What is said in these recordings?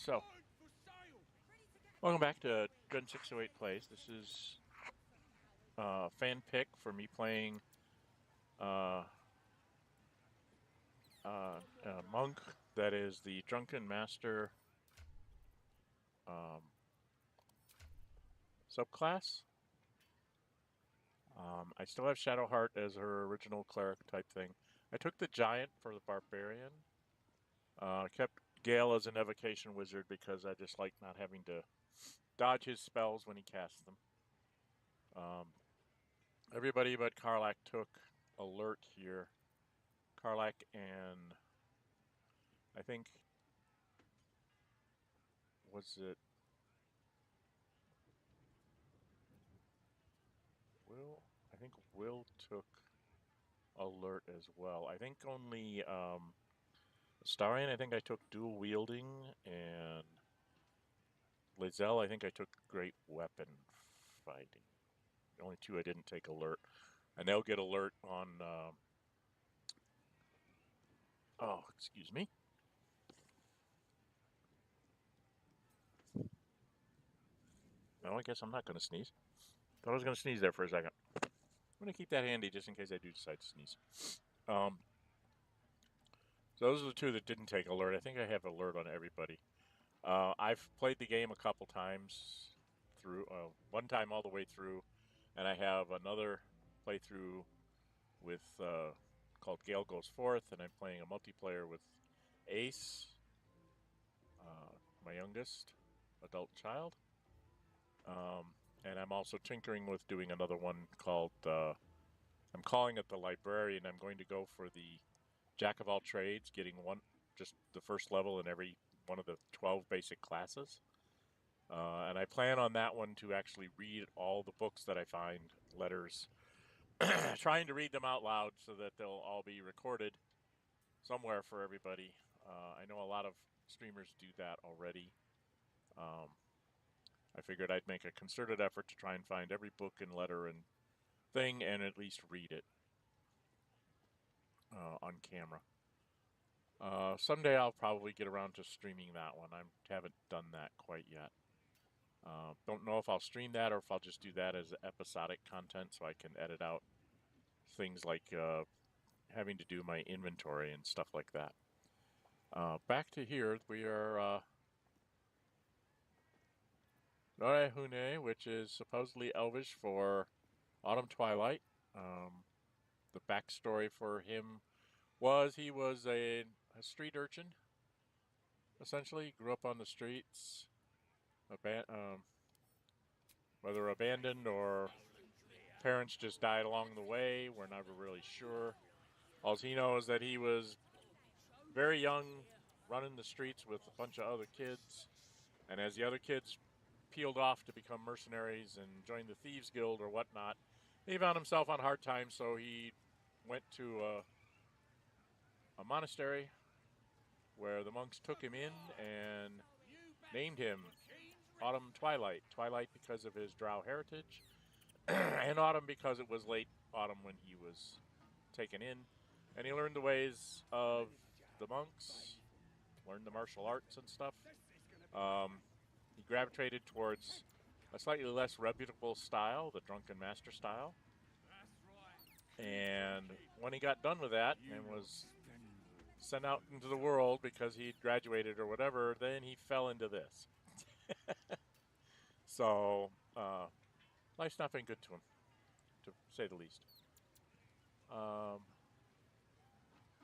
So, welcome back to Dren608 Plays. This is fan pick for me playing a monk that is the Drunken Master subclass. I still have Shadowheart as her original cleric type thing. I took the giant for the barbarian. Kept Gale as an evocation wizard because I just like not having to dodge his spells when he casts them. Everybody but Karlach took alert here. Karlach and I think was it Will? I think Will took alert as well. I think only Starian, I think I took dual wielding, and Lae'zel, I think I took great weapon fighting. The only two I didn't take alert. And they'll get alert on oh, excuse me. No, I guess I'm not going to sneeze. Thought I was going to sneeze there for a second. I'm going to keep that handy just in case I do decide to sneeze. So those are the two that didn't take alert. I think I have alert on everybody. I've played the game a couple times through, one time all the way through, and I have another playthrough with called Gale Goes Forth, and I'm playing a multiplayer with Ace, my youngest adult child. And I'm also tinkering with doing another one called, I'm calling it the Librarian. I'm going to go for the Jack of all trades, getting just the first level in every one of the 12 basic classes. And I plan on that one to actually read all the books that I find, letters, trying to read them out loud so that they'll all be recorded somewhere for everybody. I know a lot of streamers do that already. I figured I'd make a concerted effort to try and find every book and letter and thing and at least read it on camera. Someday I'll probably get around to streaming that one. I haven't done that quite yet. Don't know if I'll stream that or if I'll just do that as episodic content so I can edit out things like having to do my inventory and stuff like that. Back to here, we are Nórë Huinë, which is supposedly Elvish for Autumn Twilight. The backstory for him was he was a street urchin, essentially. Grew up on the streets, whether abandoned or parents just died along the way. We're never really sure. All he knows is that he was very young, running the streets with a bunch of other kids. And as the other kids peeled off to become mercenaries and join the Thieves Guild or whatnot, he found himself on hard times, so he went to a monastery where the monks took him in and named him Autumn Twilight. Twilight because of his Drow heritage, and Autumn because it was late autumn when he was taken in. And he learned the ways of the monks, learned the martial arts and stuff. He gravitated towards a slightly less reputable style, the Drunken Master style. And when he got done with that and was sent out into the world because he graduated or whatever, then he fell into this. So, life's not been good to him, to say the least. Do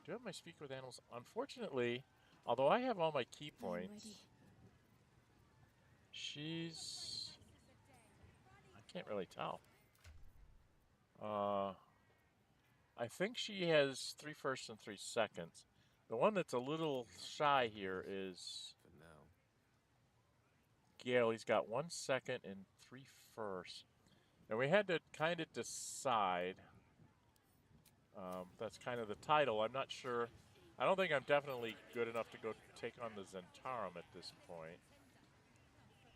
I have my speak with animals? Unfortunately, although I have all my key points, she's... I can't really tell. I think she has 3 firsts and 3 seconds. The one that's a little shy here is For now. Gale. He's got 1 second and 3 firsts. And we had to kind of decide. That's kind of the title. I'm not sure. I don't think I'm definitely good enough to go take on the Zhentarim at this point.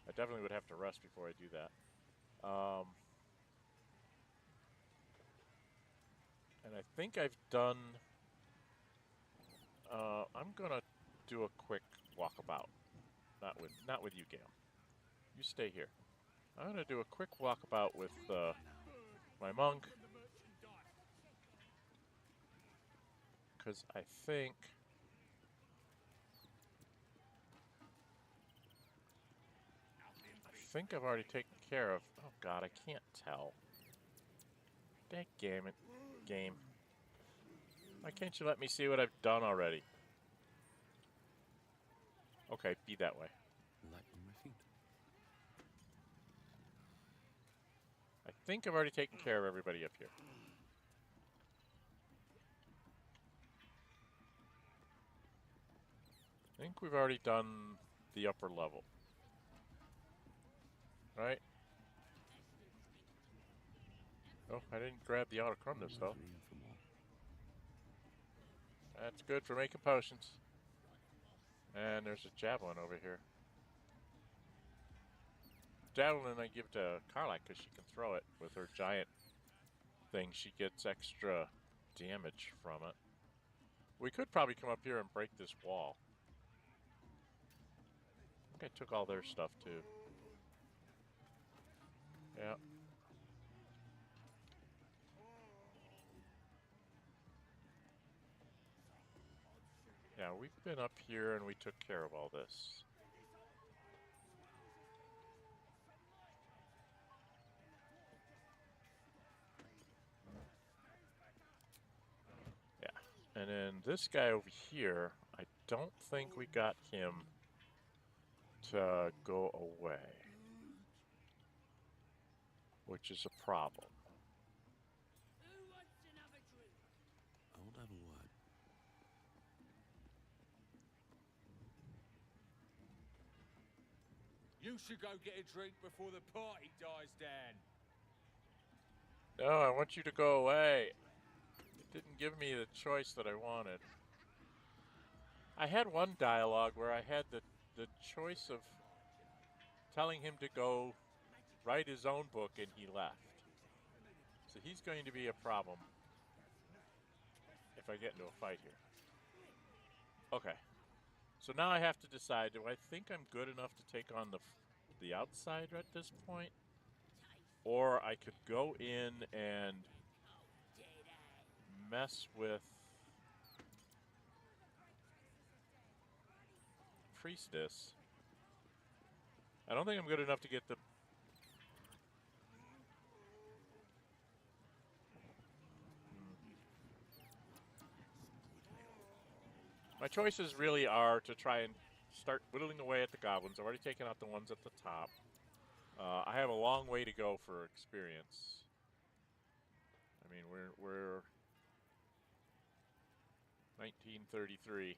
I definitely would have to rest before I do that. And I think I've done... I'm going to do a quick walkabout not with you, Gale. You stay here. I'm gonna do a quick walkabout with my monk, because I think I've already taken care of. Oh God, I can't tell. Dadgummit, game. Why can't you let me see what I've done already? Okay, be that way. Light on my feet. I think I've already taken care of everybody up here. I think we've already done the upper level. Right? Oh, I didn't grab the autochronus though. That's good for making potions. And there's a javelin over here. Javelin I give to Karlach because she can throw it with her giant thing. She gets extra damage from it. We could probably come up here and break this wall. I think I took all their stuff too. Yeah. Yeah, we've been up here and we took care of all this. Yeah. And then this guy over here, I don't think we got him to go away, which is a problem. I won't have a word. You should go get a drink before the party dies down. No, I want you to go away. It didn't give me the choice that I wanted. I had one dialogue where I had the choice of telling him to go write his own book and he left. So he's going to be a problem if I get into a fight here. Okay. So now I have to decide, do I think I'm good enough to take on the outside at this point? Or I could go in and mess with Priestess. I don't think I'm good enough to get the... My choices really are to try and start whittling away at the goblins. I've already taken out the ones at the top. I have a long way to go for experience. I mean, we're 1933,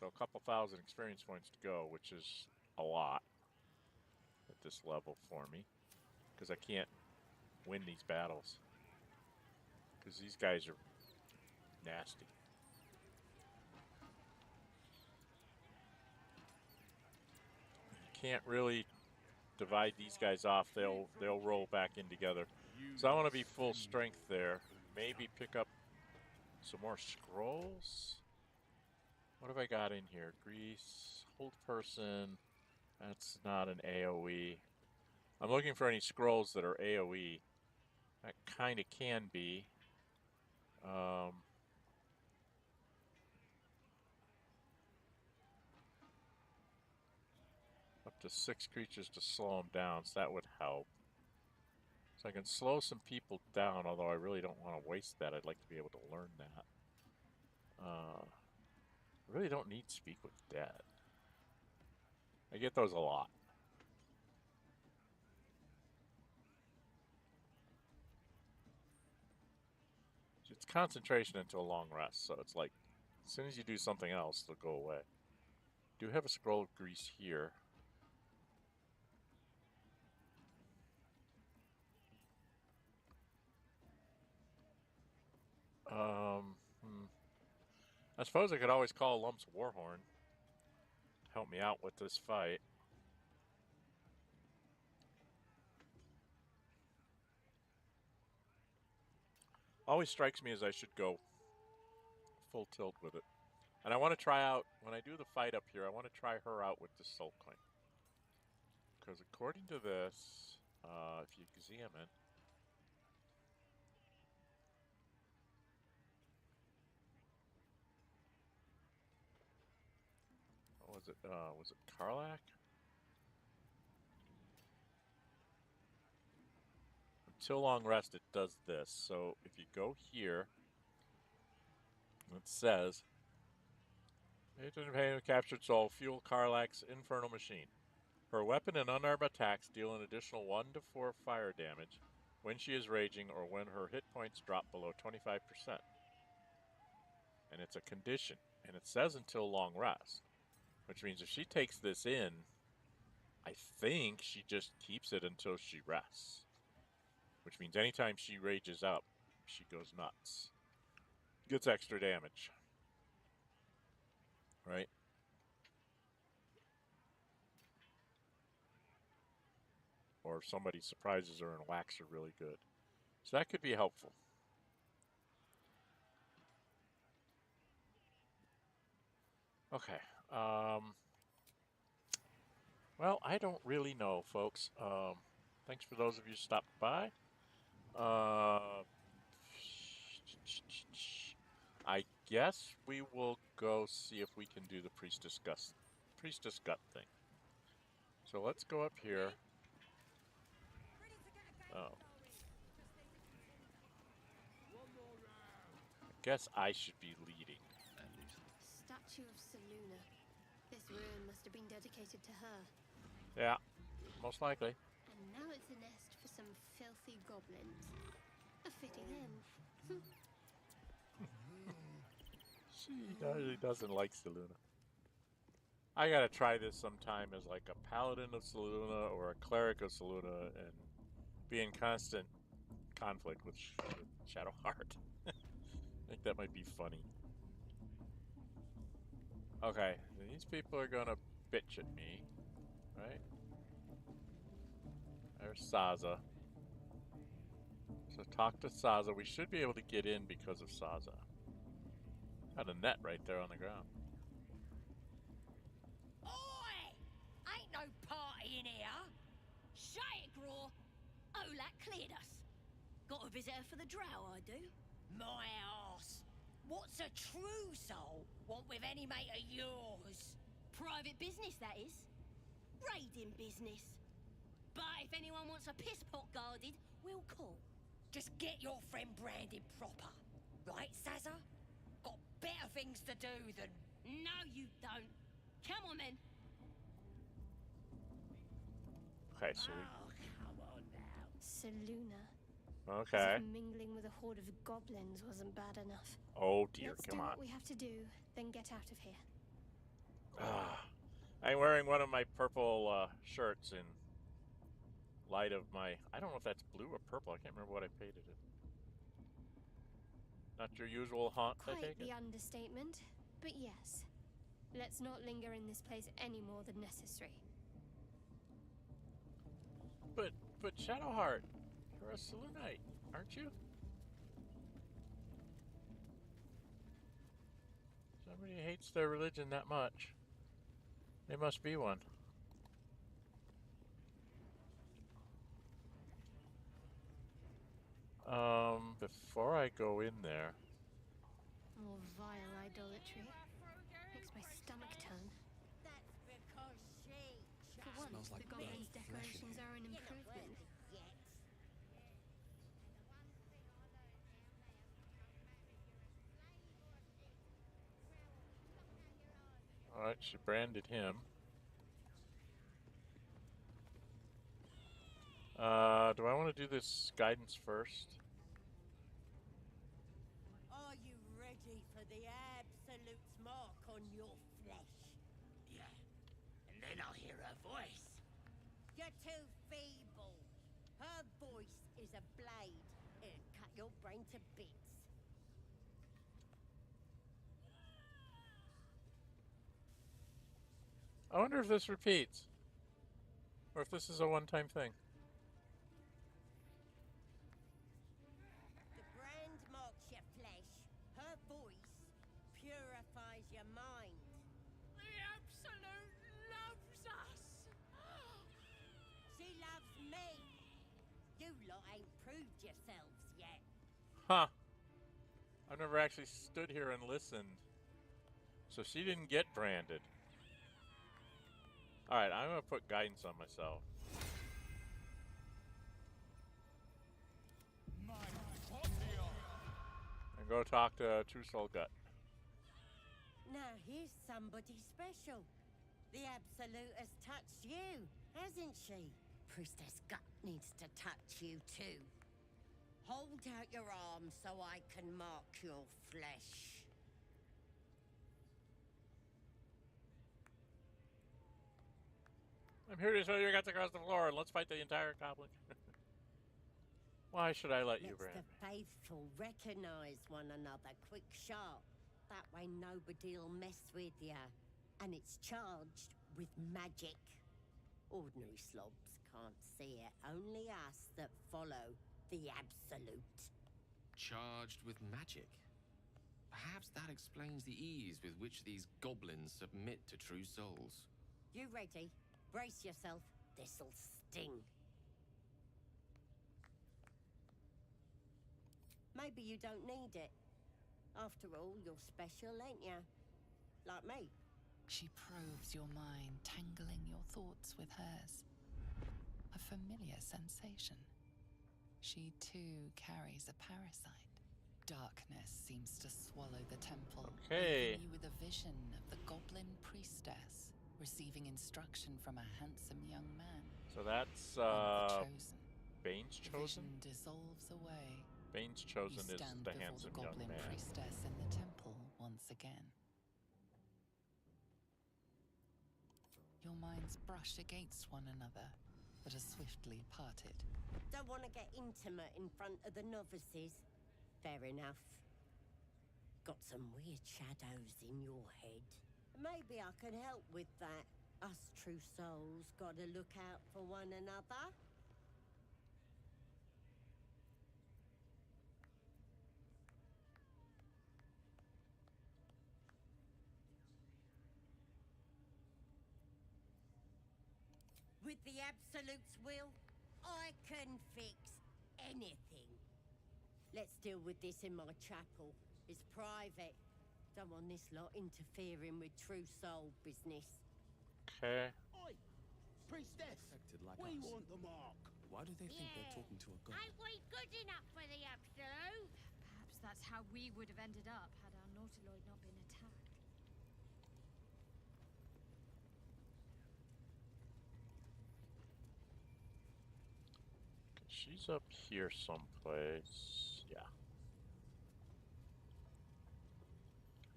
so a couple thousand experience points to go, which is a lot at this level for me, because I can't win these battles, because these guys are nasty. You can't really divide these guys off. They'll roll back in together. So I want to be full strength there. Maybe pick up some more scrolls. What have I got in here? Grease, hold person. That's not an AoE. I'm looking for any scrolls that are AoE. That kind of can be. Up to 6 creatures to slow them down, so that would help. So I can slow some people down, although I really don't want to waste that. I'd like to be able to learn that. I really don't need Speak with Dead. I get those a lot. It's concentration into a long rest, so it's like, as soon as you do something else, they'll go away. Do have a scroll of grease here. I suppose I could always call Lump's Warhorn to help me out with this fight. Always strikes me as I should go full tilt with it. And I want to try out, when I do the fight up here, I want to try her out with the Soul Coin. Because according to this, if you examine, what was it Karlach? Until long rest, it does this. So if you go here, it says, captured soul, fuel Karlach's infernal machine. Her weapon and unarmed attacks deal an additional 1 to 4 fire damage when she is raging or when her hit points drop below 25%. And it's a condition. And it says until long rest. Which means if she takes this in, I think she just keeps it until she rests. Which means anytime she rages up, she goes nuts. Gets extra damage. Right? Or if somebody surprises her and whacks her really good. So that could be helpful. Okay. Well, I don't really know, folks. Thanks for those of you who stopped by. I guess we will go see if we can do the Priestess Gut thing. So let's go up here. Oh. I guess I should be leading. Statue of Selûne. This ruin must have been dedicated to her. Yeah, most likely. And now it's a nest for some filthy goblins. A fitting end. She really doesn't like Selûne. I gotta try this sometime as like a paladin of Selûne or a cleric of Selûne and be in constant conflict with Shadowheart. I think that might be funny. Okay, these people are gonna bitch at me, right? There's Sazza. So talk to Sazza. We should be able to get in because of Sazza. Got a net right there on the ground. Oi! Ain't no party in here. Shut it, Graw. Olak cleared us. Got a visitor for the drow, I do. My arse. What's a true soul want with any mate of yours? Private business, that is. Raiding business. But if anyone wants a piss pot guarded, we'll call. Just get your friend branded proper. Right, Sazza? Got better things to do than... No, you don't. Come on, then. Okay, so Oh, come on now. Selûne. okay. As if mingling with a horde of goblins wasn't bad enough. Oh dear, Let's come do on. what we have to do, then get out of here. I'm wearing one of my purple shirts in light of my... I don't know if that's blue or purple. I can't remember what I painted it. Not your usual haunt, I Quite take the it? understatement, but yes. Let's not linger in this place any more than necessary. But Shadowheart, you're a Selûnite, aren't you? Somebody hates their religion that much. They must be one. Before I go in there... More vile idolatry. Makes my stomach turn. That's because she... For once, Smells like the goblins' burnt flesh in decorations here. are an improvement. Alright, she branded him. Do I want to do this guidance first? Are you ready for the absolute mark on your flesh? Yeah. And then I'll hear her voice. You're too feeble. Her voice is a blade. It'll cut your brain to bits. I wonder if this repeats. Or if this is a one-time thing. The brand marks your flesh. Her voice purifies your yourselves yet. Huh. I've never actually stood here and listened. So she didn't get branded. Alright, I'm going to put guidance on myself. And go talk to True Soul Gut. Now here's somebody special. The Absolute has touched you, hasn't she? Priestess Gut needs to touch you too. Hold out your arm so I can mark your flesh. I'm here to show you guts across the floor. Let's fight the entire goblin. Why should I let you brand Let's the faithful recognize one another quick sharp. That way nobody'll mess with ya. And it's charged with magic. Ordinary slobs can't see it. Only us that follow the Absolute. Charged with magic? Perhaps that explains the ease with which these goblins submit to true souls. You ready? Brace yourself. This'll sting. Maybe you don't need it. After all, you're special, ain't ya? Like me. She probes your mind, tangling your thoughts with hers. A familiar sensation. She too carries a parasite. Darkness seems to swallow the temple, Okay. leaving you with a vision of the goblin priestess receiving instruction from a handsome young man. So that's The chosen. Bane's The chosen? vision dissolves away. Bane's You chosen is stand the before handsome the young goblin man. priestess in the temple once again. Your minds brush against one another, but are swiftly parted. Don't want to get intimate in front of the novices. Fair enough. Got some weird shadows in your head. Maybe I can help with that. Us true souls gotta look out for one another. With the Absolute's will, I can fix anything. Let's deal with this in my chapel. It's private. Don't want this lot interfering with true soul business. Okay. Oi, priestess, Affected like we us. want the mark. Why do they think they're talking to a god? Ain't we good enough for the Absolute? Perhaps that's how we would have ended up had our Nautiloid not been attacked. She's up here someplace. Yeah.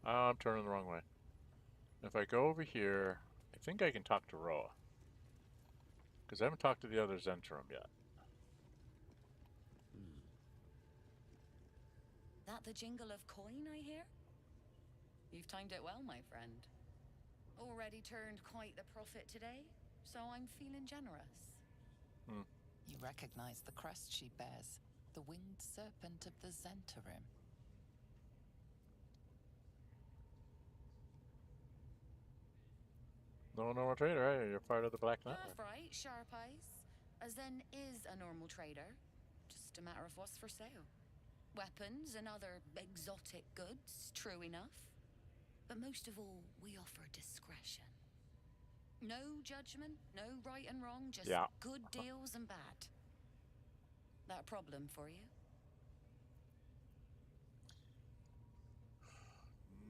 I'm turning the wrong way. If I go over here, I think I can talk to Roah. Because I haven't talked to the other Zhentarim yet. That the jingle of coin, I hear? You've timed it well, my friend. Already turned quite the profit today, so I'm feeling generous. You recognize the crest she bears, the winged serpent of the Zhentarim. No normal trader, right? You're part of the Black Network. Half right, sharp eyes. As then is a normal trader. Just a matter of what's for sale. Weapons and other exotic goods, true enough. But most of all, we offer discretion. No judgment, no right and wrong, just good deals and bad. That a problem for you?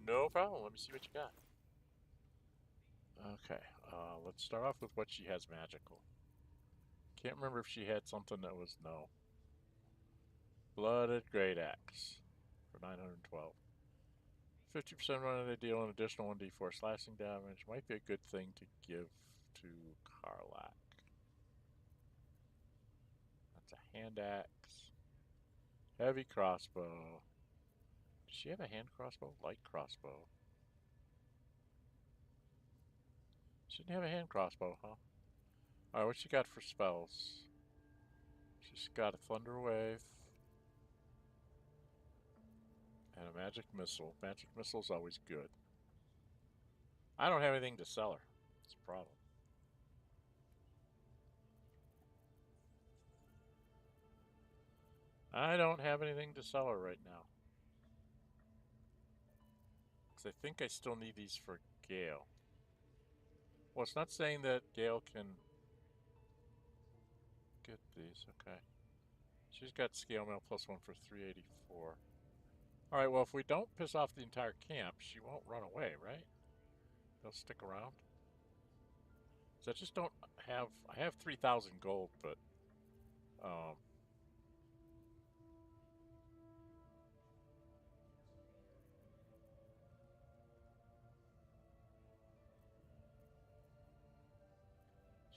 No problem. Let me see what you got. Okay, let's start off with what she has magical. Can't remember if she had something that was no. Blooded Great Axe for 912. 50% run of the deal, an additional 1d4 slashing damage. Might be a good thing to give to Karlach. That's a hand axe. Heavy crossbow. Does she have a hand crossbow? Light crossbow. She didn't have a hand crossbow, huh? Alright, what she got for spells? She's got a Thunder Wave. And a Magic Missile. Magic Missile's always good. I don't have anything to sell her. That's a problem. I don't have anything to sell her right now. Because I think I still need these for Gale. Well, it's not saying that Gale can get these. Okay. She's got scale mail plus 1 for 384. Alright, well, if we don't piss off the entire camp, she won't run away, right? They'll stick around. So I just don't have... I have 3,000 gold, but...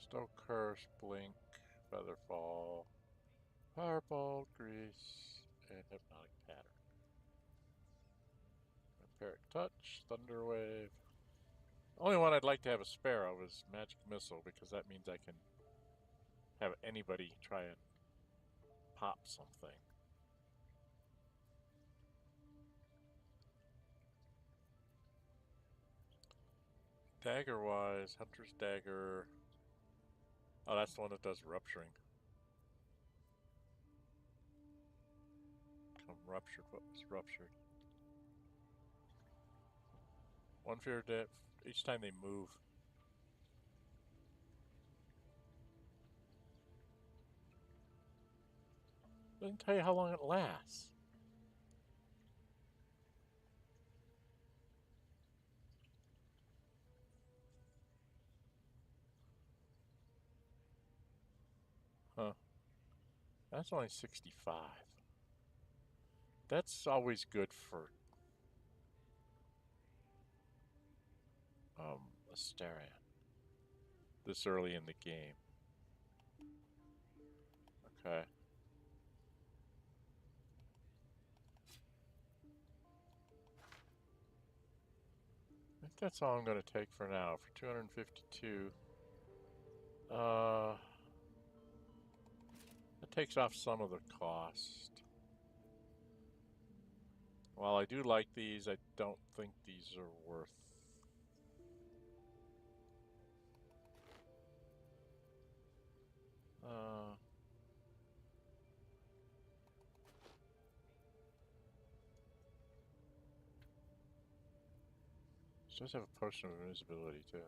Stoke Curse, Blink, Featherfall, Firebolt, Grease, and Hypnotic Pattern. Vampiric Touch, Thunderwave. The only one I'd like to have a spare of is Magic Missile, because that means I can have anybody try and pop something. Dagger-wise, Hunter's Dagger... Oh, that's the one that does rupturing. Come ruptured. What was ruptured? One fear death each time they move. Doesn't tell you how long it lasts. Huh. That's only 65. That's always good for Astarion. This early in the game. Okay. I think that's all I'm going to take for now. For 252. That takes off some of the cost. While I do like these, I don't think these are worth... She does have a potion of invisibility too.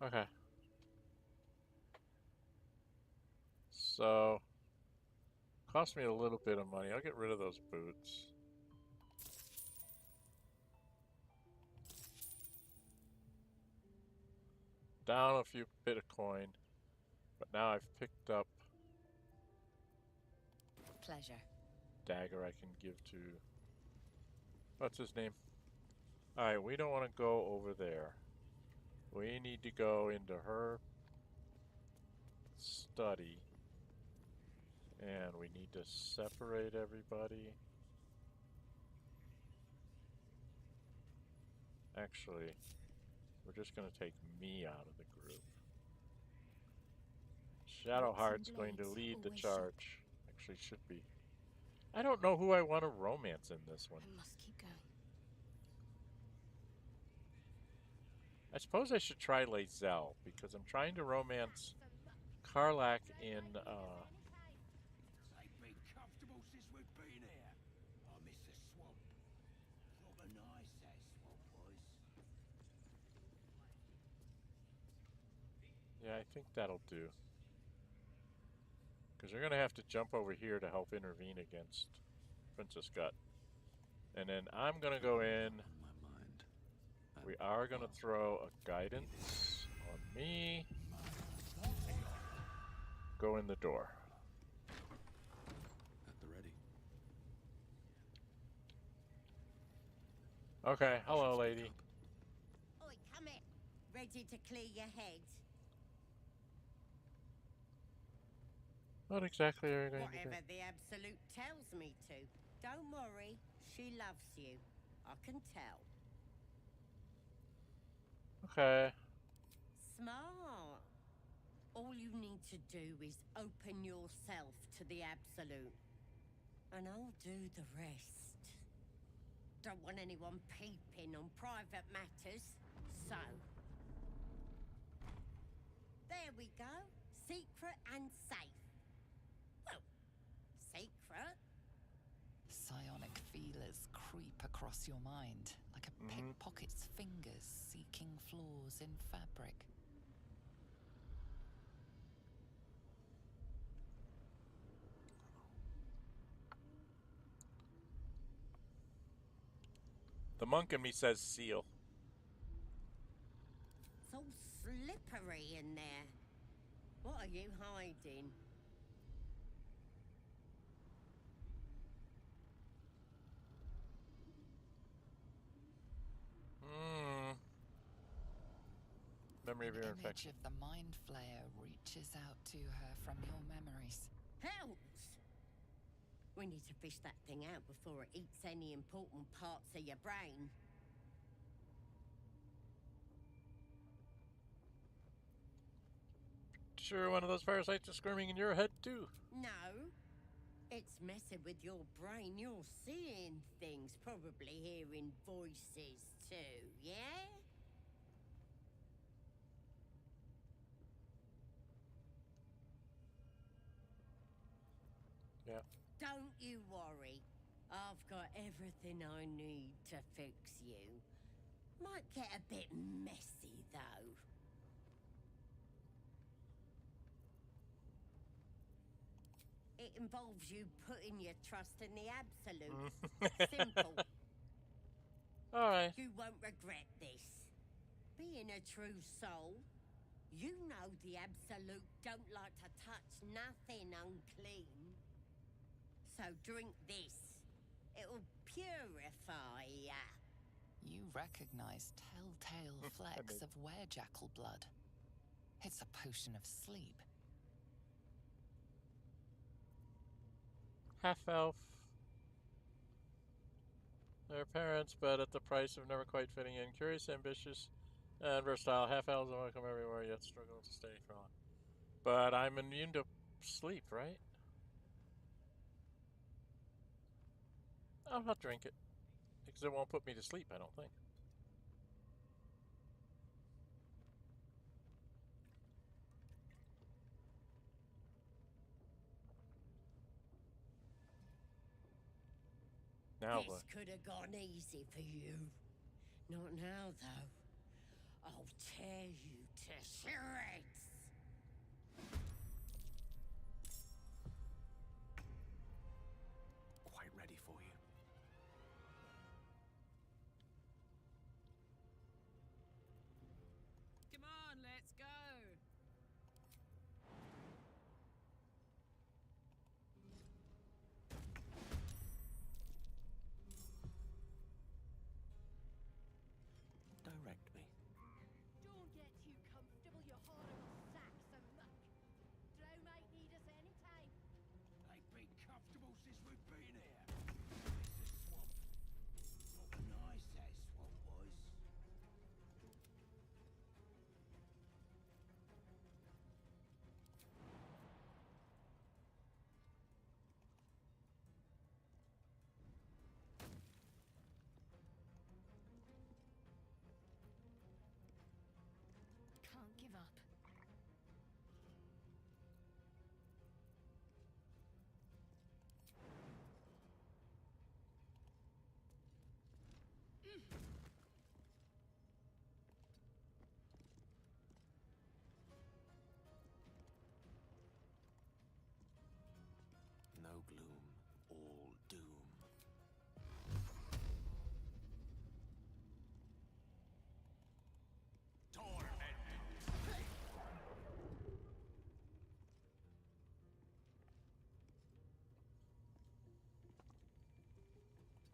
Okay. So, cost me a little bit of money. I'll get rid of those boots. Down a few bit of coin, but now I've picked up Pleasure. Dagger I can give to... What's his name? Alright, we don't want to go over there. We need to go into her study. And we need to separate everybody. Actually, we're just going to take me out of the group. Shadowheart's going to lead the charge. Actually, should be. I don't know who I want to romance in this one. I must keep going. I suppose I should try Lae'zel, because I'm trying to romance Karlach in, They've been comfortable since we've been here. I miss the swamp. Proper nice, that swamp was. Yeah, I think that'll do. Because we're going to have to jump over here to help intervene against Priestess Gut. And then I'm going to go in. We are going to throw a guidance on me. Go in the door. At the ready. Okay, hello, lady. Oi, come here. Ready to clear your head? What exactly are you going to do? Whatever the Absolute tells me to. Don't worry, she loves you. I can tell. Okay. Smart. All you need to do is open yourself to the Absolute. And I'll do the rest. Don't want anyone peeping on private matters, so... There we go. Secret and safe. Well, across your mind, like a pickpocket's fingers seeking flaws in fabric. The monk in me says seal. It's all slippery in there. What are you hiding? Memory of your An image infection. of the mind flayer reaches out to her from your memories. Hells! We need to fish that thing out before it eats any important parts of your brain. Sure, one of those parasites is squirming in your head too. No. It's messing with your brain. You're seeing things, probably hearing voices too, yeah? Yeah. Don't you worry. I've got everything I need to fix you. Might get a bit messy, though. It involves you putting your trust in the absolute. Simple. Alright. You won't regret this. Being a true soul, you know the absolute don't like to touch nothing unclean. So drink this. It'll purify ya. You recognize telltale flecks of werejackal blood. It's a potion of sleep. Half elf. Their parents, but at the price of never quite fitting in. Curious, ambitious, and versatile. Half elves welcome everywhere, yet struggle to stay strong. But I'm immune to sleep, right? I'll not drink it. Because it won't put me to sleep, I don't think. Now This could have gone easy for you. Not now, though. I'll tear you to shreds. Quite ready for you. Come on, let's go. Direct me. Don't get too comfortable, you horrible sacks of muck. Drow might need us any time. Ain't been comfortable since we've been here. It's a swamp. Not nice that swamp was. Can't give up. No gloom, all doom.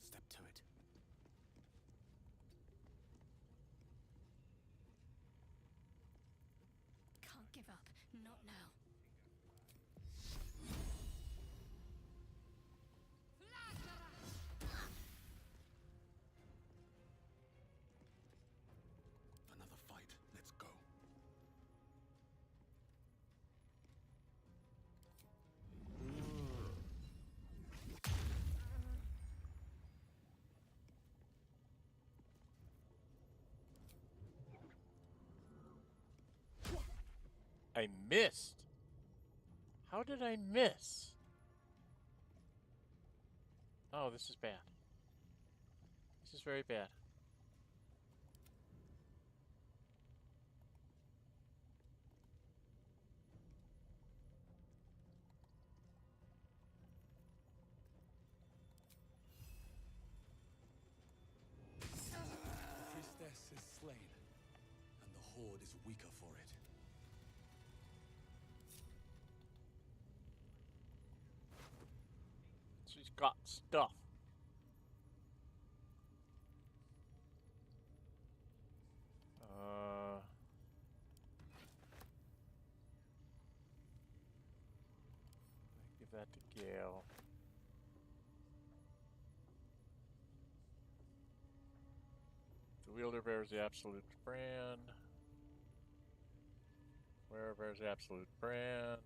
Step to it. Can't give up. Not now. Another fight. Let's go. I missed. How did I miss? Oh, this is bad. This is very bad. Priestess is slain, and the Horde is weaker for it. She's got stuff. Give that to Gale. The wielder bears the absolute brand. Wearer bears the absolute brand.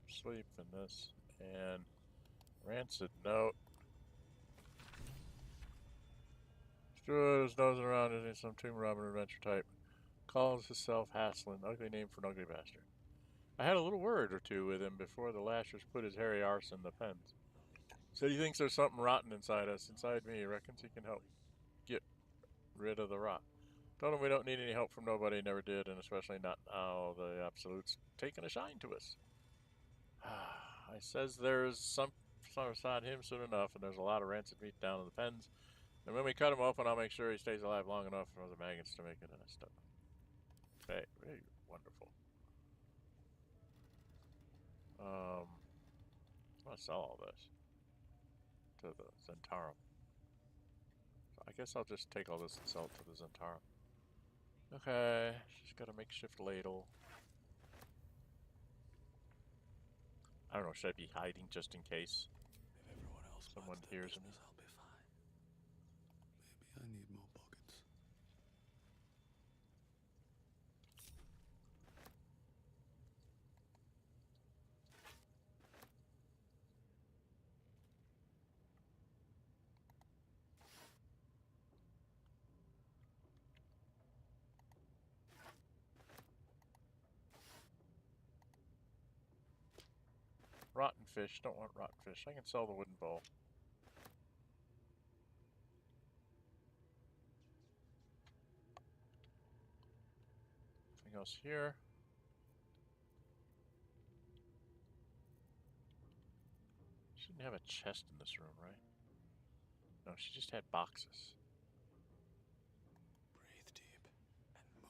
Sleep in this. And rancid note. Stru's nosing around as some tomb robber adventure type. Calls himself Haslin, ugly name for an ugly bastard. I had a little word or two with him before the lashers put his hairy arse in the pens. Said he thinks there's something rotten inside us, inside me. He reckons he can help get rid of the rot. Told him we don't need any help from nobody, never did, and especially not now the Absolute's taking a shine to us. I says there's some beside him soon enough, and there's a lot of rancid meat down in the pens. And when we cut him open, I'll make sure he stays alive long enough for the maggots to make it in a stuff. Okay, very wonderful. I'm gonna sell all this to the Zhentarim. So I guess I'll just take all this and sell it to the Zhentarim. Okay, she's got a makeshift ladle. I don't know, should I be hiding just in case If everyone else someone minds their hears me? business, I'll be fine. Maybe I need more pockets. Rotten fish, don't want rotten fish. I can sell the wooden bowl. Anything else here? Shouldn't have a chest in this room, right? No, she just had boxes. Breathe deep and move.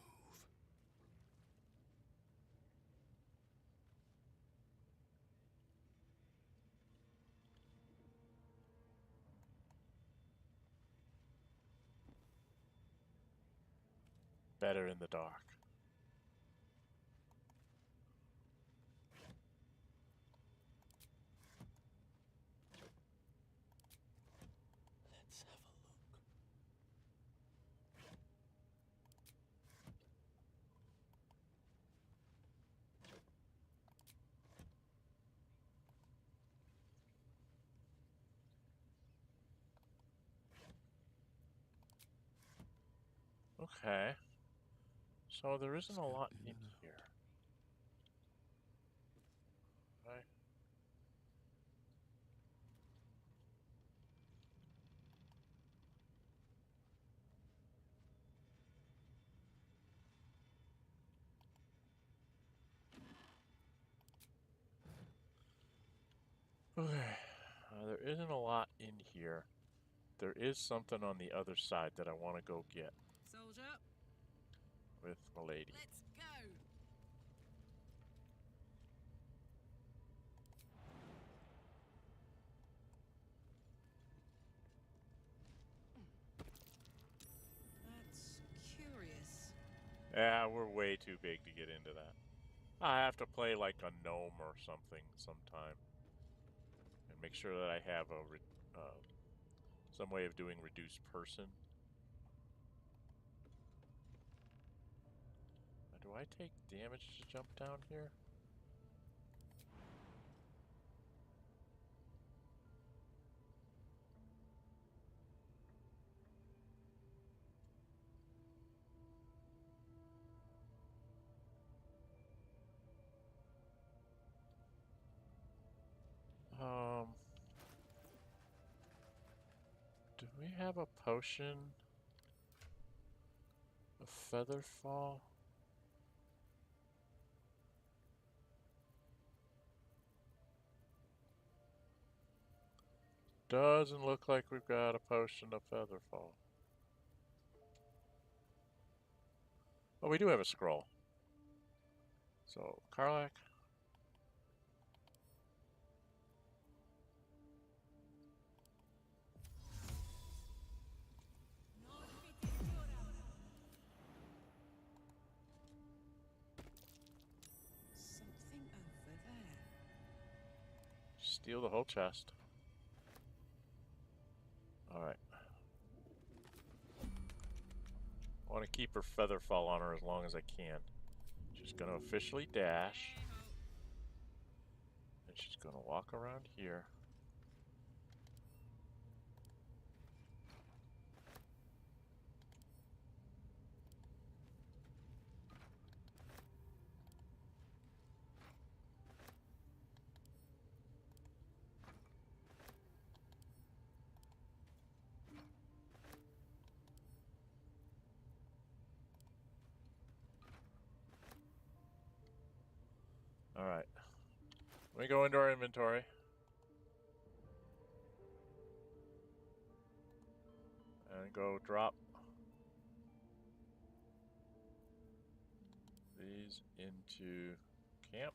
Better in the dark. Let's have a look. Okay. So there isn't a lot in here. Right. Okay. There isn't a lot in here. There is something on the other side that I want to go get Soldier, with my lady. let's go. That's curious. Yeah, we're way too big to get into that. I have to play like a gnome or something sometime. And make sure that I have a some way of doing reduced person. Do I take damage to jump down here? we have a potion of feather fall? Doesn't look like we've got a potion of feather fall. Oh, we do have a scroll. So, Karlach. Something over there. Steal the whole chest. Alright. I want to keep her feather fall on her as long as I can. She's going to officially dash. And she's going to walk around here. Alright. Let me go into our inventory. And go drop these into camp.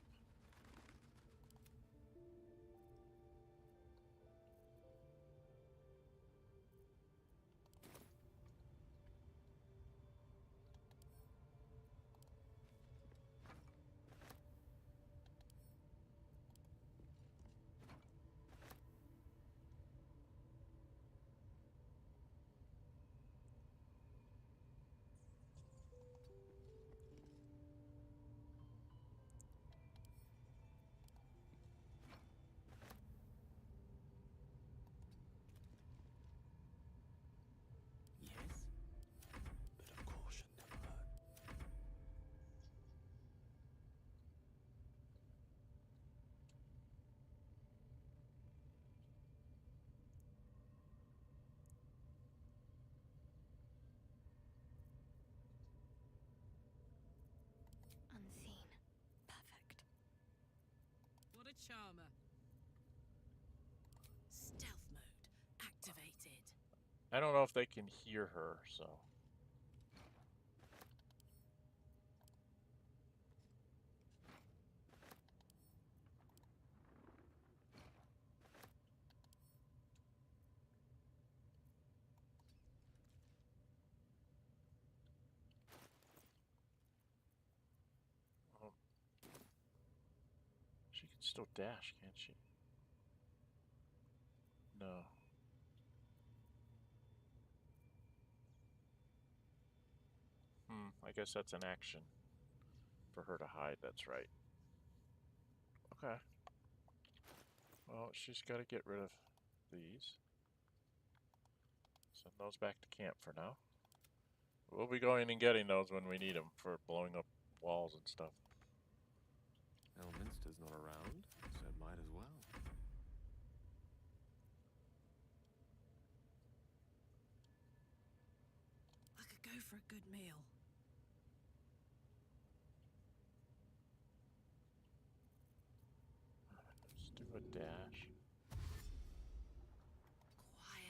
Yes, bit of caution never hurt. Unseen. Perfect. What a charmer. Stealth mode activated. I don't know if they can hear her, so. She can still dash, can't she? No. I guess that's an action for her to hide, that's right. Okay. Well, she's got to get rid of these. Send those back to camp for now. We'll be going and getting those when we need them for blowing up walls and stuff. Elminster's not around, so might as well. I could go for a good meal. Let's do a dash. Quiet.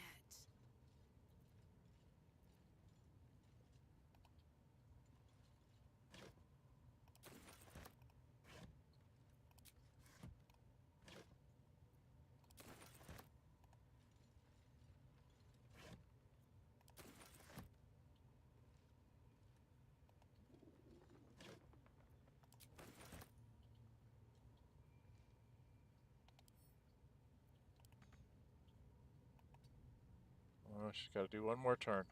Oh, she's got to do one more turn.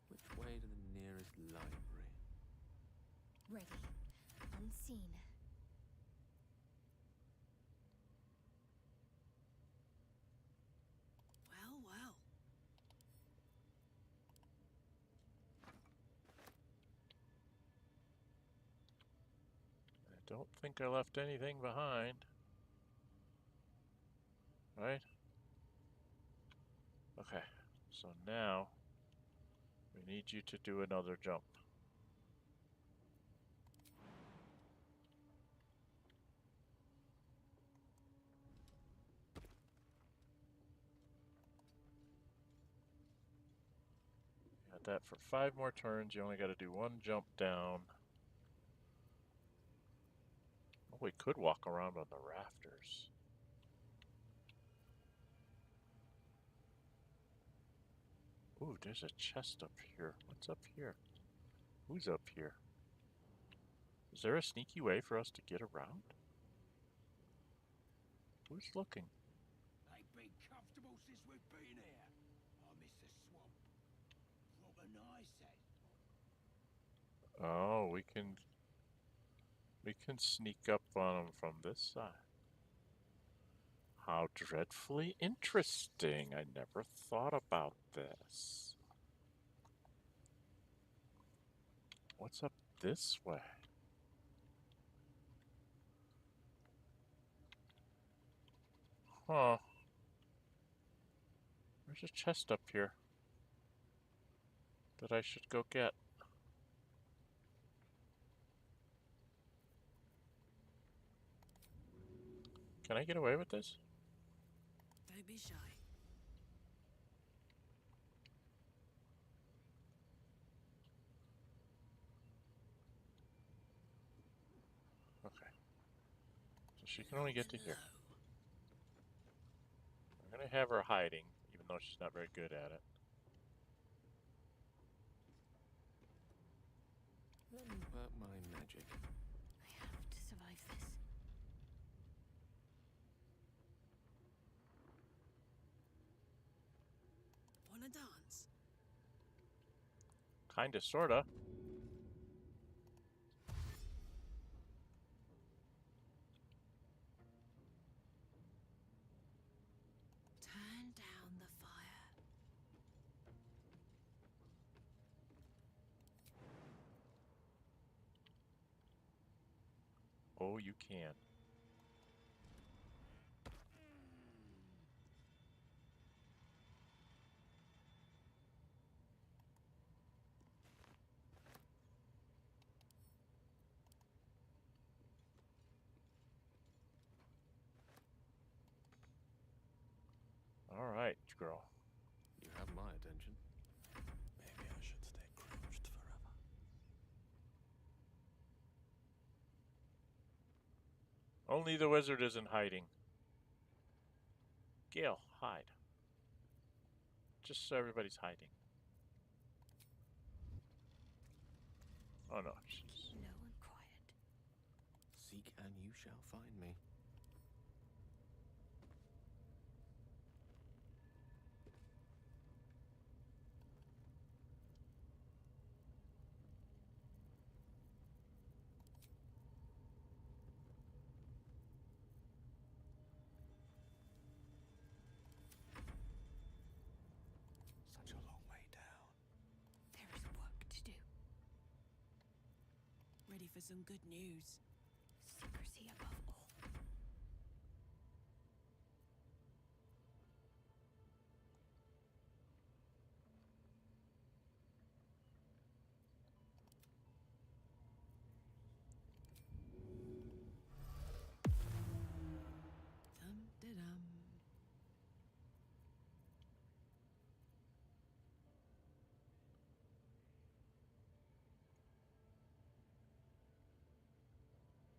Which way to the nearest library? Ready. Unseen. Well, well. I don't think I left anything behind. Right? Okay, so now we need you to do another jump. Got that for 5 more turns. You only got to do 1 jump down. Oh, we could walk around on the rafters. Ooh, there's a chest up here. What's up here? Who's up here? Is there a sneaky way for us to get around? Who's looking? Ain't been comfortable since we've been here. I miss the swamp. Proper nice, eh? Oh, we can sneak up on them from this side. How dreadfully interesting. I never thought about this. What's up this way? Huh. There's a chest up here that I should go get. Can I get away with this? Don't be shy. Okay. So she can only get to here. I'm gonna have her hiding, even though she's not very good at it. Let me work my magic. I have to survive this. Wanna dance? Kinda, sorta. Turn down the fire. Oh, you can. All right, girl. You have my attention. Maybe I should stay crouched forever. Only the wizard isn't hiding. Gale, hide. Just so everybody's hiding. Oh no, she's... Low and quiet. Seek and you shall find me. Such a long way down. There is work to do. Ready for some good news? Secrecy above all. Dum-de-dum.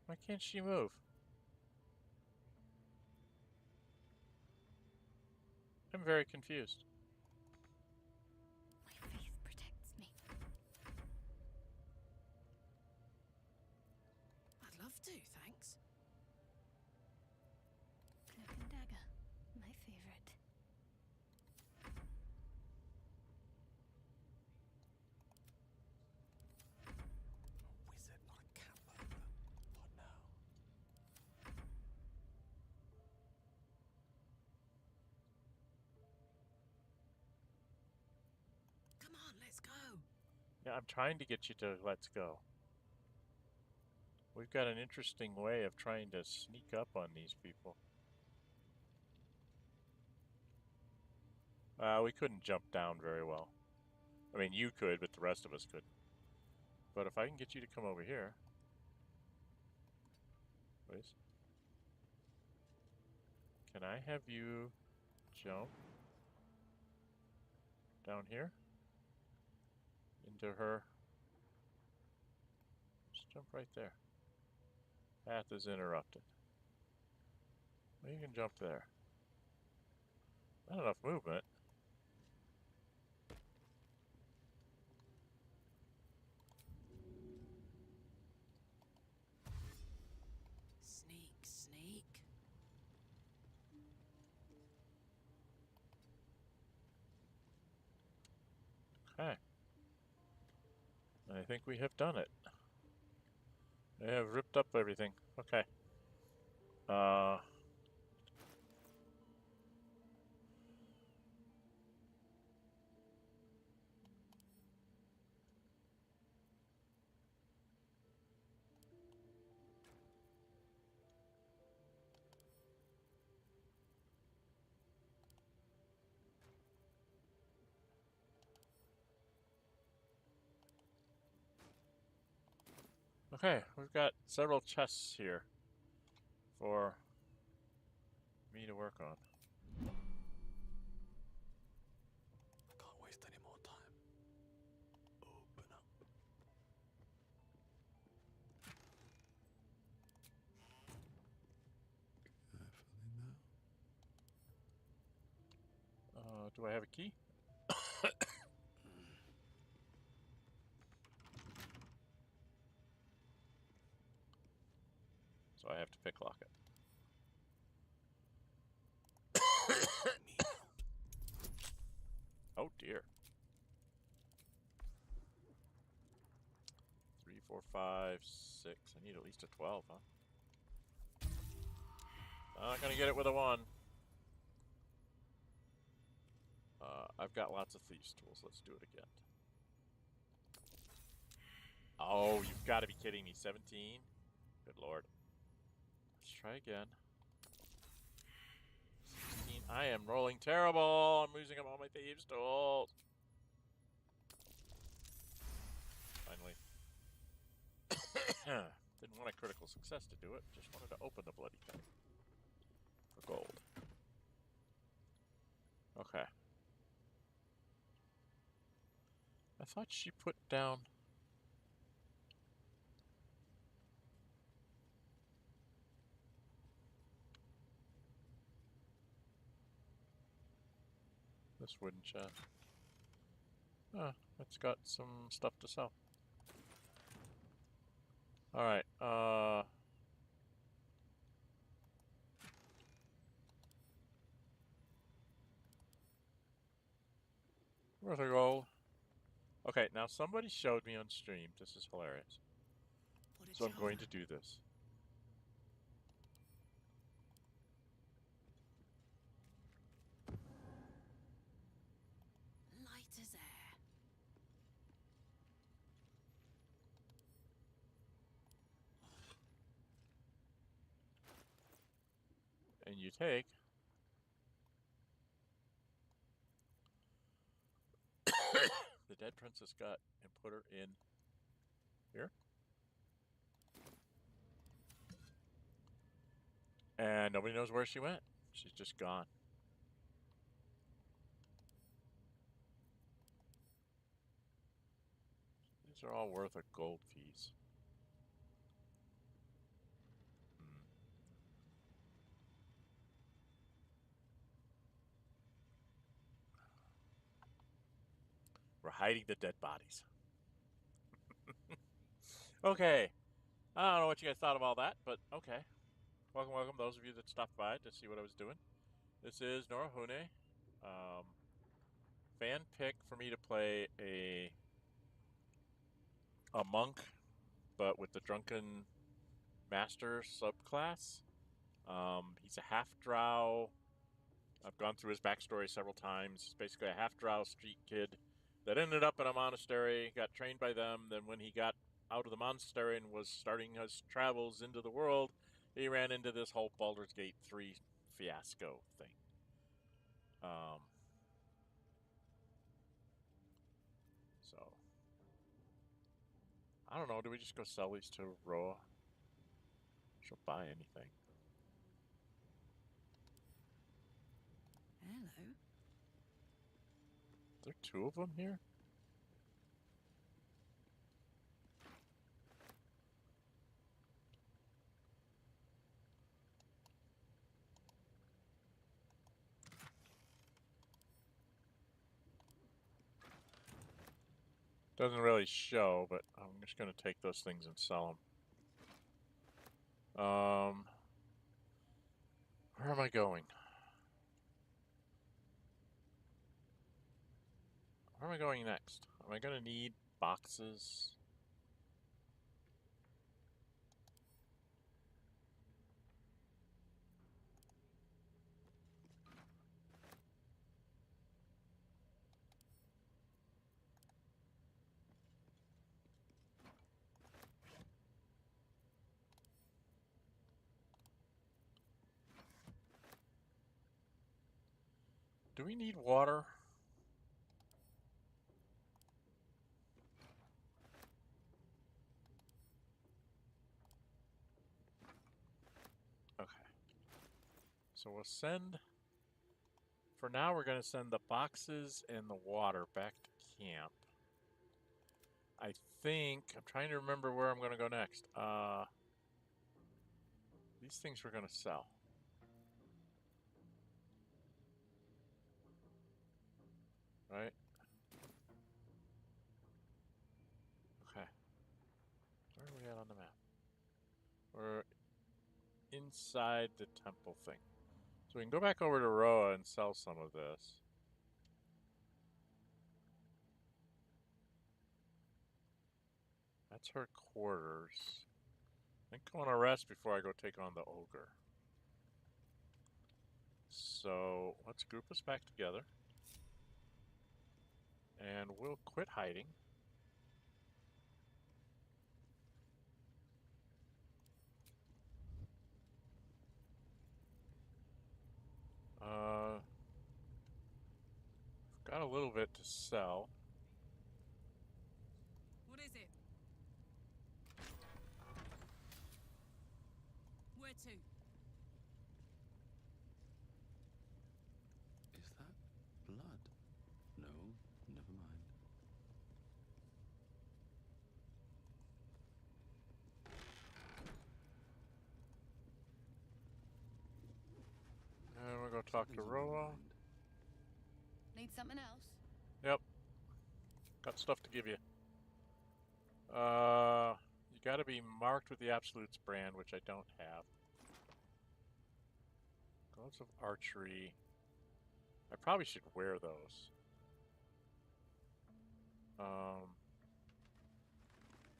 Why can't she move? I'm very confused. My faith protects me. I'd love to, thanks. Cloak and dagger. My favorite. A wizard, not a cat burglar. Not now. Come on, let's go. Yeah, I'm trying to get you to let's go. We've got an interesting way of trying to sneak up on these people. We couldn't jump down very well. I mean, you could, but the rest of us couldn't. But if I can get you to come over here, please. Can I have you jump down here into her? Just jump right there. Path is interrupted. Well, you can jump there. Not enough movement. Sneak, sneak. Okay. I think we have done it. I have ripped up everything. Okay. Okay, we've got several chests here for me to work on. I can't waste any more time. Open up. Carefully now. Do I have a key? So I have to pick lock it. Oh dear. 3, 4, 5, 6. I need at least a 12, huh? Not gonna get it with a 1. I've got lots of thieves' tools. Let's do it again. Oh, you've got to be kidding me. 17? Good lord. Let's try again. 16. I am rolling terrible. I'm losing up all my thieves' tools. Finally. Didn't want a critical success to do it. Just wanted to open the bloody thing. For gold. Okay. I thought she put down... this wooden chest. Oh, it's got some stuff to sell. Alright, worth a gold. Okay, now somebody showed me on stream. This is hilarious. So I'm going to do this. Light as air. And you take the dead Princess Gut and put her in here. And nobody knows where she went. She's just gone. These are all worth a gold piece. We're hiding the dead bodies. Okay. I don't know what you guys thought of all that, but okay. Welcome, welcome, those of you that stopped by to see what I was doing. This is Nórë Huinë. Fan pick for me to play a monk, but with the Drunken Master subclass. He's a half drow. I've gone through his backstory several times. He's basically a half drow street kid that ended up in a monastery, got trained by them. Then when he got out of the monastery and was starting his travels into the world, he ran into this whole Baldur's Gate 3 fiasco thing. I don't know. Do we just go sell these to Roah? She'll buy anything. Hello. There are two of them here? Doesn't really show, but I'm just going to take those things and sell them. Where am I going? Where am I going next? Am I going to need boxes? Do we need water? Okay. So we'll send... For now, we're going to send the boxes and the water back to camp. I think... I'm trying to remember where I'm going to go next. These things we're going to sell. Right? Okay. Where are we at on the map? We're inside the temple thing. So we can go back over to Roah and sell some of this. That's her quarters. I think I want to rest before I go take on the ogre. So let's group us back together. And we'll quit hiding. Got a little bit to sell. What is it? Where to? Is that blood? No, never mind. And we'll go talk to Roah. Need something else? Yep. Got stuff to give you. You gotta be marked with the Absolutes brand, which I don't have. Gloves of archery. I probably should wear those.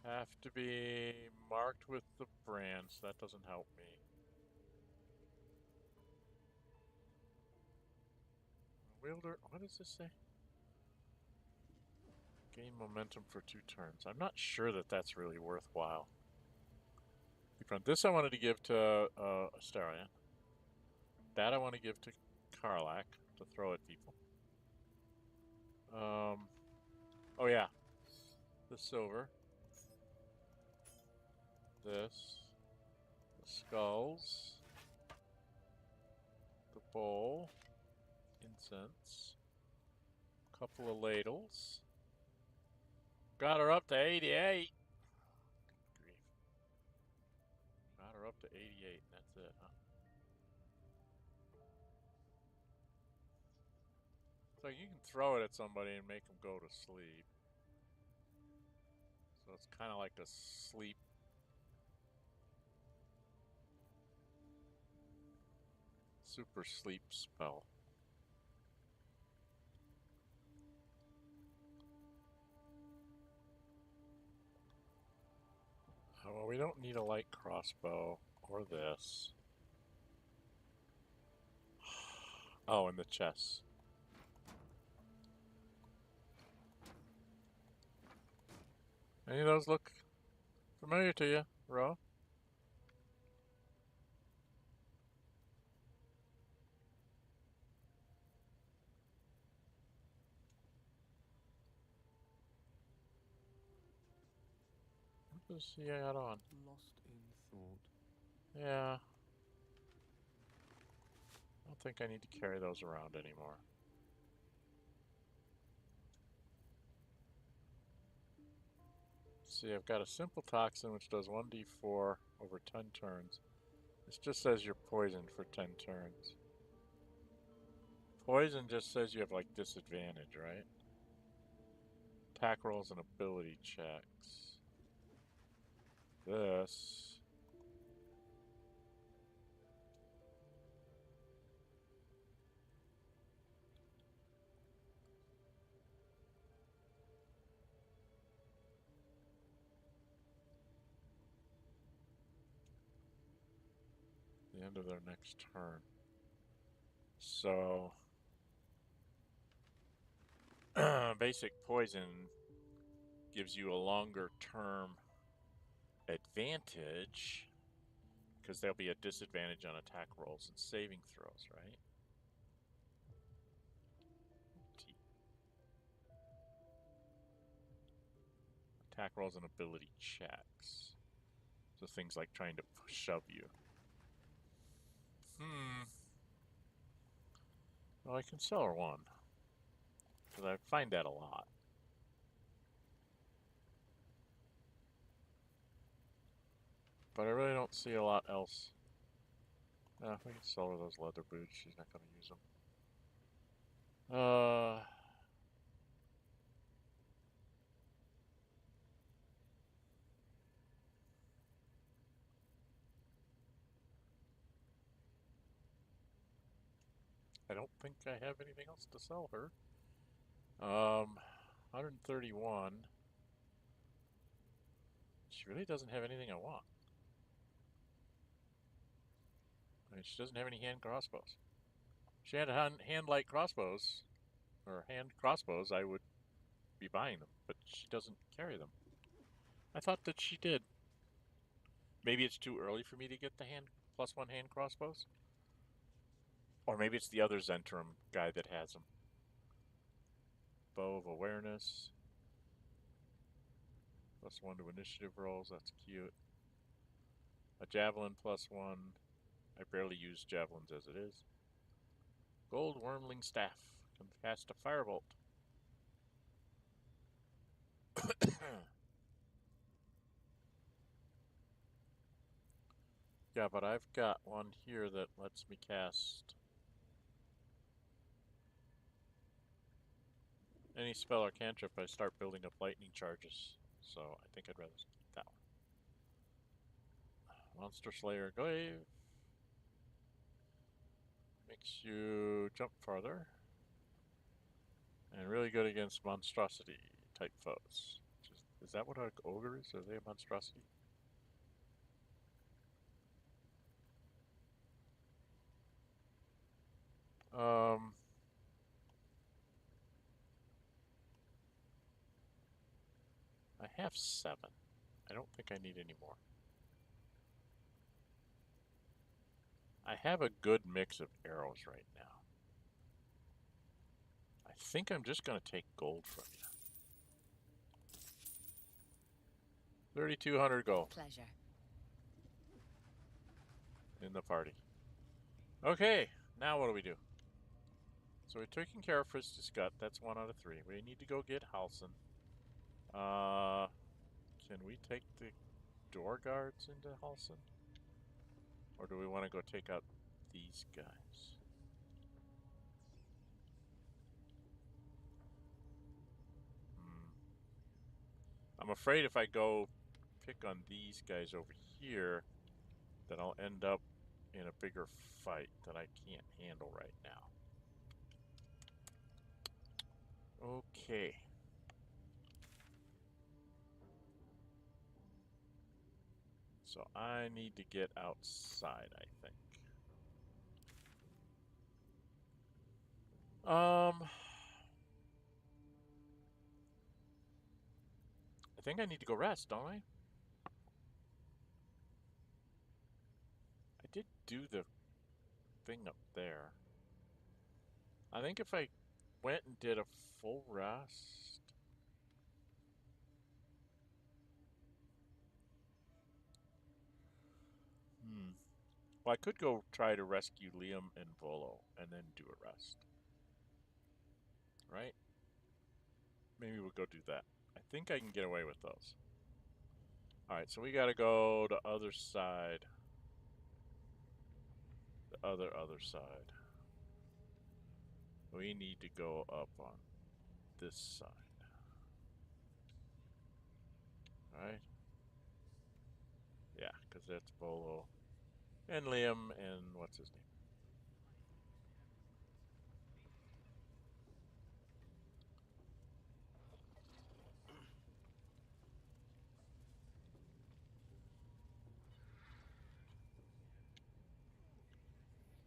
Have to be marked with the brand, so that doesn't help me. Wielder, what does this say? Gain momentum for 2 turns. I'm not sure that that's really worthwhile. This I wanted to give to Astarion. That I want to give to Karlach to throw at people. Oh yeah. The silver. This. The skulls. The bowl. Incense. Couple of ladles. Got her up to 88. Good grief. Got her up to 88, and that's it, huh? So you can throw it at somebody and make them go to sleep. So it's kind of like a sleep. Super sleep spell. Well, we don't need a light crossbow or this. Oh, and the chest. Any of those look familiar to you, Roah? does he add on? Lost in thought. Yeah. I don't think I need to carry those around anymore. See, I've got a simple toxin which does 1d4 over 10 turns. This just says you're poisoned for 10 turns. Poison just says you have like disadvantage, right? Attack rolls and ability checks. This. The end of their next turn. So basic poison gives you a longer term advantage because there'll be a disadvantage on attack rolls and saving throws, right? Attack rolls and ability checks. So things like trying to shove you. Well, I can sell her one. Because I find that a lot. But I really don't see a lot else. We can sell her those leather boots. She's not going to use them. I don't think I have anything else to sell her. 131. She really doesn't have anything I want. I mean, she doesn't have any hand crossbows. If she had hand light crossbows, or hand crossbows, I would be buying them, but she doesn't carry them. I thought that she did. Maybe it's too early for me to get the +1 hand crossbows? Or maybe it's the other Zhentarim guy that has them. Bow of Awareness. +1 to initiative rolls, that's cute. A Javelin +1. I barely use javelins as it is. Gold Wormling Staff. Can cast a Firebolt. Yeah, but I've got one here that lets me cast any spell or cantrip. I start building up lightning charges, so I think I'd rather keep that one. Monster Slayer Glaive makes you jump farther and really good against monstrosity type foes. Is that what an ogre is? Are they a monstrosity? I have 7. I don't think I need any more. I have a good mix of arrows right now. I think I'm just going to take gold from you. 3,200 gold. Pleasure. In the party. Okay, now what do we do? So we're taking care of Priestess Gut. That's 1 out of 3. We need to go get Halsin. Can we take the door guards into Halsin? Or do we want to go take out these guys? I'm afraid if I go pick on these guys over here, then I'll end up in a bigger fight that I can't handle right now. Okay. So I need to get outside, I think. I think I need to go rest, don't I? I did do the thing up there. I think if I went and did a full rest... Well, I could go try to rescue Liam and Volo and then do a rest. Right? Maybe we'll go do that. I think I can get away with those. Alright, so we gotta go the other side. The other side. We need to go up on this side. Alright? Yeah, because that's Volo and Liam and what's his name?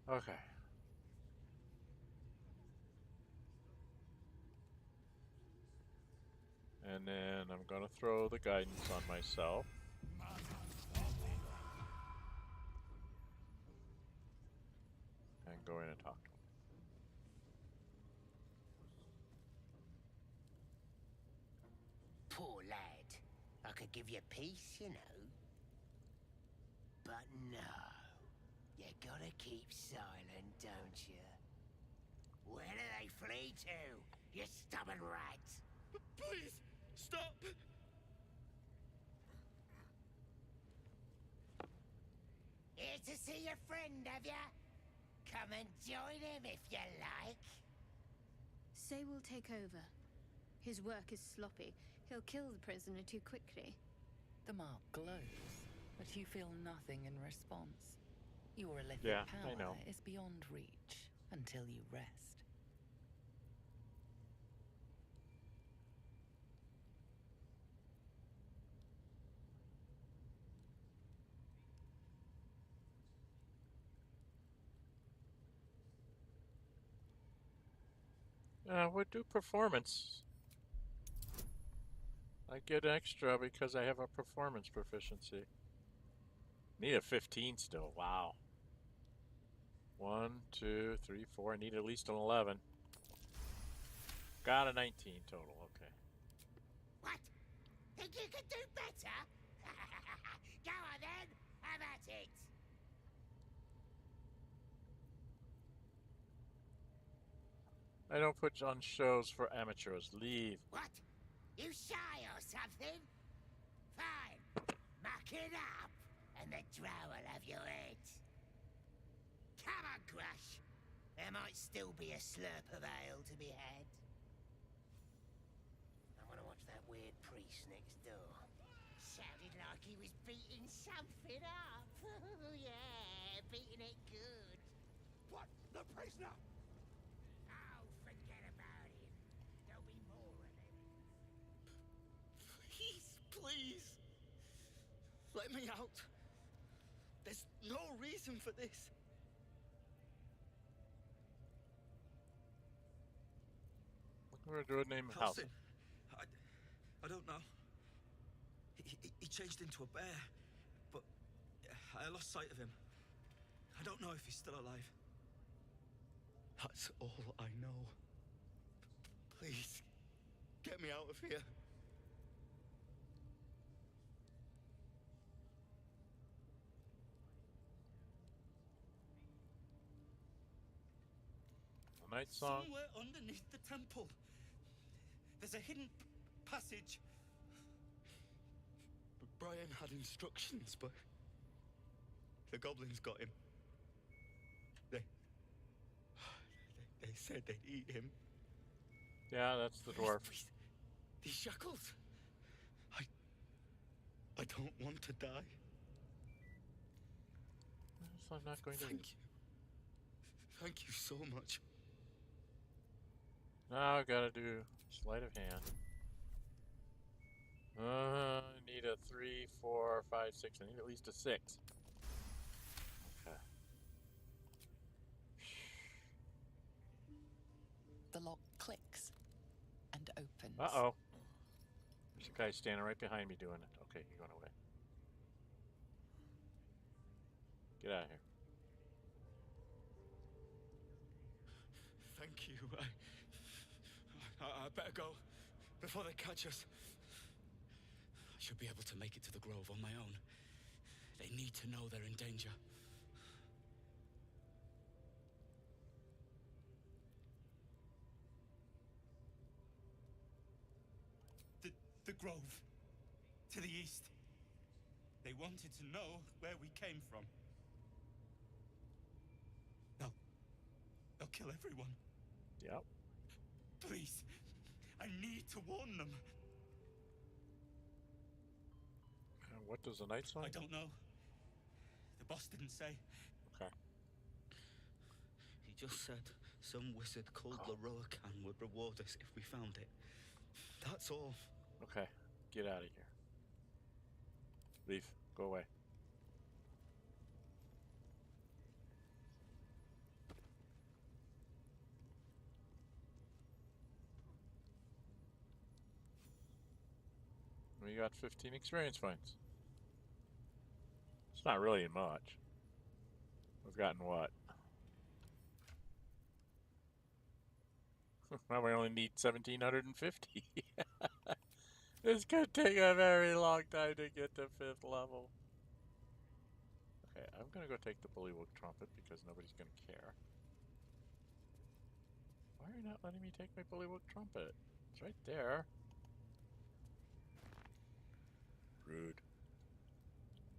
Okay. And then I'm gonna throw the guidance on myself. And go in and talk to him. Poor lad. I could give you peace, you know. But no. You gotta keep silent, don't you? Where do they flee to, you stubborn rat? Please, stop! Here to see your friend, have ya? Come and join him if you like. Say we'll take over. His work is sloppy. He'll kill the prisoner too quickly. The mark glows, but you feel nothing in response. Your electric Yeah, power I know. is beyond reach until you rest. We'll do performance. I get extra because I have a performance proficiency. Need a 15 still. Wow. 1, 2, 3, 4. I need at least an 11. Got a 19 total. Okay. What? Think you could do better? Go on then. Have at it. I don't put on shows for amateurs. Leave. What? You shy or something? Fine. Muck it up, and the drow will have your head. Come on, Crush. There might still be a slurp of ale to be had. I want to watch that weird priest next door. Sounded like he was beating something up. Yeah, beating it good. What? The prisoner? Oh, forget about him. There'll be more of him. Please. Let me out. There's no reason for this. We're a druid named Halsin. I don't know. He changed into a bear, but I lost sight of him. I don't know if he's still alive. That's all I know. Please, get me out of here. A night song. Somewhere underneath the temple. There's a hidden passage. Brian had instructions, but the goblins got him. They said they'd eat him. Yeah, that's the dwarf. These shackles. I don't want to die. I'm not going to. Thank you. Thank you so much. Now I've got to do sleight of hand. I need a 3, 4, 5, 6. I need at least a 6. Okay. The lock clicks and opens. Uh-oh. There's a guy standing right behind me doing it. Okay, you're going away. Get out of here. Thank you. I better go before they catch us. I should be able to make it to the grove on my own. They need to know they're in danger. grove. To the east. They wanted to know where we came from. They'll kill everyone. Yep. Please, I need to warn them. What does the knight say? I don't know. The boss didn't say. Okay. He just said some wizard called Lae'zel would reward us if we found it. That's all. Okay. Get out of here. Leave. Go away. We got 15 experience points. It's not really much. We've gotten what? Now we only need 1,750. This could take a very long time to get to 5th level. Okay, I'm gonna go take the Bullywug Trumpet because nobody's gonna care. Why are you not letting me take my Bullywug Trumpet? It's right there. Rude.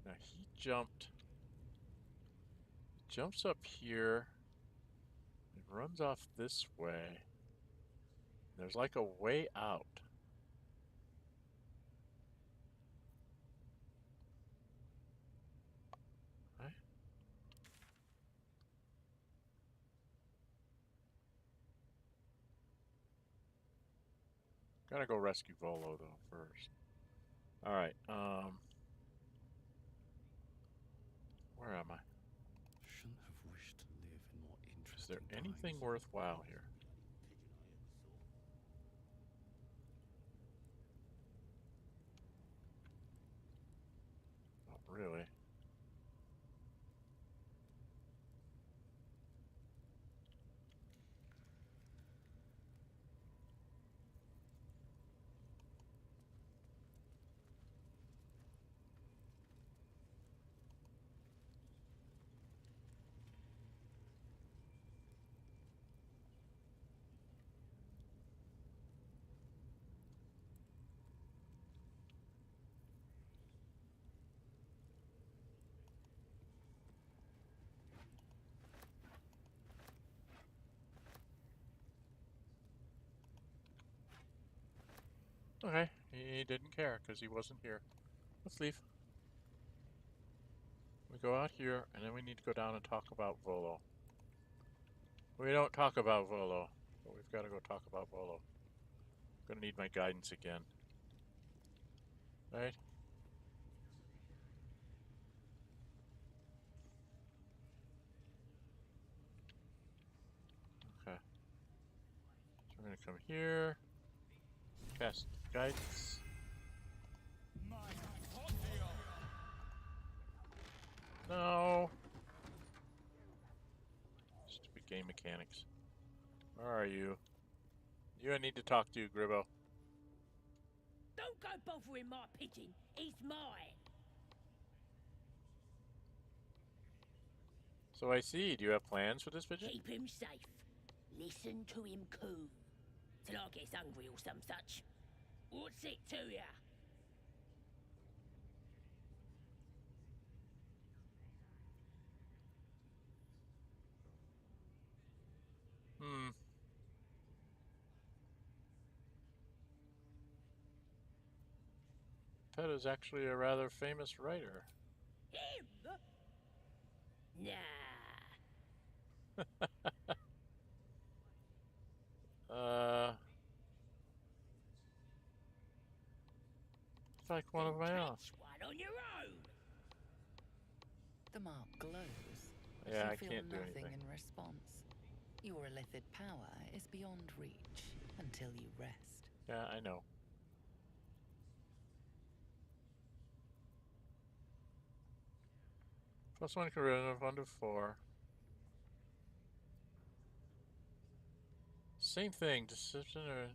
Now he jumped. He jumps up here. It runs off this way. There's like a way out. Right? Gotta go rescue Volo though first. Alright, where am I? Shouldn't have wished to live in more interesting Is there anything times. worthwhile here? Not really. Okay, he didn't care because he wasn't here. Let's leave. We go out here, and then we need to go down and talk about Volo. We don't talk about Volo, but we've got to go talk about Volo. Gonna need my guidance again. Right? Okay. So we're gonna come here. Cast guidance. No. Stupid game mechanics. Where are you? You I need to talk to, Gribbo. Don't go bothering my pigeon. He's mine. So I see. Do you have plans for this pigeon? Keep him safe. Listen to him coo. Till I gets hungry or some such. What's it to ya? Ted is actually a rather famous writer. Him? Nah. It's like one of my own. Catch one on your own. The mark glows. but Yeah, you I feel can't do nothing anything. in response. Your illithid power is beyond reach until you rest. Yeah, I know. +1 charisma, 1 to 4. Same thing, deception or...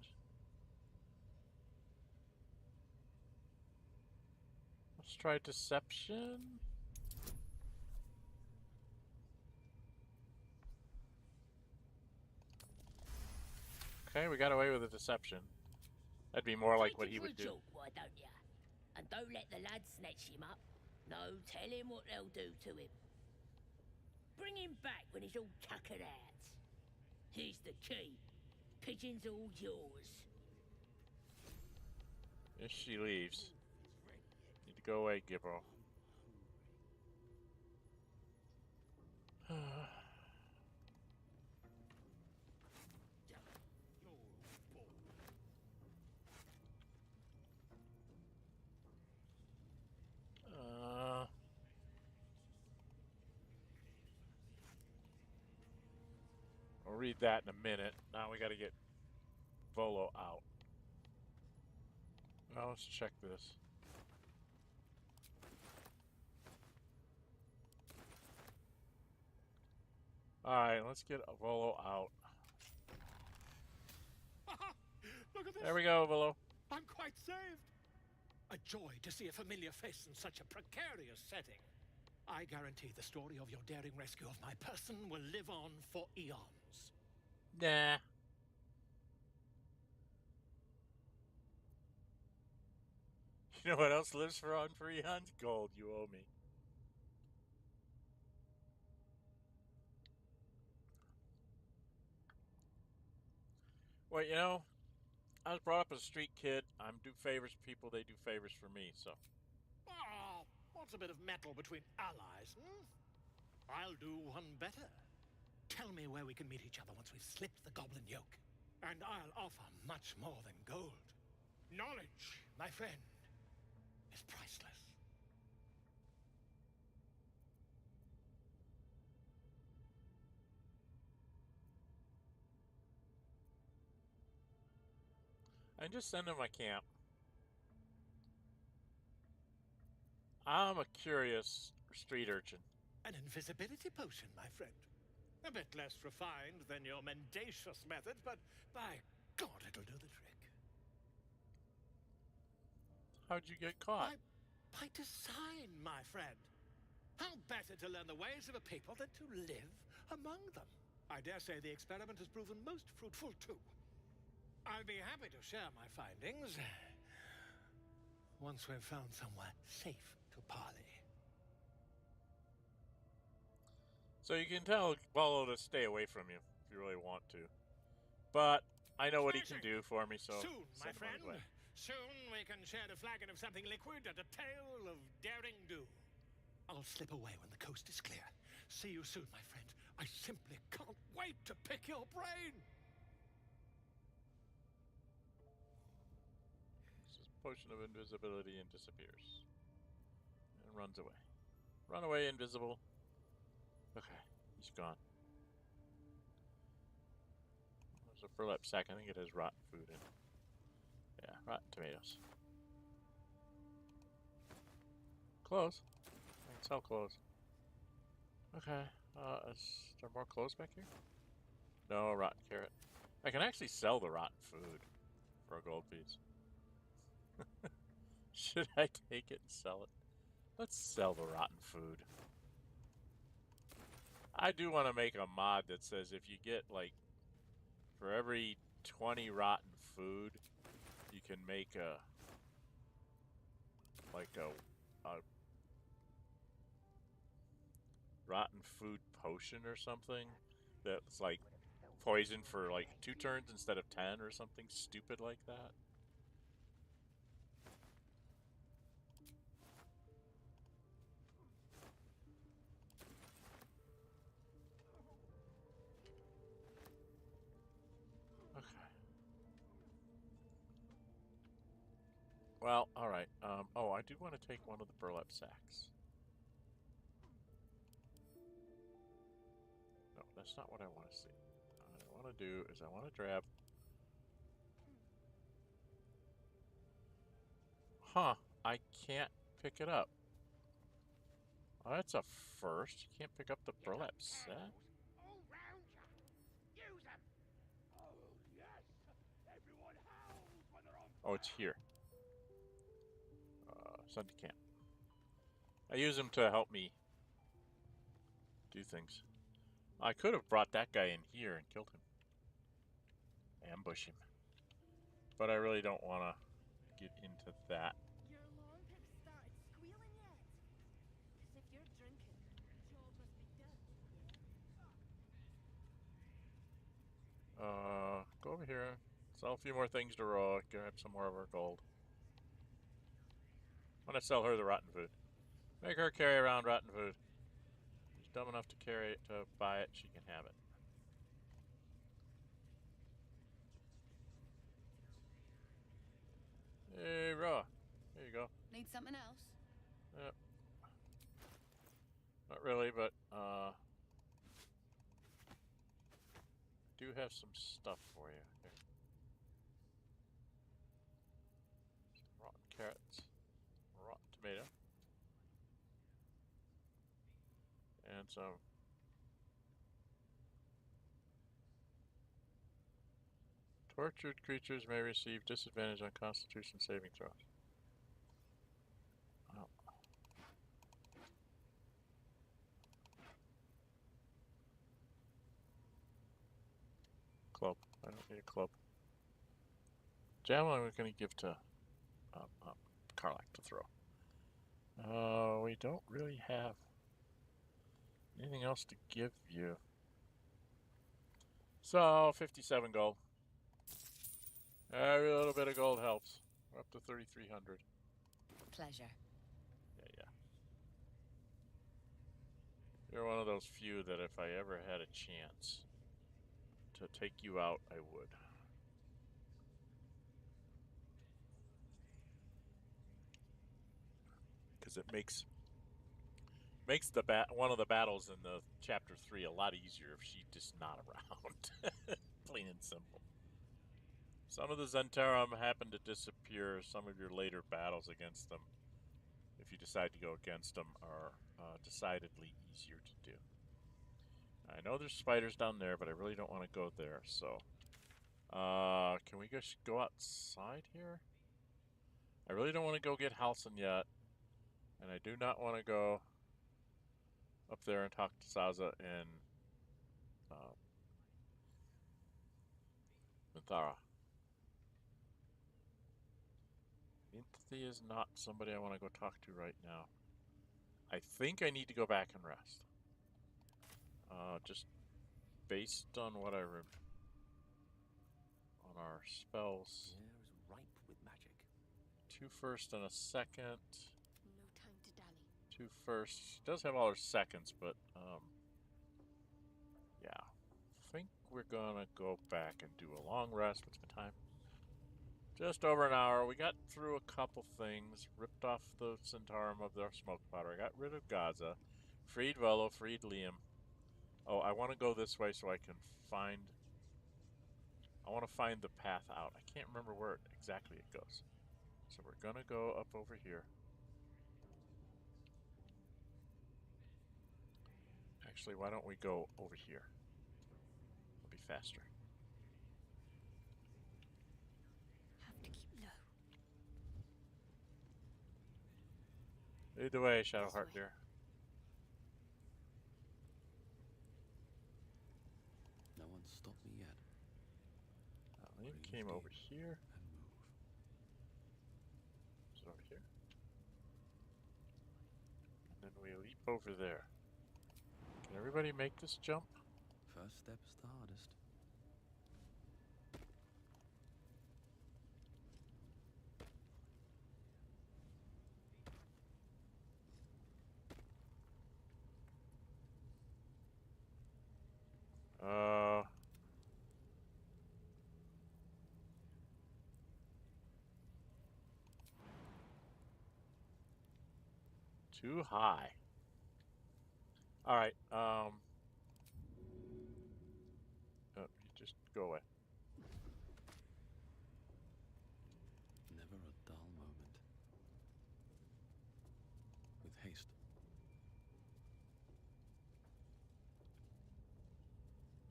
Let's try deception. Okay, we got away with a deception. That'd be more like Take what him he for a would do. jog, why don't ya? And don't let the lads snatch him up. No, tell him what they'll do to him. Bring him back when he's all tuckered out. Here's the key. Pigeon's all yours. If she leaves. Need to go away, Gibbo. We'll read that in a minute. Now we got to get Volo out. Now let's check this. Alright, let's get Volo out. Look at this. There we go, Volo. I'm quite saved. A joy to see a familiar face in such a precarious setting. I guarantee the story of your daring rescue of my person will live on for eons. Nah. You know what else lives for eons? Gold, you owe me. Well, you know, I was brought up as a street kid. I'm do favors for people, they do favors for me, so. Oh, what's a bit of metal between allies, I'll do one better. Tell me where we can meet each other once we've slipped the goblin yoke. And I'll offer much more than gold. Knowledge, my friend, is priceless. I just send him my camp. I'm a curious street urchin. An invisibility potion, my friend. A bit less refined than your mendacious methods, but by God, it'll do the trick. How'd you get caught? By design, my friend. How better to learn the ways of a people than to live among them? I dare say the experiment has proven most fruitful, too. I'll be happy to share my findings once we've found somewhere safe to parley. So you can tell Volo to stay away from you if you really want to. But I know what he can do for me, so Soon, my send him on friend. his way. Soon we can share a flagon of something liquid and a tale of daring do. I'll slip away when the coast is clear. See you soon, my friend. I simply can't wait to pick your brain. This is potion of invisibility and disappears. And runs away. Run away, invisible. Okay, he's gone. There's a burlap sack. I think it has rotten food in it. Yeah, rotten tomatoes. Clothes. I can sell clothes. Okay, is there more clothes back here? No, rotten carrot. I can actually sell the rotten food for a gold piece. Should I take it and sell it? Let's sell the rotten food. I do want to make a mod that says if you get, like, for every 20 rotten food, you can make a rotten food potion or something that's like poison for like 2 turns instead of 10 or something stupid like that. Well, alright. Oh, I do want to take one of the burlap sacks. No, that's not what I want to see. What I want to do is I want to grab... Huh, I can't pick it up. Oh, that's a first. You can't pick up the burlap sack? All round ya. Use 'em. Oh, yes. Everyone howls when they're on Oh, it's here. Send to camp. I use them to help me do things. I could have brought that guy in here and killed him. Ambush him. but I really don't want to get into that. Your alarm have started squealing yet? 'Cause if you're drinking, job must be done. Go over here. Sell a few more things to Roah. Grab some more of her gold. I'm gonna sell her the rotten food. Make her carry around rotten food. She's dumb enough to carry it, to buy it. She can have it. Hey, Roah. There you go. Need something else? Yep. Not really, but do have some stuff for you. Here. Some rotten carrots, rotten tomato, and some tortured creatures may receive disadvantage on Constitution saving throws. Oh. Club. I don't need a club. Javelin we're going to give to Karlach to throw. We don't really have anything else to give you. So, 57 gold. Every little bit of gold helps. We're up to 3,300. Pleasure. Yeah. You're one of those few that if I ever had a chance to take you out, I would. Because it makes the one of the battles in the chapter 3 a lot easier if she's just not around. Plain and simple. Some of the Zhentarim happen to disappear. Some of your later battles against them, if you decide to go against them, are decidedly easier to do. I know there's spiders down there, but I really don't want to go there, so... can we just go outside here? I really don't want to go get Halsin yet. And I do not want to go up there and talk to Sazza and Minthara. Minthi is not somebody I want to go talk to right now. I think I need to go back and rest. Just based on what on our spells. The air is ripe with magic. 2 first and a second. No time to dally. 2 first. She does have all her seconds, but yeah. I think we're gonna go back and do a long rest. What's the time? Just over an hour. We got through a couple things. Ripped off the Zhentarim of their smoke powder. I got rid of Gaza. Freed Volo. Freed Liam. Oh, I want to go this way so I can find... I want to find the path out. I can't remember where exactly it goes. So we're gonna go up over here. Actually, why don't we go over here? It'll be faster. Have to keep low. Lead the way, Shadowheart dear. No one stopped me yet. Liam came over here. And move. Is it over here? And then we leap over there. Can everybody make this jump? First step's the hardest. Too high. Alright, oh, you just go away. Never a dull moment. With haste.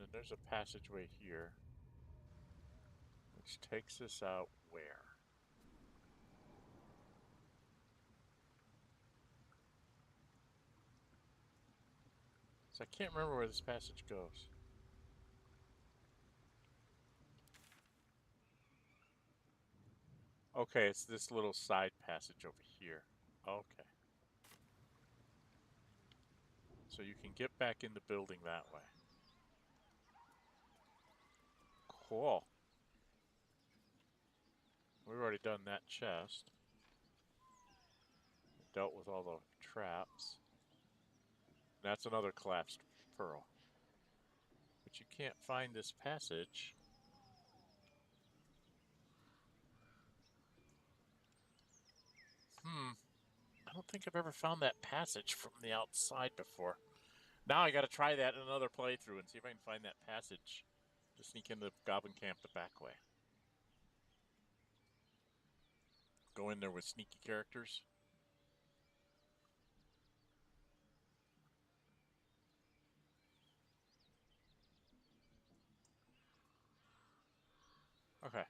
Then there's a passageway here, which takes us out where? So I can't remember where this passage goes. Okay, it's this little side passage over here. Okay. So you can get back in the building that way. Cool. We've already done that chest. Dealt with all the traps. That's another collapsed pearl. But you can't find this passage. I don't think I've ever found that passage from the outside before. Now I gotta try that in another playthrough and see if I can find that passage to sneak into the goblin camp the back way. Go in there with sneaky characters. Okay.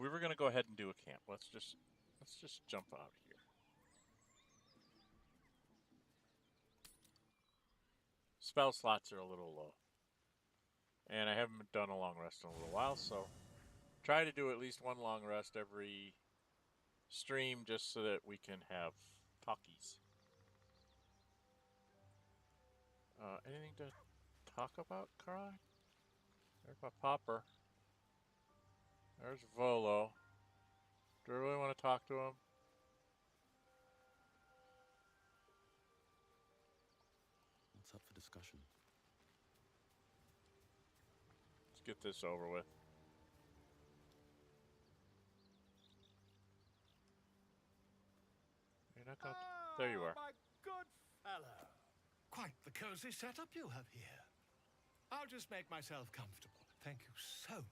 We were gonna go ahead and do a camp. Let's just jump out of here. Spell slots are a little low. And I haven't done a long rest in a little while, so try to do at least one long rest every stream just so that we can have talkies. Anything to talk about, Karai? There's my popper. There's Volo. Do I really want to talk to him? What's up for discussion? Let's get this over with. You're not gonna... There you are. My good fellow. Quite the cozy setup you have here. I'll just make myself comfortable. Thank you so much.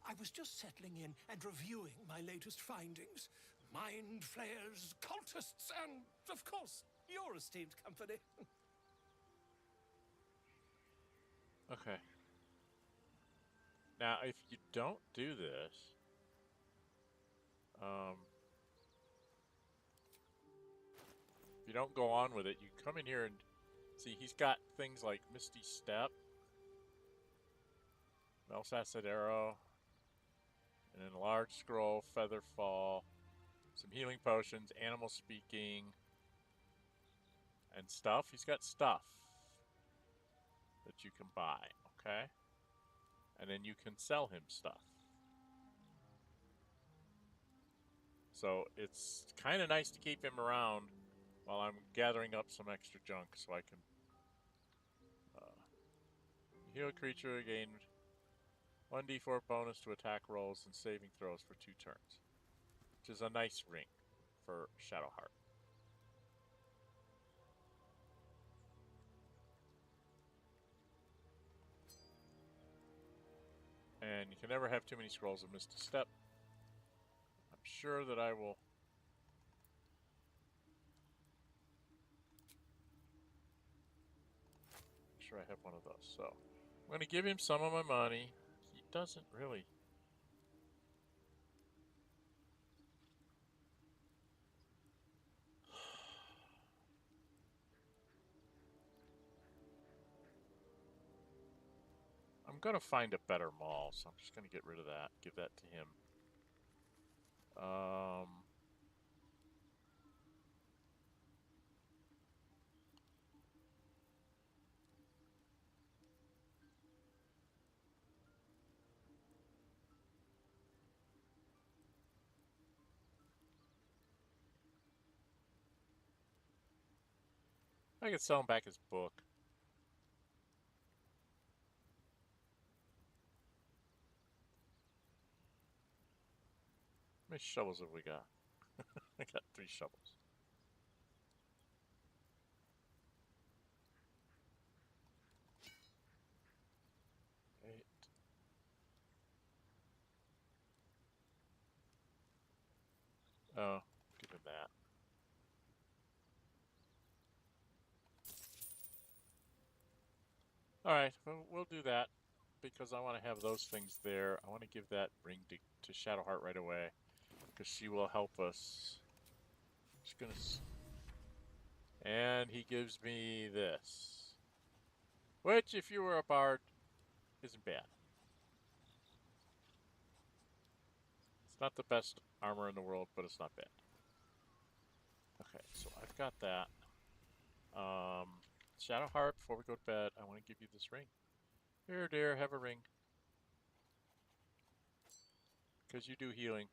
I was just settling in and reviewing my latest findings. Mind flayers, cultists, and, of course, your esteemed company. Okay. Now, if you don't do this, if you don't go on with it, you come in here and see he's got things like Misty Step, Melsacid Arrow, an enlarged scroll, Feather Fall, some healing potions, animal speaking, and stuff. He's got stuff that you can buy, okay? And then you can sell him stuff. So it's kind of nice to keep him around while I'm gathering up some extra junk so I can heal a creature, again 1d4 bonus to attack rolls and saving throws for 2 turns, which is a nice ring for Shadowheart. And you can never have too many scrolls of Misty Step. I'm sure that I will... make sure I have one of those. So, I'm going to give him some of my money. He doesn't really... I'm going to find a better mall, so I'm just going to get rid of that. Give that to him. I could sell him back his book. How many shovels have we got? I got 3 shovels. Oh, give him that. Alright, well, we'll do that because I want to have those things there. I want to give that ring to Shadowheart right away because she will help us. Just gonna... And he gives me this, which, if you were a bard, isn't bad. not the best armor in the world, but it's not bad. Okay, so I've got that. Shadowheart, before we go to bed, I want to give you this ring. Here, dear, have a ring. Because you do healing.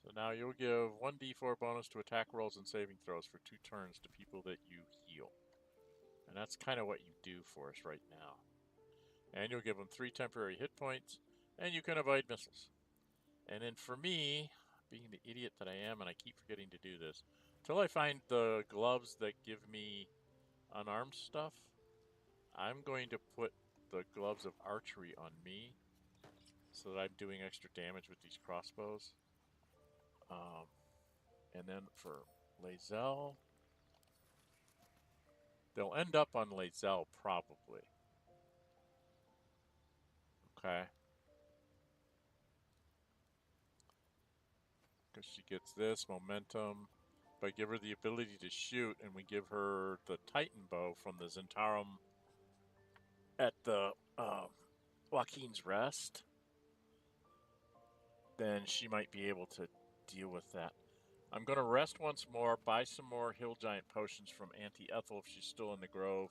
So now you'll give 1d4 bonus to attack rolls and saving throws for 2 turns to people that you heal. And that's kind of what you do for us right now. And you'll give them 3 temporary hit points, and you can avoid missiles. And then for me, being the idiot that I am, and I keep forgetting to do this, until I find the gloves that give me unarmed stuff, I'm going to put the gloves of archery on me so that I'm doing extra damage with these crossbows. And then for Lae'zel, they'll end up on Lae'zel probably. Okay. Because she gets this momentum, but give her the ability to shoot, and we give her the Titan bow from the Zhentarim at the Joaquin's Rest, then she might be able to deal with that. I'm going to rest once more, buy some more Hill Giant potions from Auntie Ethel if she's still in the grove,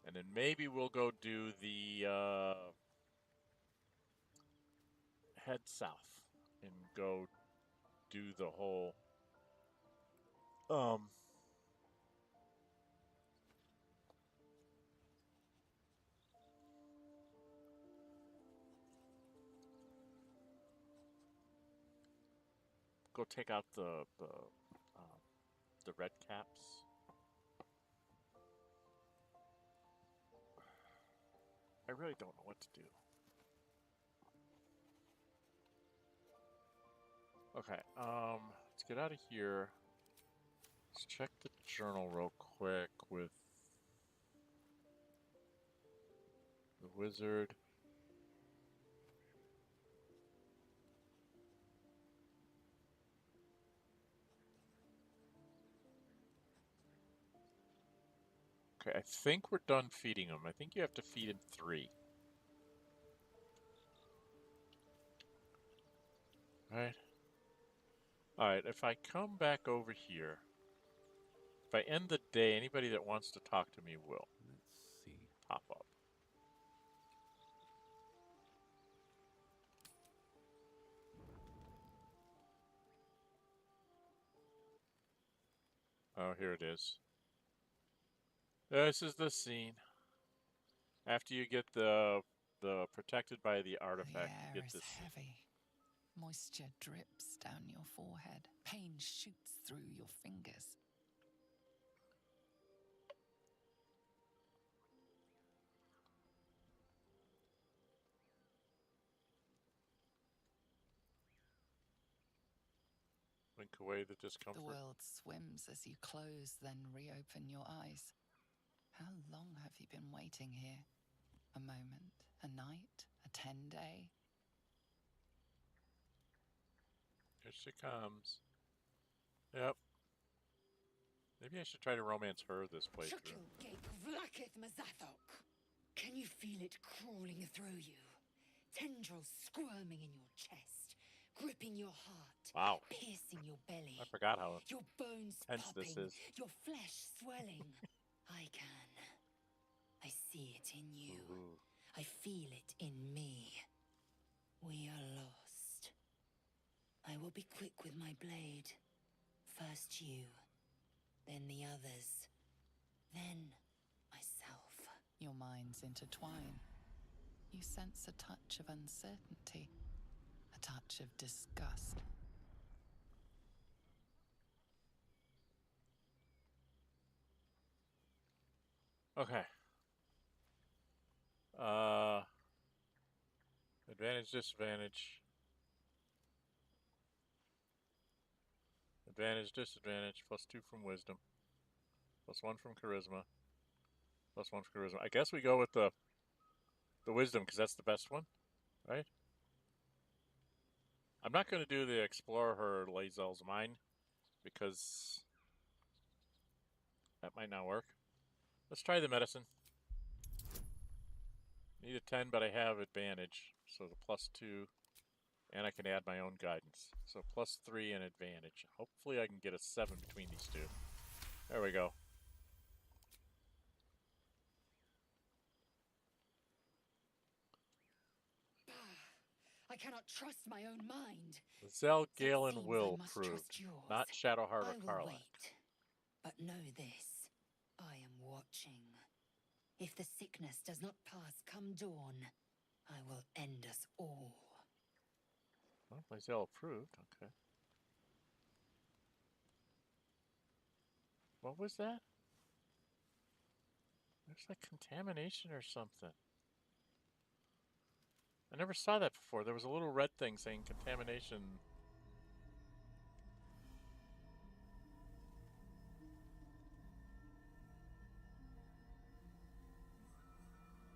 and then maybe we'll go do the head south and go do the whole go take out the Redcaps. I really don't know what to do. Okay, let's get out of here. Let's check the journal real quick with the wizard. Okay, I think we're done feeding them. I think you have to feed him 3. Right? Alright, if I come back over here, if I end the day, anybody that wants to talk to me will. Let's see. Pop up. Oh, here it is. This is the scene. After you get the protected by the artifact, the you air get is this. heavy. Moisture drips down your forehead. Pain shoots through your fingers. Blink away the discomfort. The world swims as you close, then reopen your eyes. How long have you been waiting here? A moment? A night? A 10-day? Here she comes. Yep. Maybe I should try to romance her this playthrough. Can you feel it crawling through you? Tendrils squirming in your chest, gripping your heart, Wow. piercing your belly. I forgot how your bones tense popping, this is. your flesh swelling. I can. I see it in you. Ooh. I feel it in me. We are lost. I will be quick with my blade. First you, then the others, then myself. Your minds intertwine. You sense a touch of uncertainty, a touch of disgust. Okay. Advantage, disadvantage. Advantage, disadvantage, +2 from wisdom. +1 from charisma. +1 from charisma. I guess we go with the wisdom because that's the best one, right? I'm not going to do the explore her Lae'zel's mind because That might not work. Let's try the medicine. Need a 10, but I have advantage. So the +2, and I can add my own guidance. So +3 and advantage. Hopefully I can get a 7 between these two. There we go. I cannot trust my own mind. Lae'zel, Gale, and Seems I Will must proved. trust yours. Not Shadowheart or I will Carla. wait. But know this, I am watching. If the sickness does not pass come dawn, I will end us all. Well, Lae'zel approved. Okay. What was that? There's like contamination or something. I never saw that before. There was a little red thing saying contamination.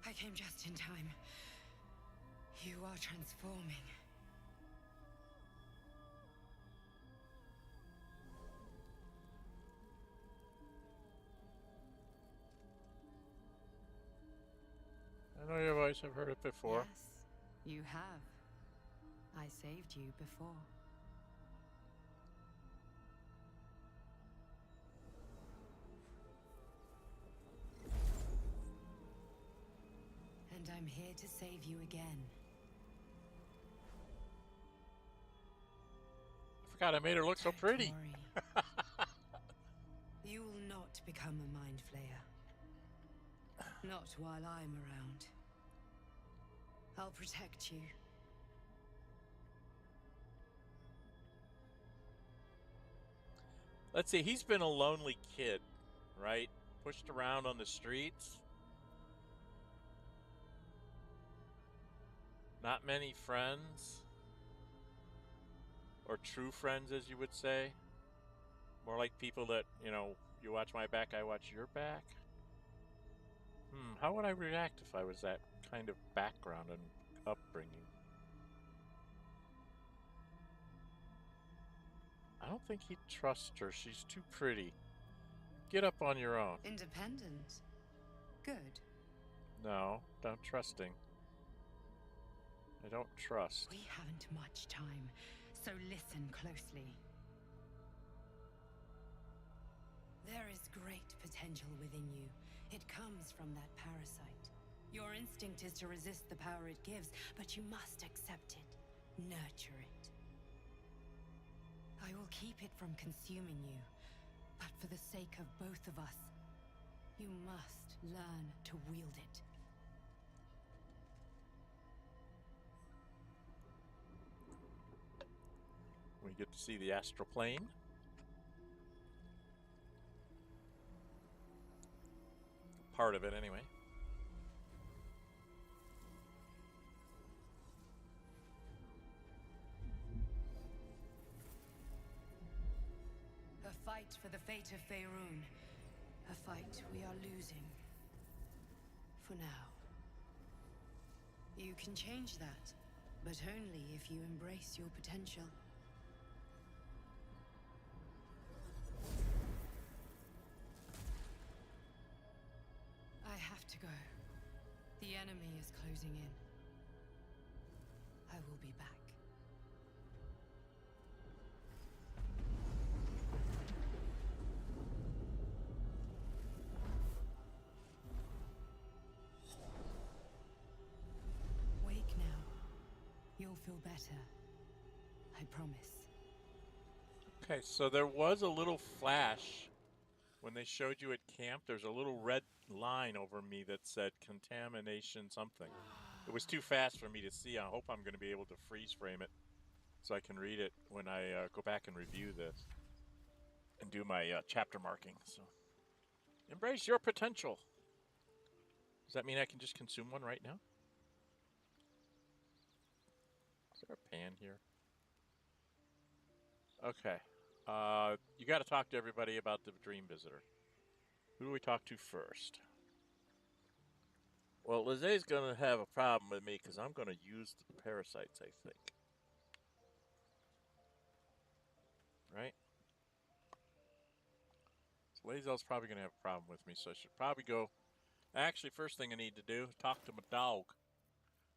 I came just in time. You are transforming. I know your voice. I've heard it before. Yes, you have. I saved you before. And I'm here to save you again. I forgot I made her look so pretty. You will not become a mind flayer. Not while I'm around. I'll protect you. Let's see, he's been a lonely kid, right? Pushed around on the streets. Not many friends. Or true friends, as you would say. More like people that, you know, you watch my back, I watch your back. How would I react if I was that kind of background and upbringing? I don't think he'd trust her. She's too pretty. Get up on your own. Independent. Good. No, don't trusting. I don't trust. We haven't much time, so listen closely. There is great potential within you. It comes from that parasite. Your instinct is to resist the power it gives, but you must accept it, nurture it. I will keep it from consuming you, but for the sake of both of us, you must learn to wield it. We get to see the astral plane. Part of it, anyway. A fight for the fate of Faerun. A fight we are losing. For now. You can change that, but only if you embrace your potential. I have to go. The enemy is closing in. I will be back. Wake now. You'll feel better. I promise. Okay, so there was a little flash when they showed you at camp. There's a little red line over me that said contamination something. It was too fast for me to see. I hope I'm going to be able to freeze frame it so I can read it when I go back and review this and do my chapter marking. So, embrace your potential. Does that mean I can just consume one right now? Is there a pan here? Okay. You got to talk to everybody about the dream visitor. Who do we talk to first? Well, Lizzie's going to have a problem with me because I'm going to use the parasites, I think. Right? Lae'zel's probably going to have a problem with me, so I should probably go... Actually, first thing I need to do, talk to my dog.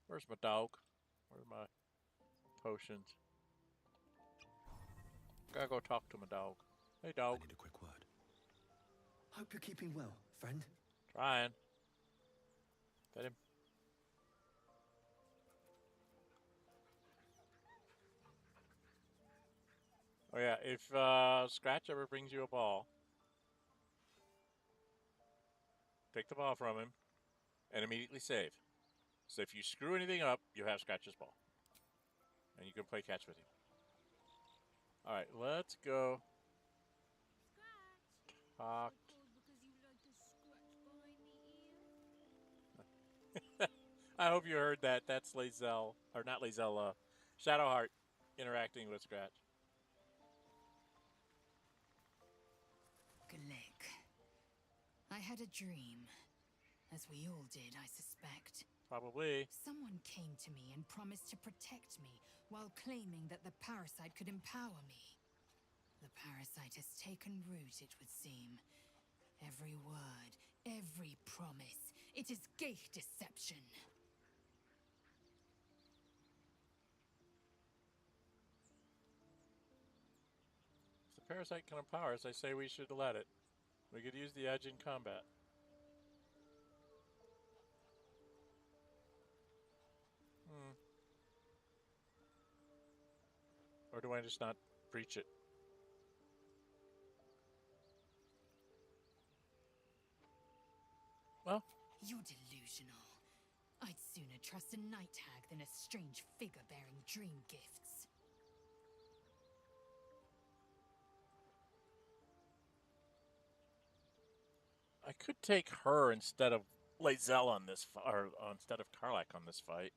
Where's my dog? Where's my potions? Gotta go talk to my dog. Hey, dog. I need a quick word. Hope you're keeping well, friend. Trying. Get him. Oh yeah, if Scratch ever brings you a ball, take the ball from him and immediately save. So if you screw anything up, you have Scratch's ball. And you can play catch with him. Alright, let's go. Talk. I hope you heard that. That's Lae'zel, or not Lae'zel, Shadowheart interacting with Scratch. Glick. I had a dream. As we all did, I suspect. Probably. Someone came to me and promised to protect me, while claiming that the parasite could empower me. The parasite has taken root, it would seem. Every word, every promise, it is gay deception. If the parasite can empower us, I say we should let it. We could use the edge in combat. Or do I just not preach it? Well, you're delusional. I'd sooner trust a night hag than a strange figure bearing dream gifts. I could take her instead of Lae'zel on this, or instead of Karlach on this fight.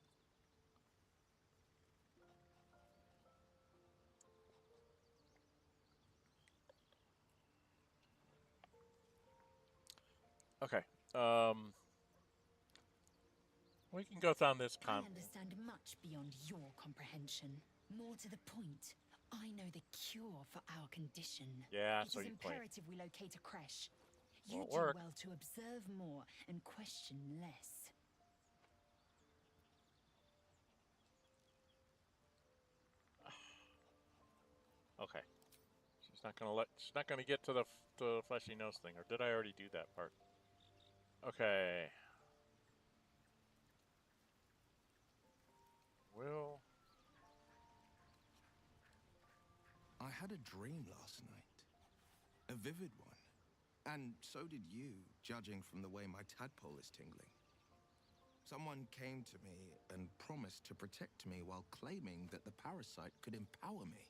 Okay. We can go down this I understand much beyond your comprehension. More to the point, I know the cure for our condition. Yeah, it so is you play. imperative we locate a creche. You Won't do work. well to observe more and question less. Okay. She's not gonna get to the fleshy nose thing, or did I already do that part? Okay. Will. I had a dream last night. A vivid one. And so did you, judging from the way my tadpole is tingling. Someone came to me and promised to protect me while claiming that the parasite could empower me.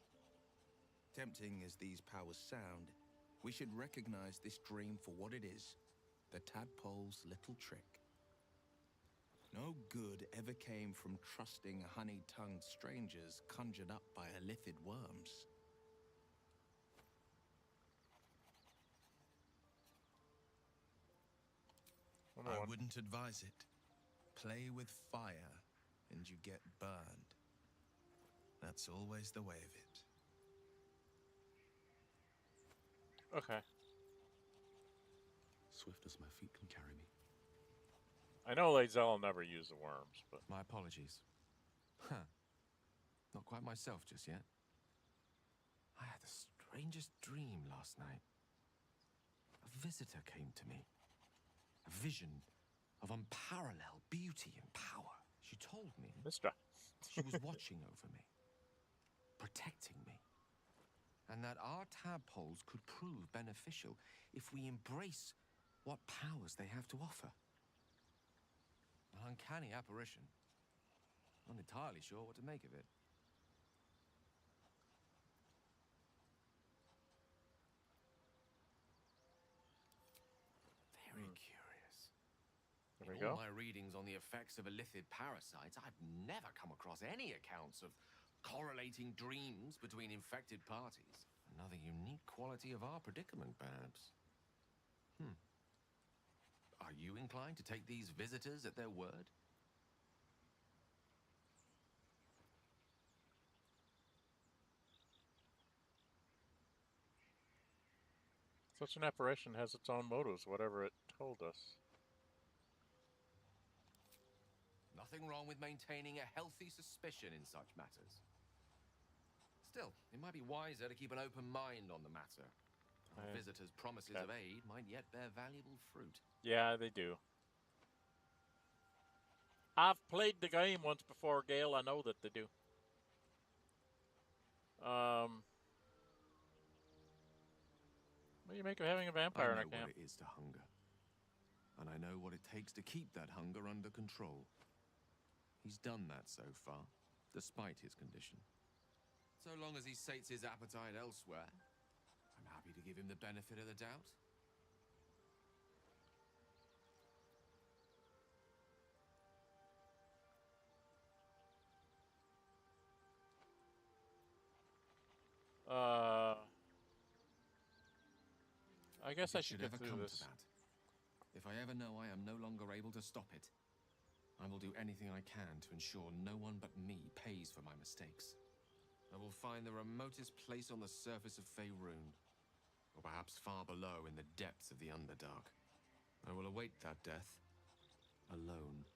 Tempting as these powers sound, we should recognize this dream for what it is, the tadpole's little trick. No good ever came from trusting honey-tongued strangers conjured up by illithid worms. I wouldn't advise it. Play with fire, and you get burned. That's always the way of it. Okay. Swift as my feet can carry me. I know Lae'zel will never use the worms, but... My apologies. Huh. Not quite myself just yet. I had the strangest dream last night. A visitor came to me. A vision of unparalleled beauty and power. She told me she was watching over me, protecting me, and that our tadpoles could prove beneficial if we embrace what powers they have to offer. An uncanny apparition. Not entirely sure what to make of it. Very curious. There we In go. all my readings on the effects of illithid parasites, I've never come across any accounts of correlating dreams between infected parties. Another unique quality of our predicament, perhaps. Are you inclined to take these visitors at their word? So Such an apparition has its own motives, whatever it told us. Nothing wrong with maintaining a healthy suspicion in such matters. Still, it might be wiser to keep an open mind on the matter. Our visitors' promises of aid might yet bear valuable fruit. Yeah, they do. I've played the game once before, Gale. I know that they do. What do you make of having a vampire in I a know camp? what it is to hunger. And I know what it takes to keep that hunger under control. He's done that so far, despite his condition. So long as he sates his appetite elsewhere, I'm happy to give him the benefit of the doubt. I guess I should If it get ever through come this. to that, if I ever know I am no longer able to stop it, I will do anything I can to ensure no one but me pays for my mistakes. I will find the remotest place on the surface of Faerun, or perhaps far below in the depths of the Underdark. I will await that death, alone.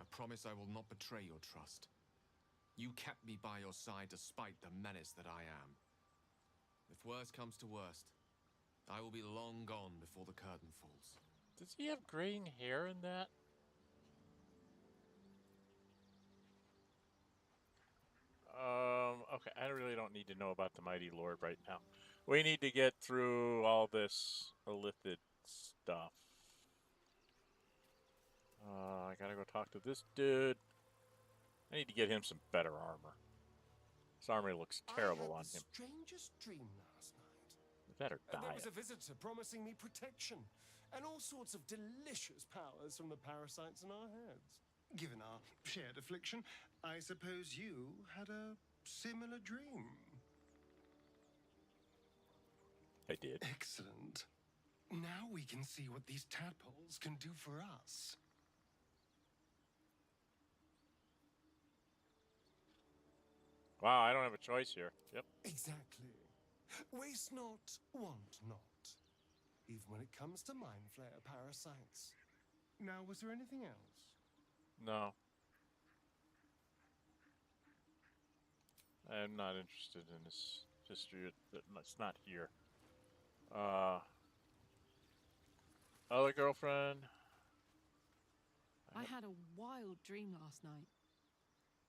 I promise I will not betray your trust. You kept me by your side despite the menace that I am. If worst comes to worst, I will be long gone before the curtain falls. Does he have graying hair in that? Okay, I really don't need to know about the Mighty Lord right now. We need to get through all this illithid stuff. I gotta go talk to this dude. I need to get him some better armor. His armor looks terrible on him. Strangest dream last night. You better die. There was a visitor promising me protection and all sorts of delicious powers from the parasites in our heads. Given our shared affliction, I suppose you had a similar dream. I did. Excellent. Now we can see what these tadpoles can do for us. Wow, I don't have a choice here. Yep. Exactly. Waste not, want not. Even when it comes to mind flayer parasites. Now, was there anything else? No. I'm not interested in this history. It's not here. Other girlfriend. I had a wild dream last night.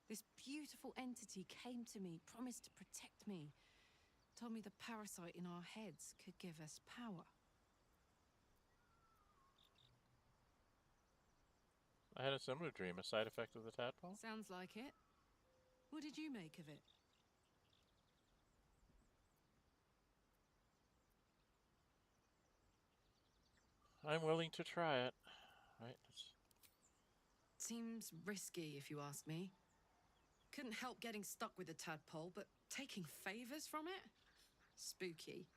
This beautiful entity came to me, promised to protect me, told me the parasite in our heads could give us power. I had a similar dream, a side effect of the tadpole. Sounds like it. What did you make of it? I'm willing to try it. Right. Seems risky, if you ask me. Couldn't help getting stuck with the tadpole, but taking favors from it? Spooky.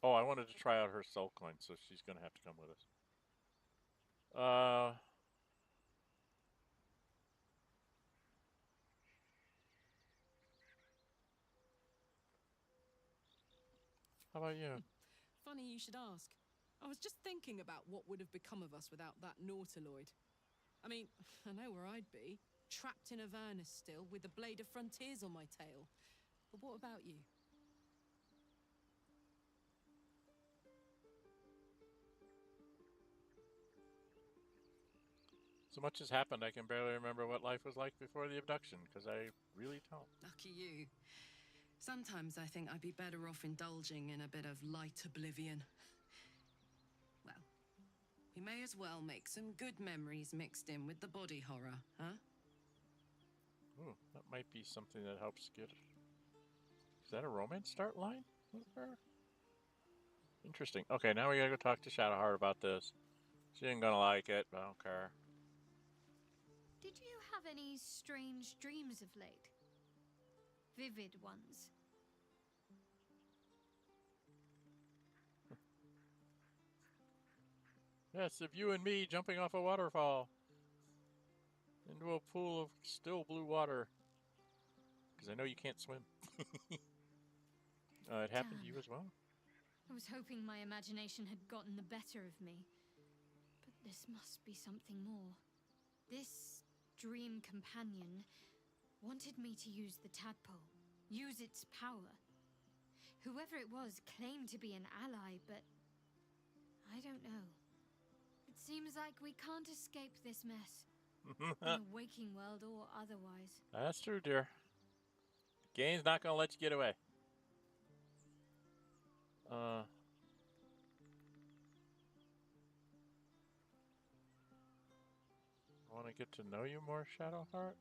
Oh, I wanted to try out her soul coin, so she's gonna have to come with us. How about you? Funny you should ask. I was just thinking about what would have become of us without that nautiloid. I mean, I know where I'd be. Trapped in Avernus still, with the Blade of Frontiers on my tail. But what about you? So much has happened, I can barely remember what life was like before the abduction, because I really don't. Lucky you. Sometimes I think I'd be better off indulging in a bit of light oblivion. Well, we may as well make some good memories mixed in with the body horror, huh? Ooh, that might be something that helps get... Is that a romance start line with her? Interesting. Okay, now we gotta go talk to Shadowheart about this. She ain't gonna like it, but I don't care. Did you have any strange dreams of late? Vivid ones? Yes, of you and me jumping off a waterfall into a pool of still blue water. Because I know you can't swim. It happened to you as well? I was hoping my imagination had gotten the better of me. But this must be something more. This dream companion wanted me to use the Tadpole, use its power. Whoever it was claimed to be an ally, but I don't know. It seems like we can't escape this mess. In a waking world or otherwise. That's true, dear. The game's not gonna let you get away. I want to get to know you more, Shadowheart.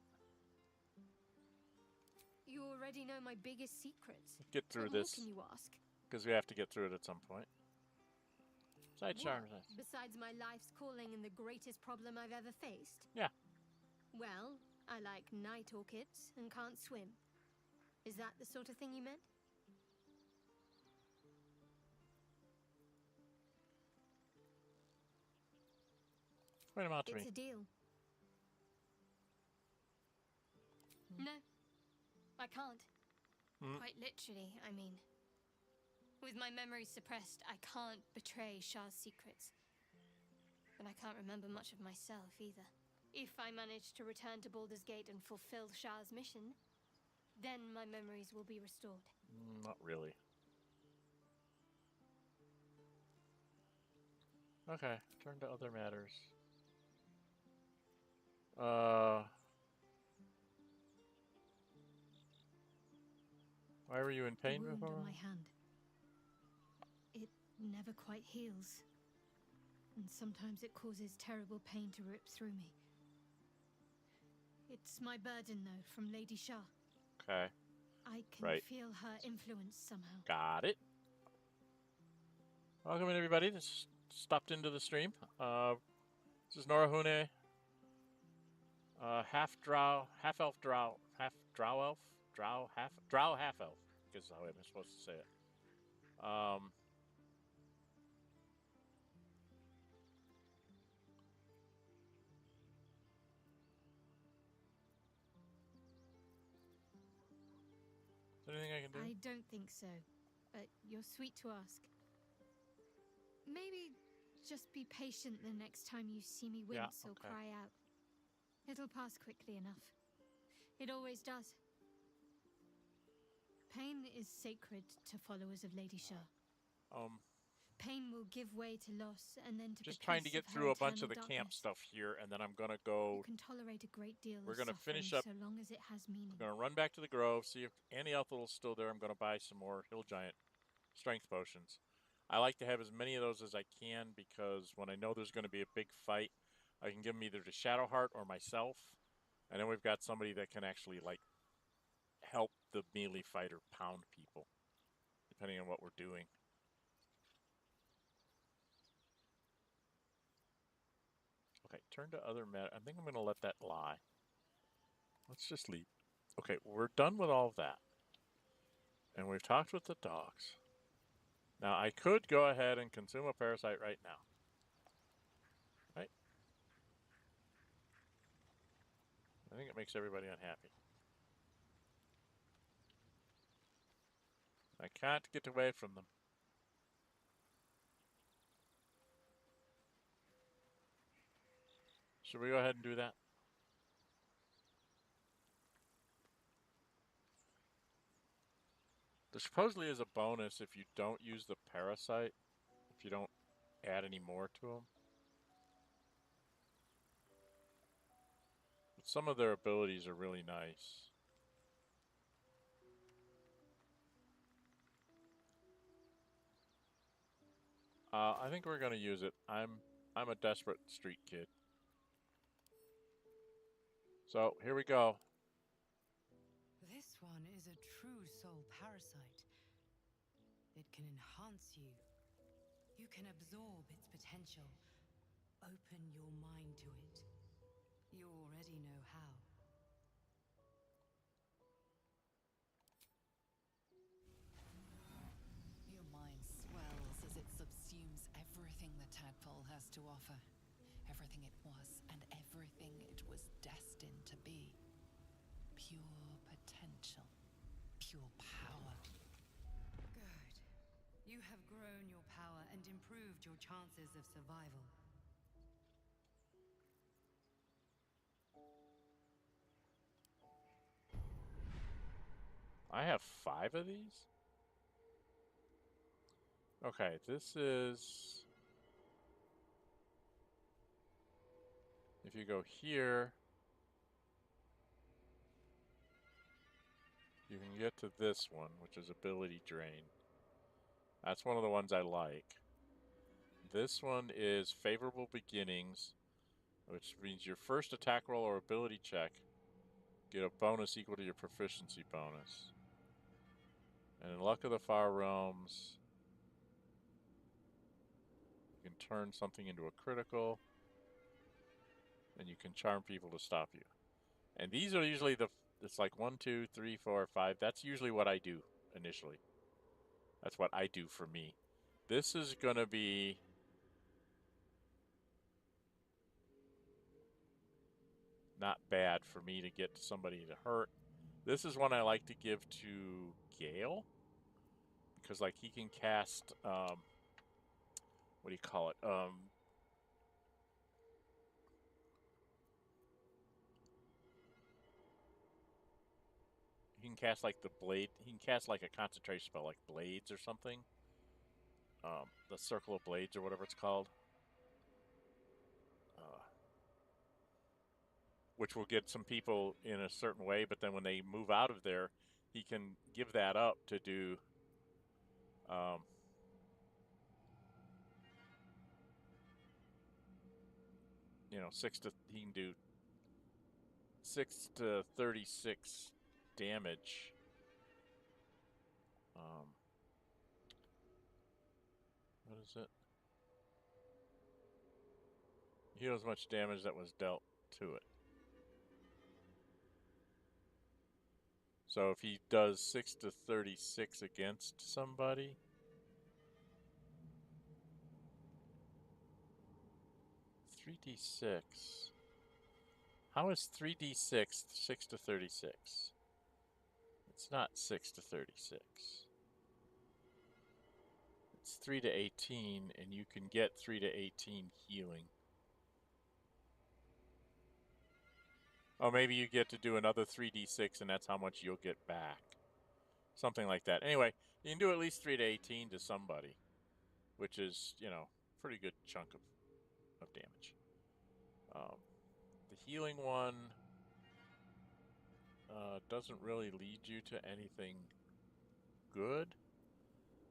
You already know my biggest secrets. Get through what this. More can you ask? Because we have to get through it at some point. Side charms. Besides my life's calling and the greatest problem I've ever faced? Yeah. Well, I like night orchids and can't swim. Is that the sort of thing you meant? Point them out to me. It's a deal. No, I can't. Quite literally, I mean. With my memories suppressed, I can't betray Shah's secrets. And I can't remember much of myself either. If I manage to return to Baldur's Gate and fulfill Shah's mission, then my memories will be restored. Not really. Okay, turn to other matters. Why were you in pain the wound before? on my hand. It never quite heals. And sometimes it causes terrible pain to rip through me. It's my burden, though, from Lady Shah. Okay. I can feel her influence somehow. Got it. Welcome in, everybody. This stopped into the stream. This is Nórë Huinë. Half Drow, half elf Drow, half Drow elf, Drow half elf. I guess is how I'm supposed to say it. Is there anything I can do? I don't think so, but you're sweet to ask. Maybe just be patient the next time you see me wince or cry out. It'll pass quickly enough. It always does. Pain is sacred to followers of Lady Shah. Pain will give way to loss and then to just the trying to peace get of through her a bunch of the eternal camp darkness. stuff here, and then I'm gonna go. You can tolerate a great deal We're of gonna suffering finish up. so long as it has meaning. I'm gonna run back to the grove, see if Ethel is still there. I'm gonna buy some more Hill Giant strength potions. I like to have as many of those as I can because when I know there's going to be a big fight, I can give them either to Shadowheart or myself, and then we've got somebody that can actually like help the melee fighter pound people, depending on what we're doing. Okay, turn to other matter. I think I'm going to let that lie. Let's just leave. Okay, we're done with all of that. And we've talked with the dogs. Now, I could go ahead and consume a parasite right now. Right? I think it makes everybody unhappy. I can't get away from them. Should we go ahead and do that? There supposedly is a bonus if you don't use the parasite, if you don't add any more to them. But some of their abilities are really nice. I think we're gonna use it. I'm a desperate street kid. So here we go. This one is a true soul parasite. It can enhance you. You can absorb its potential. Open your mind to it. You already know how. Your mind swells as it subsumes everything the Tadpole has to offer. Everything it was and everything it was destined to be. Pure potential. Pure power. Good. You have grown your power and improved your chances of survival. I have 5 of these? Okay, this is... If you go here, you can get to this one, which is Ability Drain. That's one of the ones I like. This one is Favorable Beginnings, which means your first attack roll or ability check get a bonus equal to your proficiency bonus. And in Luck of the Far Realms, you can turn something into a critical, and you can charm people to stop you. And these are usually it's like 1, 2, 3, 4, 5. That's usually what I do initially. That's what I do for me. This is going to be... not bad for me to get somebody to hurt. This is one I like to give to Gale. Because, like, he can cast... what do you call it? He can cast, like, the blade. He can cast, like, a concentration spell, like Blades or something. The Circle of Blades or whatever it's called. Which will get some people in a certain way, but then when they move out of there, he can give that up to do... you know, he can do 6 to 36 damage. What is it? Heals much damage that was dealt to it. So if he does 6 to 36 against somebody, $3d6. How is 3d6 6 to 36? It's not 6 to 36. It's 3 to 18, and you can get 3 to 18 healing. Oh, maybe you get to do another 3d6, and that's how much you'll get back. Something like that. Anyway, you can do at least 3 to 18 to somebody, which is, you know, pretty good chunk of damage. The healing one doesn't really lead you to anything good.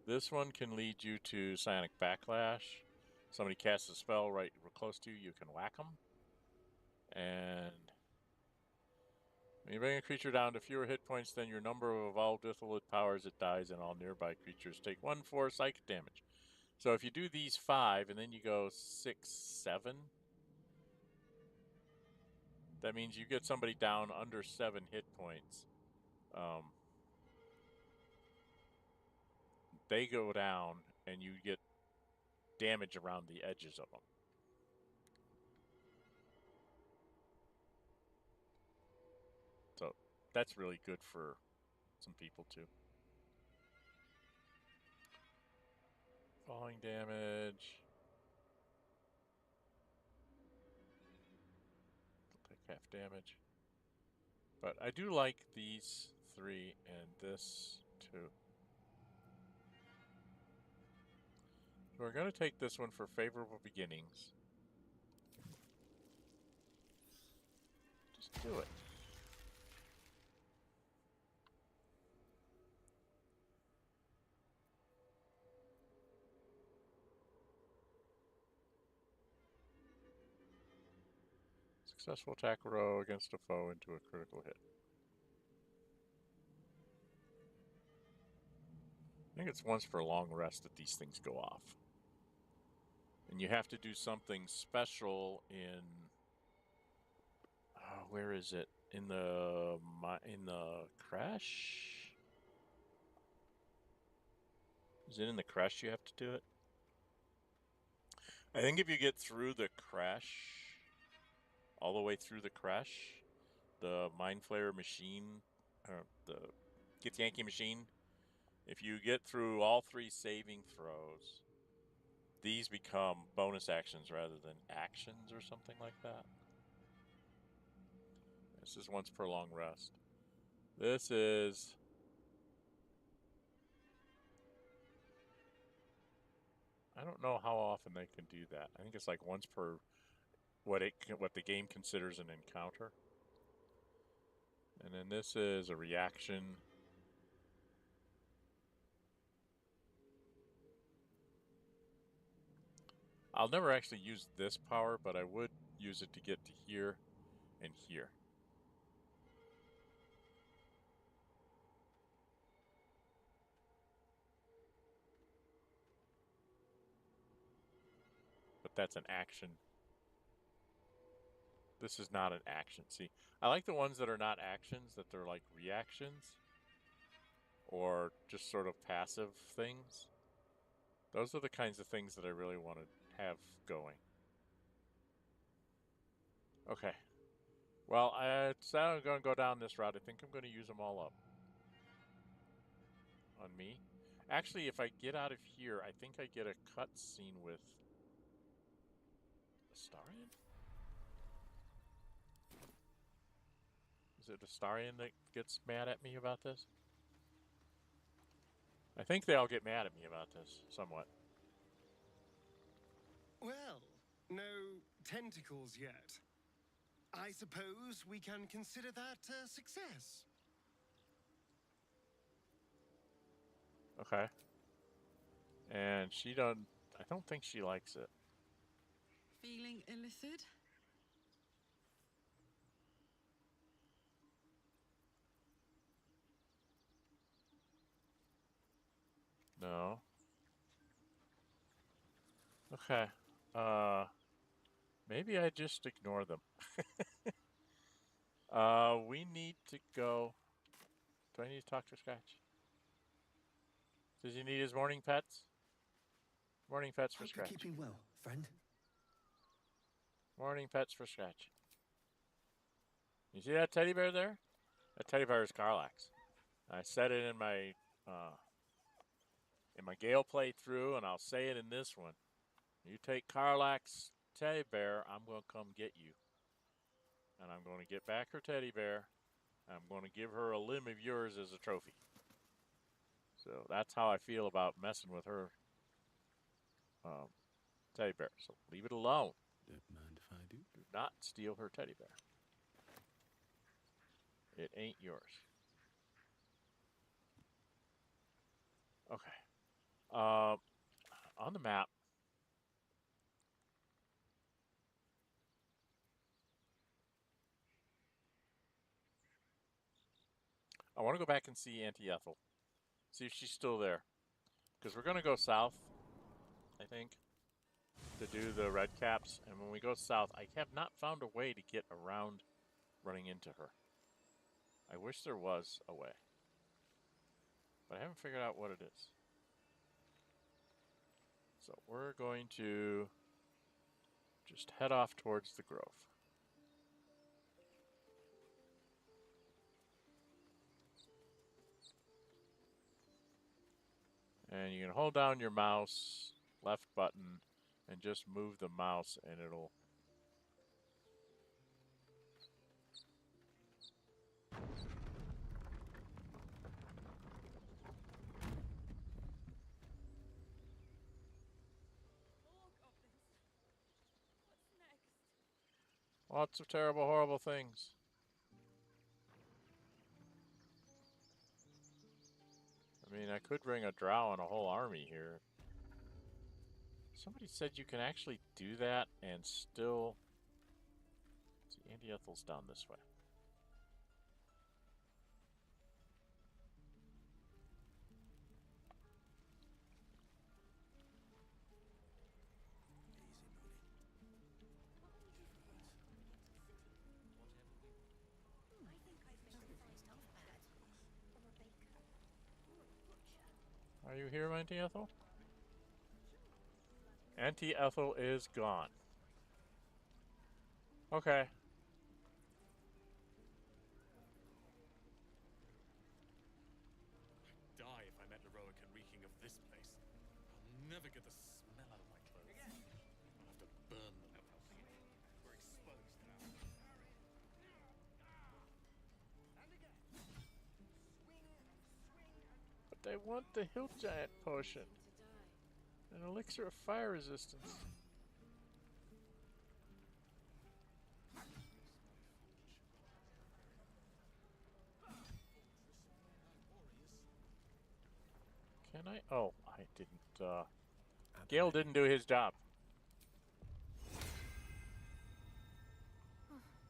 This one can lead you to Psionic Backlash. Somebody casts a spell right close to you, you can whack them. And when you bring a creature down to fewer hit points than your number of evolved Ethel with powers, it dies, and all nearby creatures take 1/4 psychic damage. So if you do these 5, and then you go 6, 7, that means you get somebody down under 7 hit points. They go down, and you get damage around the edges of them. So that's really good for some people too. Falling damage. I'll take half damage. But I do like these 3 and this 2. We're going to take this one for Favorable Beginnings. Just do it. Successful attack roll against a foe into a critical hit. I think it's once per long rest that these things go off. And you have to do something special in... where is it? In the crash? Is it in the crash you have to do it? I think if you get through the crash, all the way through the crash, the Mind Flayer machine, the Get Yankee machine, if you get through all 3 saving throws, these become bonus actions rather than actions or something like that. This is once per long rest. This is... I don't know how often they can do that. I think it's like once per what the game considers an encounter. And then this is a reaction. I'll never actually use this power, but I would use it to get to here and here. But that's an action. This is not an action. See, I like the ones that are not actions, that they're like reactions or just sort of passive things. Those are the kinds of things that I really want to have going. Okay. Well, I said I'm going to go down this route. I think I'm going to use them all up. On me. Actually, if I get out of here, I think I get a cutscene with Astarion? Is it Astarion that gets mad at me about this? I think they all get mad at me about this, somewhat. Well, no tentacles yet. I suppose we can consider that a success. Okay. And she I don't think she likes it. Feeling illicit? No. Okay. Maybe I just ignore them. We need to go. Do I need to talk to Scratch? Does he need his morning pets? Morning pets for Scratch. Hope you're keeping well, friend. Morning pets for Scratch. You see that teddy bear there? That teddy bear is Karlax. I said it in my Gale playthrough, and I'll say it in this one. You take Karlax teddy bear, I'm going to come get you. And I'm going to get back her teddy bear. I'm going to give her a limb of yours as a trophy. So that's how I feel about messing with her teddy bear. So leave it alone. Don't mind if I do. Do not steal her teddy bear. It ain't yours. Okay. On the map, I want to go back and see Auntie Ethel. See if she's still there. Because we're going to go south, I think, to do the Redcaps. And when we go south, I have not found a way to get around running into her. I wish there was a way. But I haven't figured out what it is. So we're going to just head off towards the grove. And you can hold down your mouse, left button, and just move the mouse and it'll... Lots of terrible, horrible things. I mean, I could bring a drow and a whole army here. Somebody said you can actually do that and still... See, Auntie Ethel's down this way. Are you here, Auntie Ethel? Auntie Ethel is gone. Okay. I'd die if I met Eroica reeking of this place. I'll never get the smell out of my clothes. I'll have to burn them. We're exposed now. But they want the Hill Giant potion. An elixir of fire resistance. Can I? Oh, I didn't, Gale didn't do his job.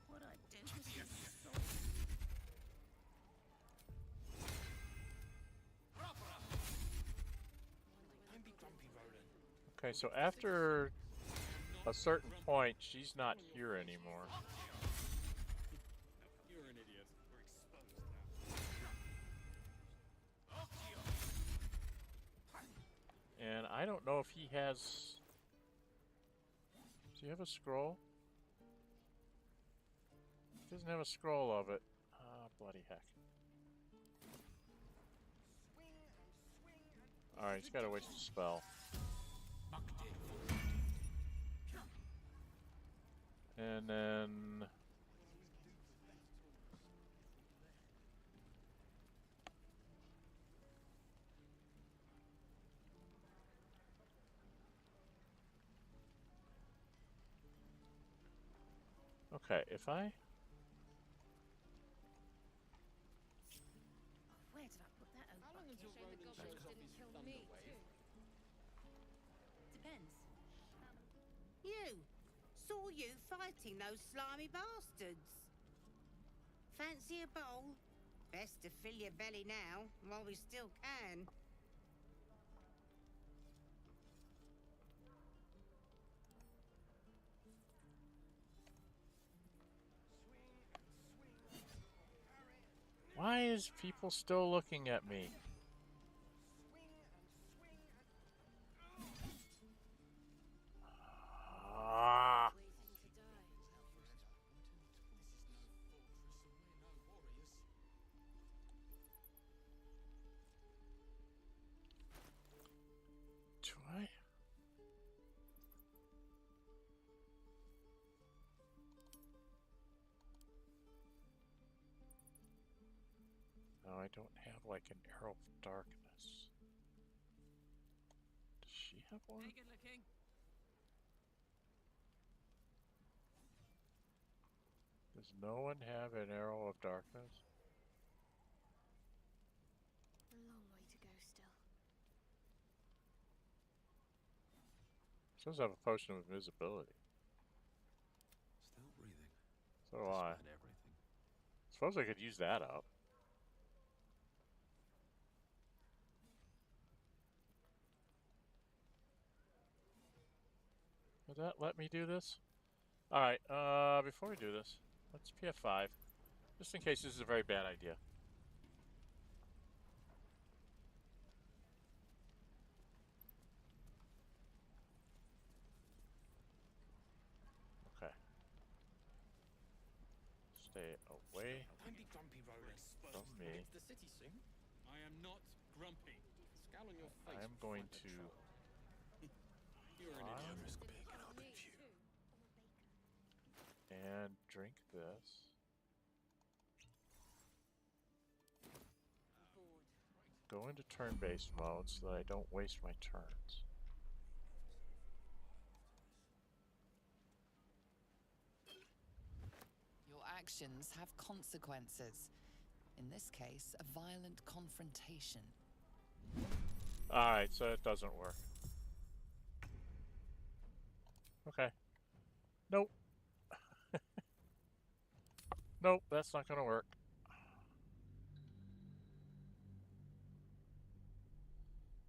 What I do is Okay, so after a certain point, she's not here anymore. You're an idiot. We're exposed now. And I don't know if he has... Does he have a scroll? He doesn't have a scroll of it. Ah, bloody heck. Alright, he's gotta waste a spell. And then... Okay, if I... Where did I put that old How long bucket? until the goblins didn't kill me too? Depends. You! Saw you fighting those slimy bastards. Fancy a bowl? Best to fill your belly now, while we still can. Why is people still looking at me? Ah. Do I? No, I don't have like an arrow of darkness. Does she have one? Very good looking. Does no one have an arrow of darkness? A long way to go still. She does have a potion of invisibility. Still breathing. So do I. Despite everything. Suppose I could use that up. Would that let me do this? Alright, before we do this, let's PF5. Just in case this is a very bad idea. Okay. Stay away Don't be grumpy, Roland. from me. It's the city soon. I am not grumpy. Scowl on your face. I'm going to... You're an idiot. Risk being an open view. And drink this. Go into turn-based mode so that I don't waste my turns. Your actions have consequences. In this case, a violent confrontation. Alright, so it doesn't work. Okay. Nope. Nope, that's not gonna work.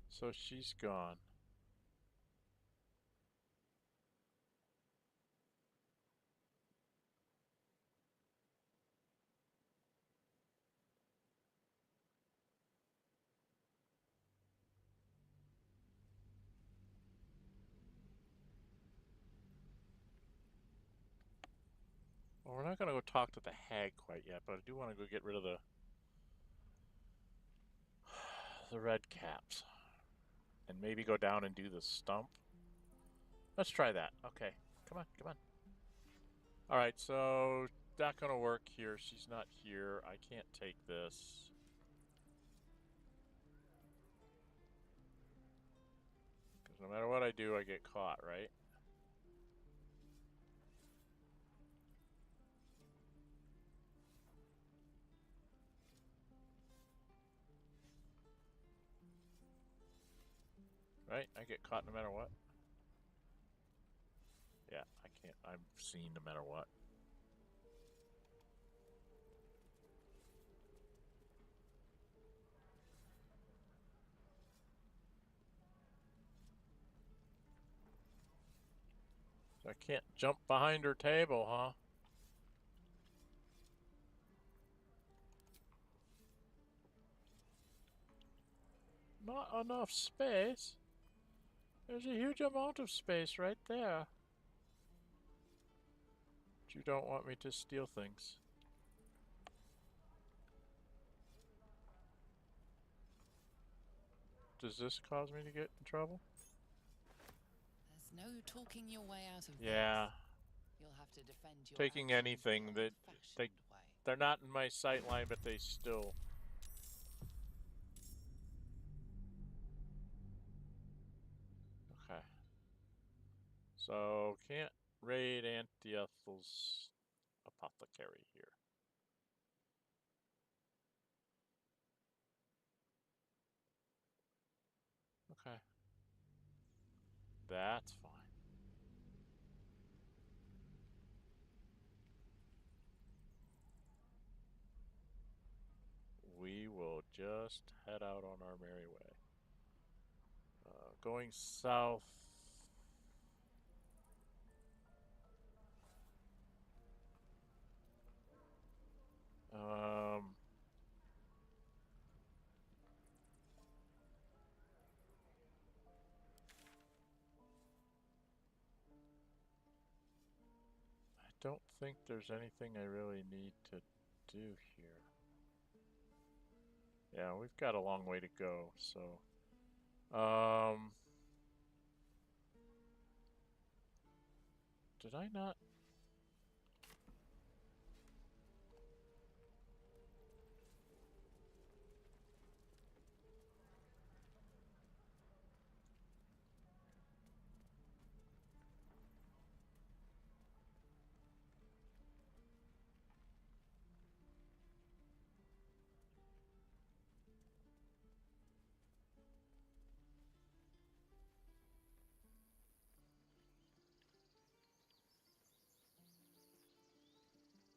So she's gone. Well, we're not going to go talk to the hag quite yet, but I do want to go get rid of the Redcaps. And maybe go down and do the stump. Let's try that. Okay. Come on, come on. Alright, so not going to work here. She's not here. I can't take this. Because no matter what I do, I get caught, right? Right? I get caught no matter what. Yeah, I can't. I'm seen no matter what. So I can't jump behind her table, huh? Not enough space. There's a huge amount of space right there. But you don't want me to steal things. Does this cause me to get in trouble? There's no talking your way out of Yeah. this. You'll have to defend your Taking actions anything the that they're not in my sight line, but they still. Okay. So can't raid Auntie Ethel's apothecary here. Okay. That's fine. We will just head out on our merry way. Going south. I don't think there's anything I really need to do here. Yeah, we've got a long way to go, so. Did I not?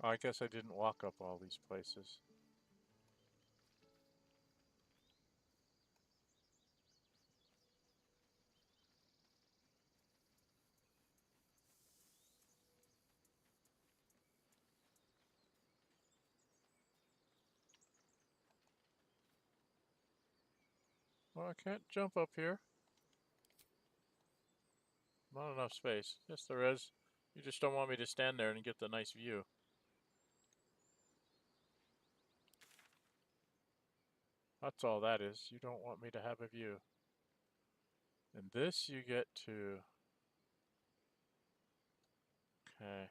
I guess I didn't walk up all these places. Well, I can't jump up here. Not enough space. Yes, there is. You just don't want me to stand there and get the nice view. That's all that is. You don't want me to have a view. And this you get to... Okay.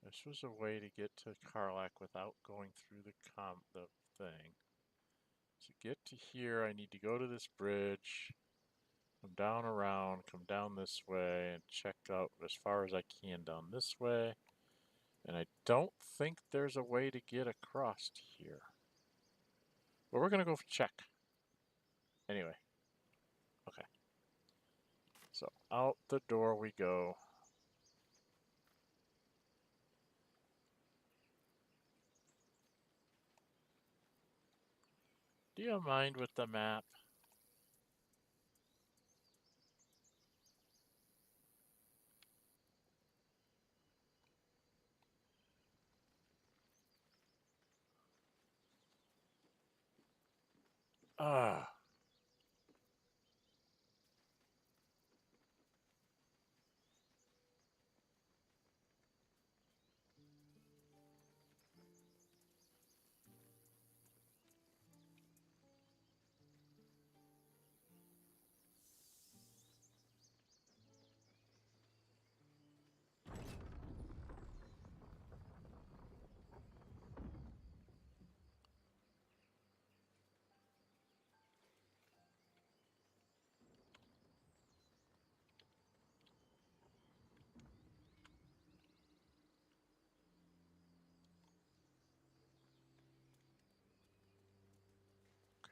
This was a way to get to Karlach without going through the thing. To get to here, I need to go to this bridge, come down around, come down this way, and check out as far as I can down this way. And I don't think there's a way to get across here. But we're going to go check. Anyway. Okay. So out the door we go. Do you mind with the map? Ah.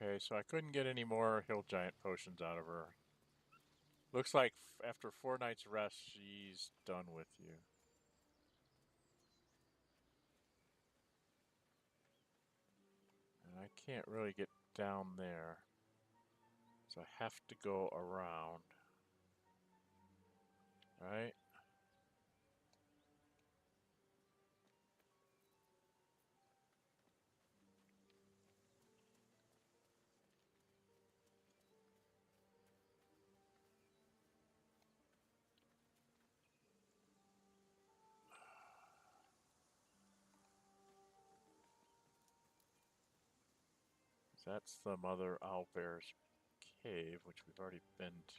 Okay, so I couldn't get any more hill giant potions out of her. Looks like after 4 nights rest, she's done with you. And I can't really get down there. So I have to go around. Right? That's the Mother Owlbear's cave, which we've already been to.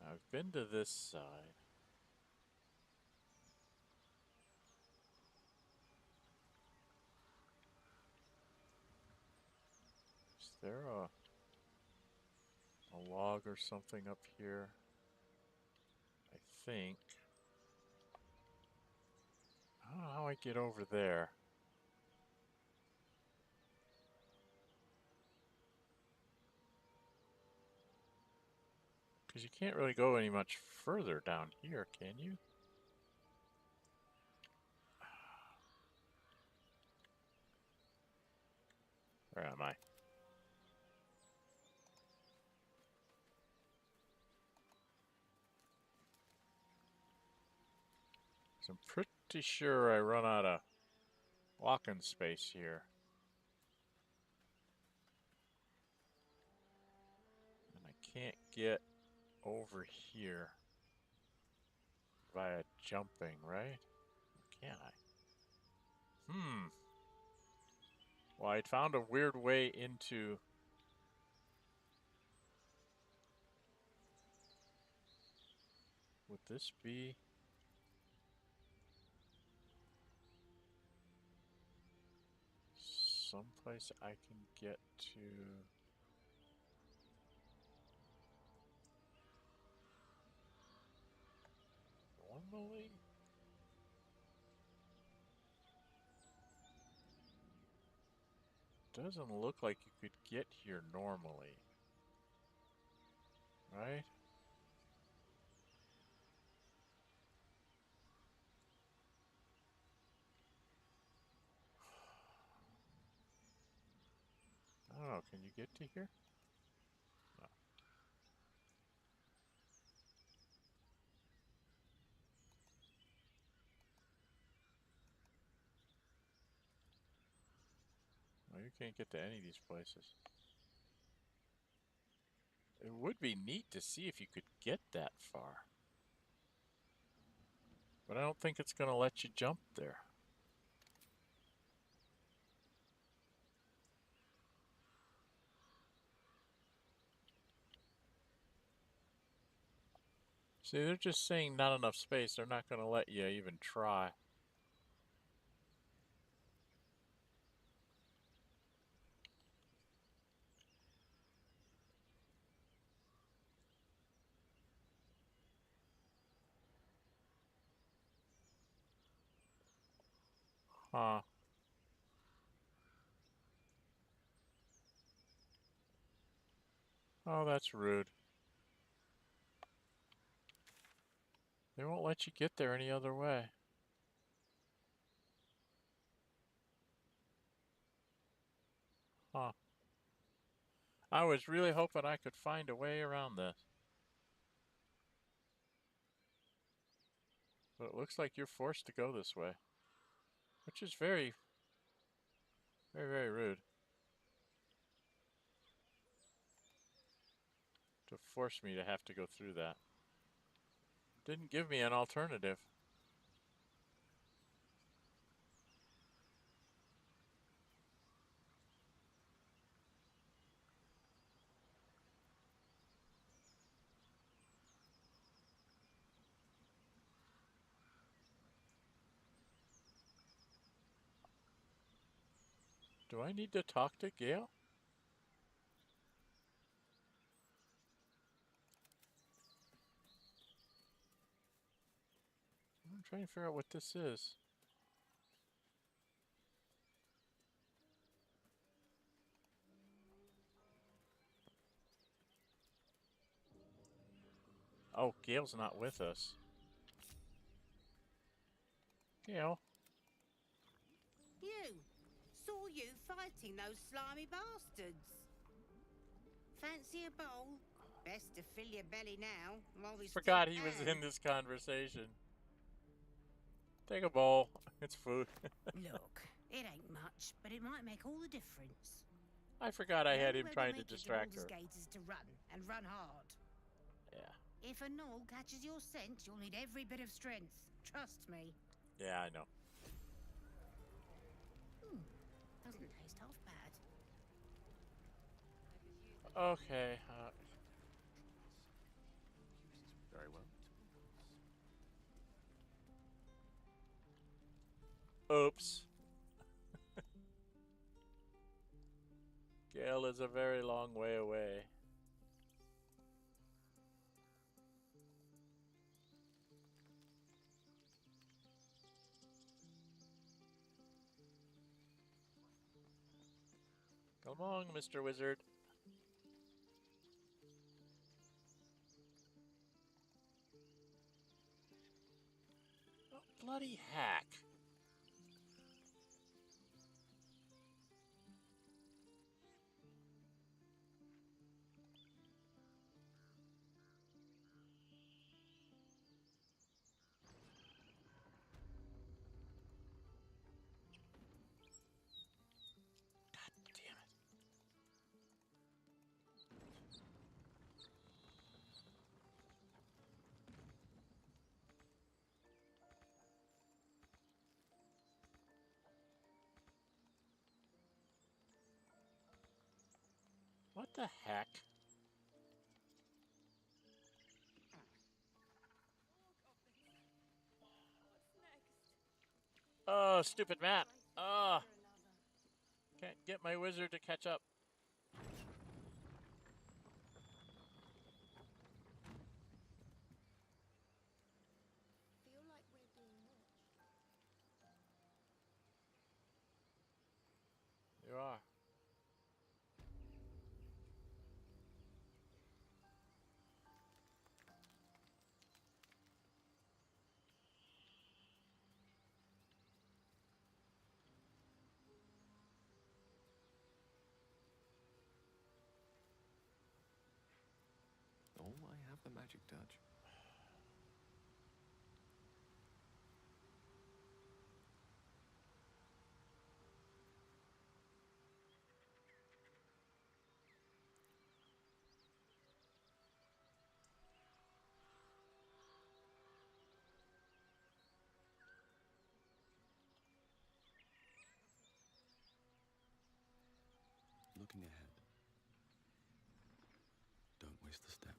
I've been to this side. Is there a log or something up here? I think. I don't know how I get over there. Because you can't really go any much further down here, can you? Where am I? So I'm pretty sure I run out of walking space here. And I can't get over here via jumping, right? Or can I? Well, I'd found a weird way into... Would this be... someplace I can get to... normally? Doesn't look like you could get here normally. Right? I don't know, can you get to here? No. Well, you can't get to any of these places. It would be neat to see if you could get that far. But I don't think it's going to let you jump there. See, they're just saying not enough space. They're not going to let you even try. Huh. Oh, that's rude. They won't let you get there any other way. Huh. I was really hoping I could find a way around this. But it looks like you're forced to go this way. Which is very, very rude. To force me to have to go through that. Didn't give me an alternative. Do I need to talk to Gale? trying to figure out what this is. Oh, Gale's not with us. Gale. You! Saw you fighting those slimy bastards. Fancy a bowl? Best to fill your belly now, while we Forgot still he was can. in this conversation. Take a bowl. It's food. Look, it ain't much, but it might make all the difference. I forgot I had him The only way trying we'll to make it distract her. Baldur's Gate is to run, and run hard. Yeah. If a gnoll catches your scent, you'll need every bit of strength. Trust me. Yeah, I know. Doesn't taste half bad. Okay. Very well. Oops. Gale is a very long way away. Come on, Mr. Wizard. Oh, bloody hack. What the heck? Oh, stupid Matt. Oh. Can't get my wizard to catch up. Feel like we're being watched. You are. Oh, I have the magic touch. Looking ahead. Don't waste the step.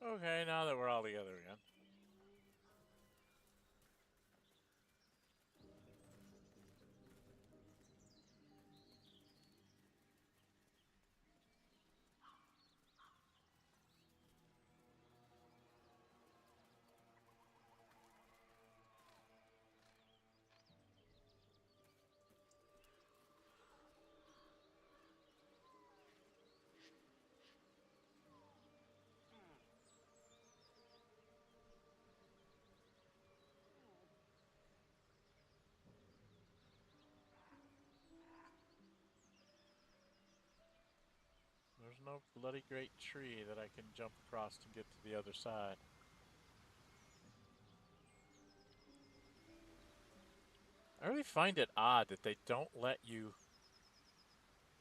Okay, now that we're all together again. There's no bloody great tree that I can jump across to get to the other side. I really find it odd that they don't let you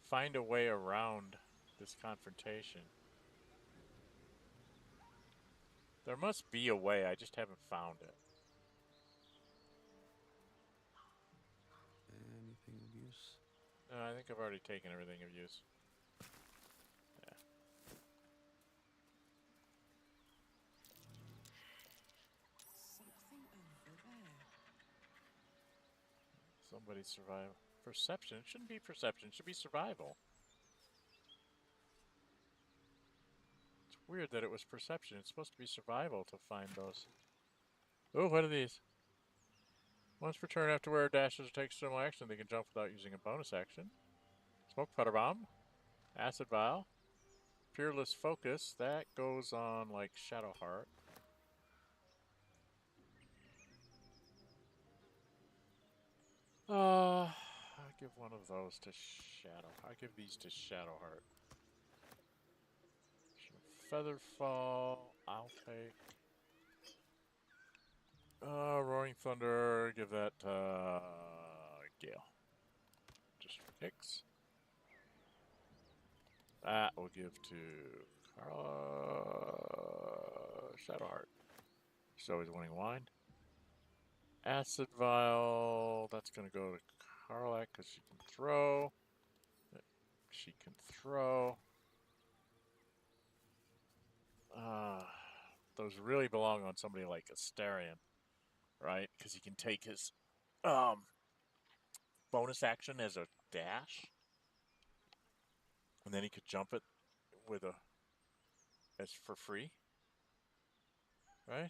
find a way around this confrontation. There must be a way, I just haven't found it. Anything of use? No, I think I've already taken everything of use. Yeah. Somebody survive. Perception? It shouldn't be perception. It should be survival. It's weird that it was perception. It's supposed to be survival to find those. Oh, what are these? Once per turn after where dashes or takes thermal action, they can jump without using a bonus action. Smoke Putter Bomb. Acid Vial. Peerless Focus. That goes on like Shadowheart. I'll give one of those to I'll give these to Shadowheart. Featherfall, I'll take. Roaring Thunder, give that Gale. Just for kicks. That will give to Carla Shadowheart. She's always winning wine. Acid Vial, that's going to go to Carlac because she can throw. She can throw. Those really belong on somebody like Astarion, right? Because he can take his bonus action as a dash. And then he could jump it with as for free. Right?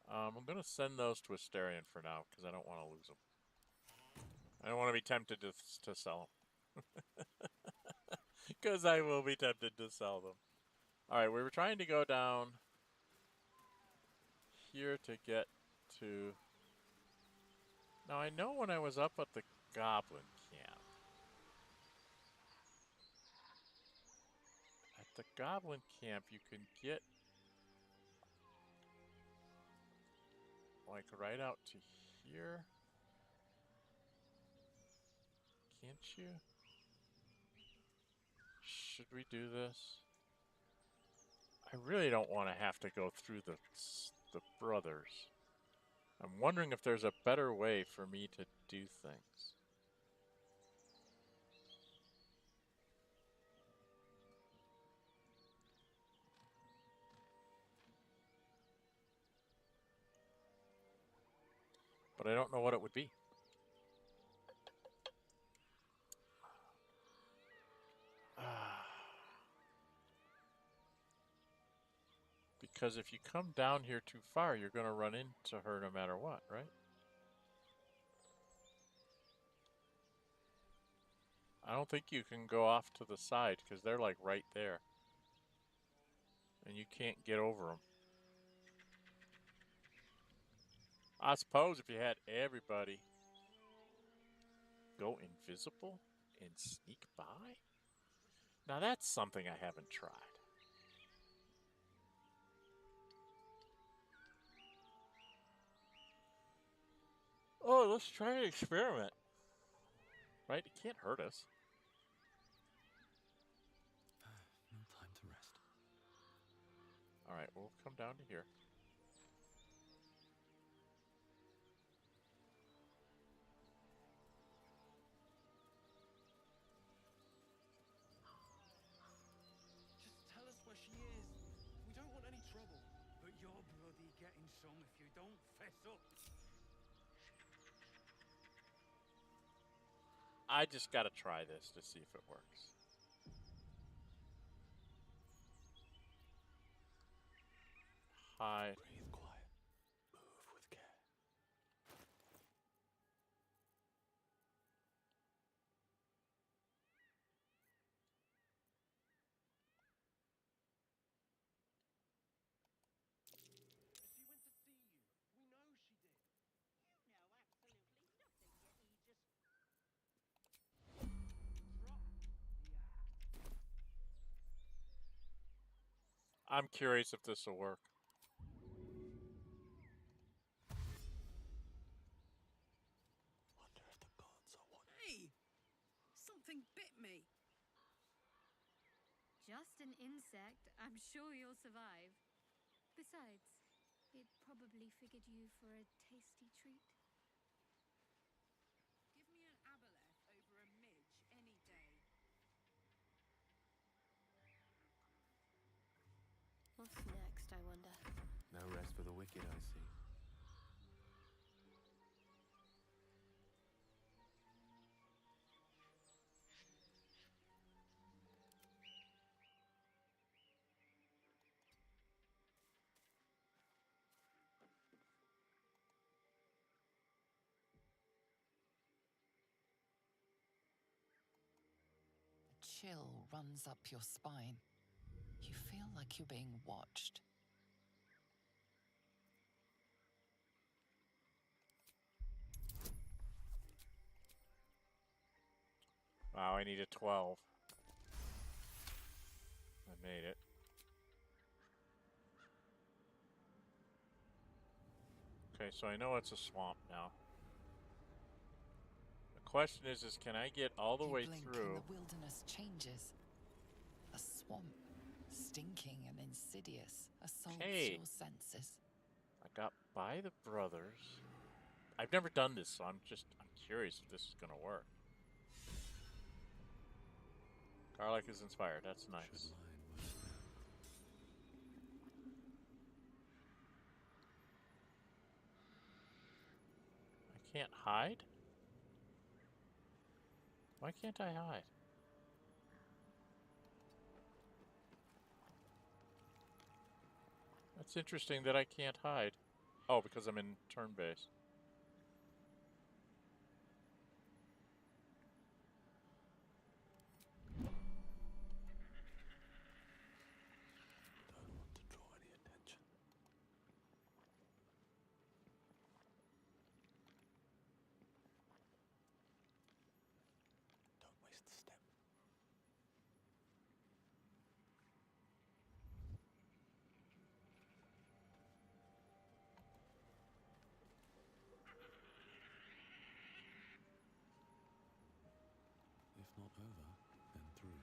I'm going to send those to Astarion for now because I don't want to lose them. I don't want to be tempted to sell them. Because I will be tempted to sell them. Alright, we were trying to go down here to get to... Now I know when I was up at the Goblin camp. At the Goblin camp you can get... like right out to here. Can't you? Should we do this? I really don't want to have to go through the brothers. I'm wondering if there's a better way for me to do things. But I don't know what it would be. Because if you come down here too far, you're going to run into her no matter what, right? I don't think you can go off to the side because they're like right there. And you can't get over them. I suppose if you had everybody go invisible and sneak by? Now that's something I haven't tried. Oh, let's try an experiment. Right? It can't hurt us. No time to rest. Alright, we'll come down to here. Just tell us where she is. We don't want any trouble. But you're bloody getting some if you don't fess up. I just gotta try this to see if it works. Hi. Breathe quiet. Move with care. She went to see you. We know she did. You know absolutely nothing, yet you just... Drop the act. I'm curious if this will work. Wonder if the gods are watching. Hey! Something bit me. Just an insect. I'm sure you'll survive. Besides, it probably figured you for a tasty treat. Give me an aboleth over a midge any day. What's next, I wonder? No rest for the wicked, I see. chill runs up your spine. You feel like you're being watched. Wow, I needed 12. I made it. Okay, so I know it's a swamp now. The question is can I get all the way through? And the wilderness changes. A swamp, stinking and insidious, assaults your senses. I got by the brothers. I've never done this, so I'm curious if this is gonna work. Garlic is inspired. That's nice. I can't hide? Why can't I hide? That's interesting that I can't hide. Oh, because I'm in turn base. Don't want to draw any attention. Don't waste a step. If not over, then through.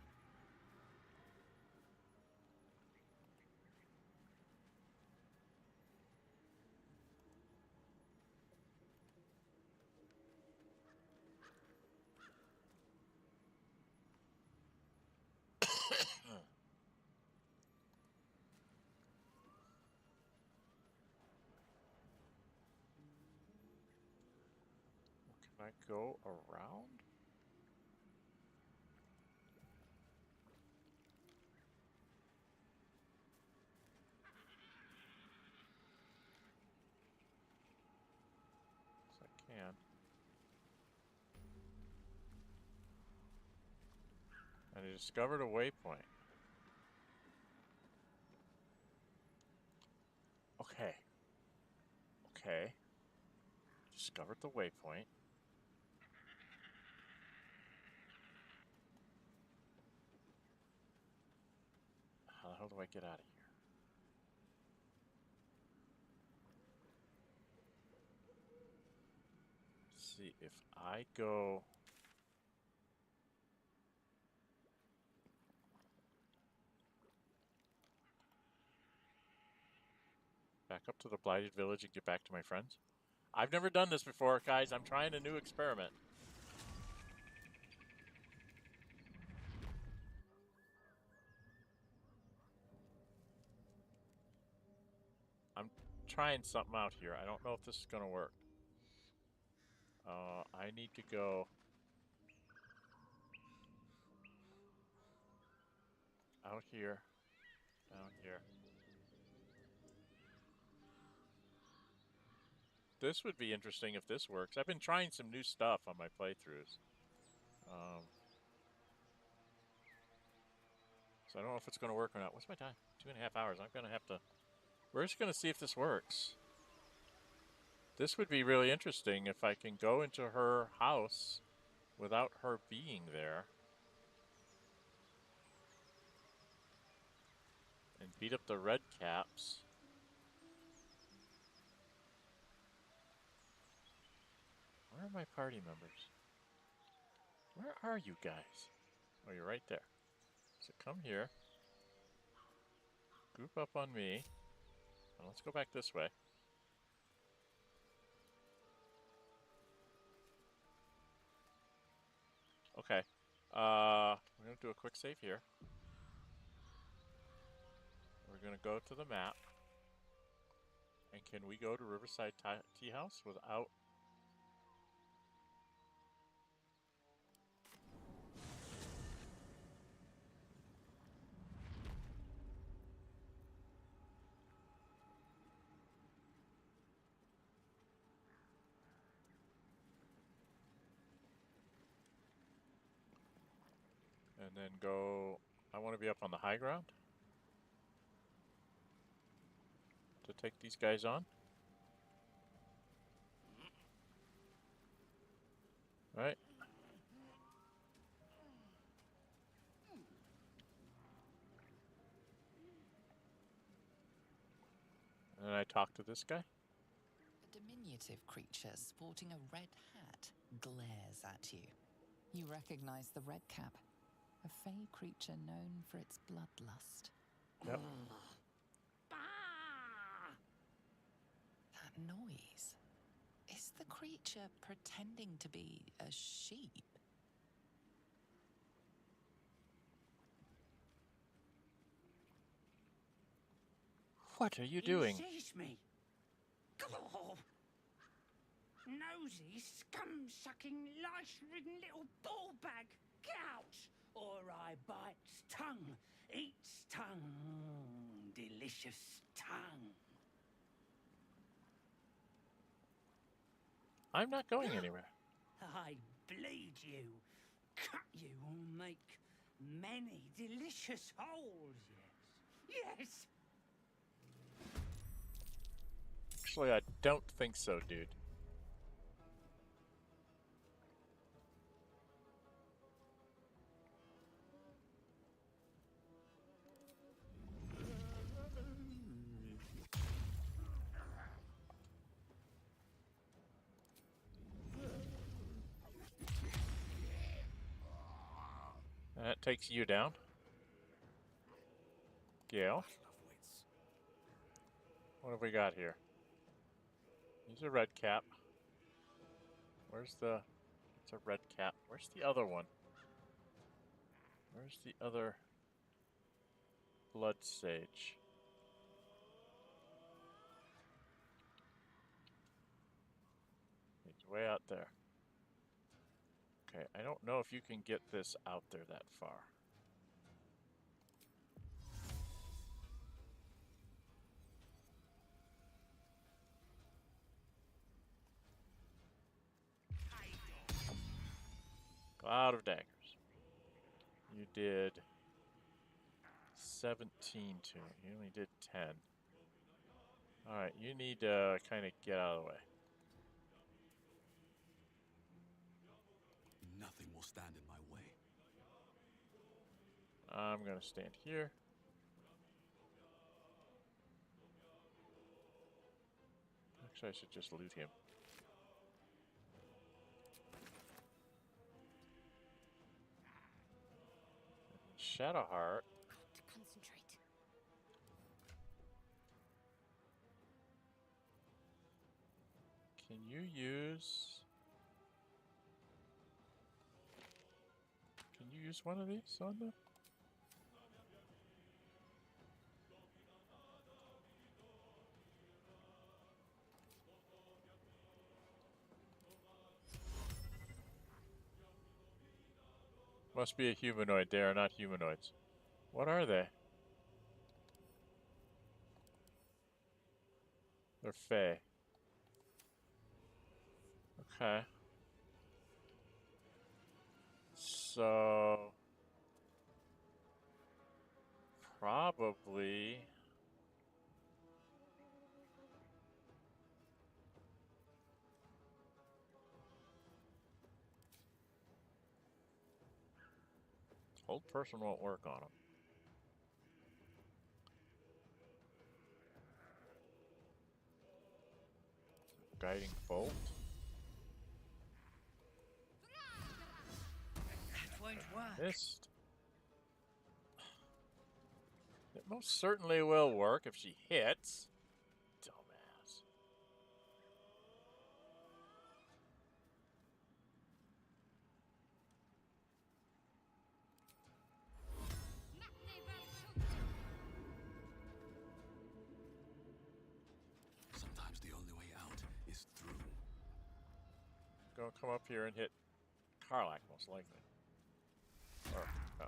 Can I go around? Yes, I can. And I discovered a waypoint. Okay. Okay. Discovered the waypoint. How the hell do I get out of here? Let's see, if I go... back up to the Blighted Village and get back to my friends. I've never done this before, guys. I'm trying a new experiment. I'm trying something out here. I don't know if this is going to work. I need to go out here, down here. This would be interesting if this works. I've been trying some new stuff on my playthroughs. So I don't know if it's going to work or not. What's my time? 2.5 hours. I'm going to have to... We're just going to see if this works. This would be really interesting if I can go into her house without her being there. And beat up the Redcaps. Where are my party members? Where are you guys? Oh, you're right there. So come here. Group up on me. And let's go back this way. Okay. We're going to do a quick save here. We're going to go to the map. And can we go to Riverside Tea House without... And And then go... I want to be up on the high ground to take these guys on. Right. And then I talk to this guy. A diminutive creature sporting a red hat glares at you. You recognize the Redcap, a fey creature known for its bloodlust. Yep. That noise. Is the creature pretending to be a sheep? What are you doing? He sees me. Claw. Nosy, scum-sucking, lice-ridden little ball bag. Get out, or I bites tongue, eats tongue, delicious tongue. I'm not going anywhere. I bleed you, cut you, and make many delicious holes, yes. Yes! Actually, I don't think so, dude. That takes you down. Gale. What have we got here? He's a red cap. Where's the... It's a red cap. Where's the other one? Where's the other blood sage? He's way out there. Okay, I don't know if you can get this out there that far. Cloud of daggers. You did 17 to it. You only did 10. Alright, you need to kind of get out of the way. Nothing will stand in my way. I'm going to stand here. Actually, I should just loot him. Shadowheart. To concentrate. Can you use... Can you use one of these on them? Must be a humanoid. They are not humanoids. What are they? They're fey. Okay. So... Probably... Hold person won't work on them. Guiding bolt. That won't work. Missed. It most certainly will work if she hits. Dumbass. Sometimes the only way out is through. Gonna come up here and hit Karlach, most likely. Or, oh.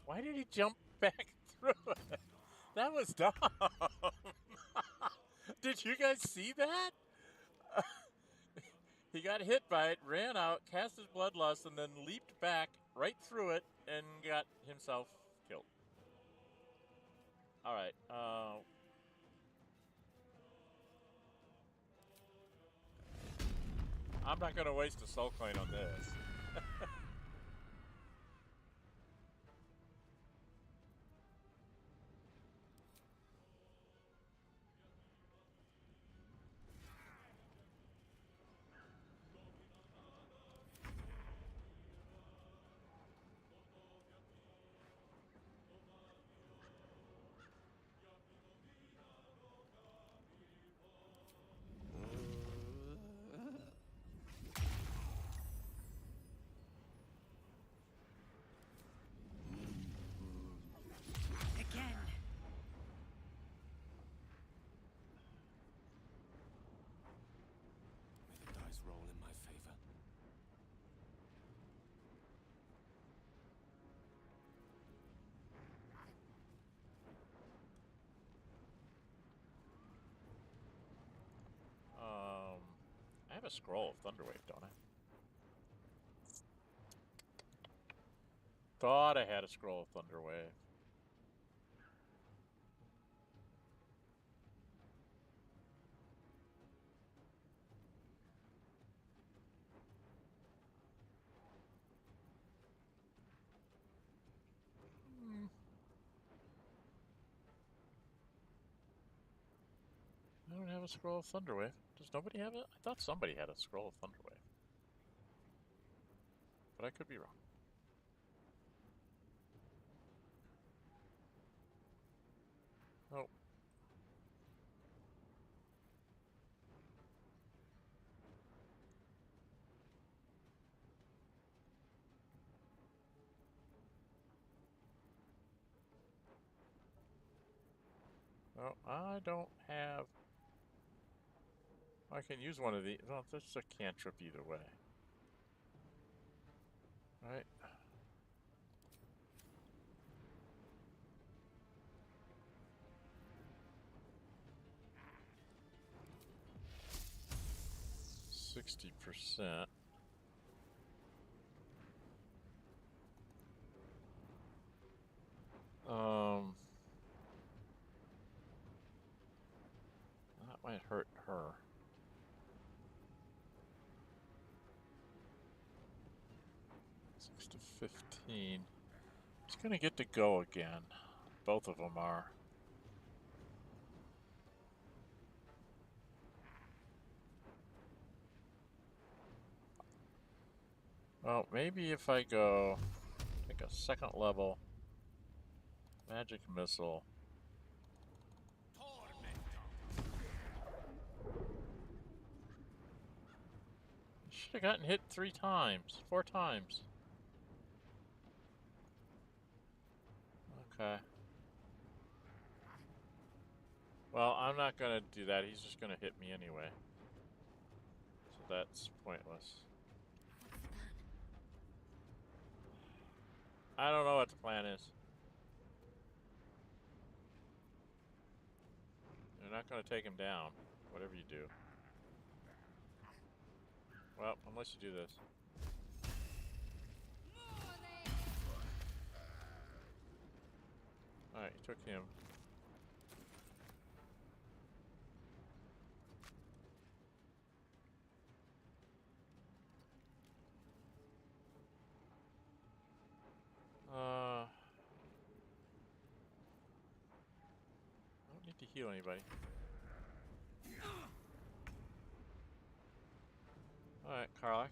Why did he jump back through it? That was dumb. Did you guys see that? He got hit by it, ran out, cast his bloodlust, and then leaped back right through it and got himself killed. All right. I'm not going to waste a soul coin on this. Again. May the dice roll in my favor. I have a scroll of Thunderwave, don't I? Thought I had a scroll of Thunderwave. I don't have a scroll of Thunderwave. Does nobody have it? I thought somebody had a scroll of Thunderwave. But I could be wrong. Oh. Oh, I don't have... I can use one of these. Well, that's a cantrip either way. Right? %. That might hurt her. To 15. He's gonna get to go again. Both of them are. Well, maybe if I go take a second level magic missile. Should have gotten hit 4 times. Okay. Well, I'm not gonna do that. He's just gonna hit me anyway. So that's pointless. I don't know what the plan is. You're not gonna take him down, whatever you do. Well, unless you do this. Alright, you took him. I don't need to heal anybody. Alright, Karlach.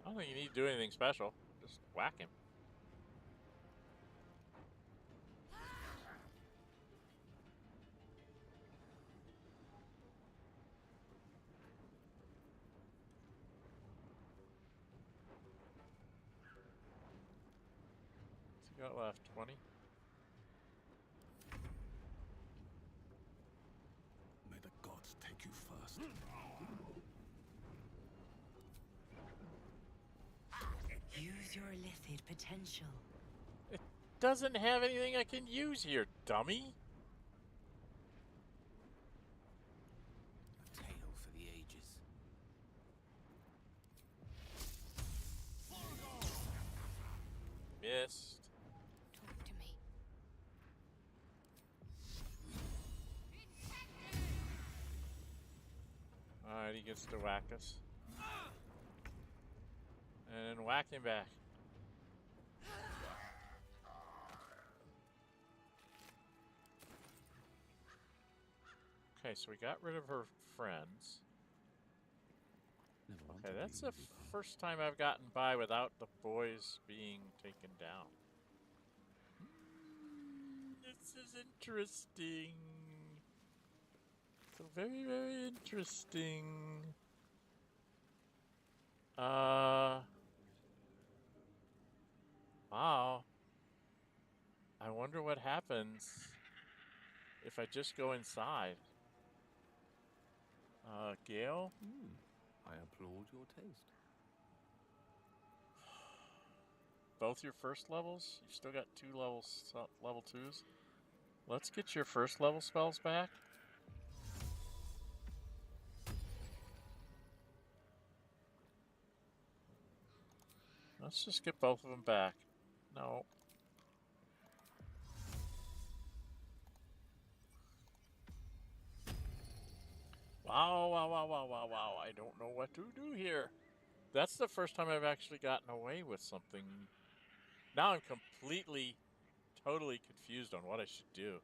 I don't think you need to do anything special. Just whack him. What's he got left? 20? May the gods take you first. Use your illicit potential. doesn't have anything I can use here, dummy. A tale for the ages. Missed. Talk to me. Alright, he gets to whack us. And then whack him back. Okay, so we got rid of her friends. Okay, that's the first time I've gotten by without the boys being taken down. This is interesting. So very, very interesting. Wow. I wonder what happens if I just go inside. Gale? I applaud your taste. Both your first levels? You've still got 2 levels, level 2s. Let's get your first level spells back. Let's just get both of them back. No. Wow, wow, wow, wow, wow, wow. I don't know what to do here. That's the first time I've actually gotten away with something. Now I'm completely, totally confused on what I should do.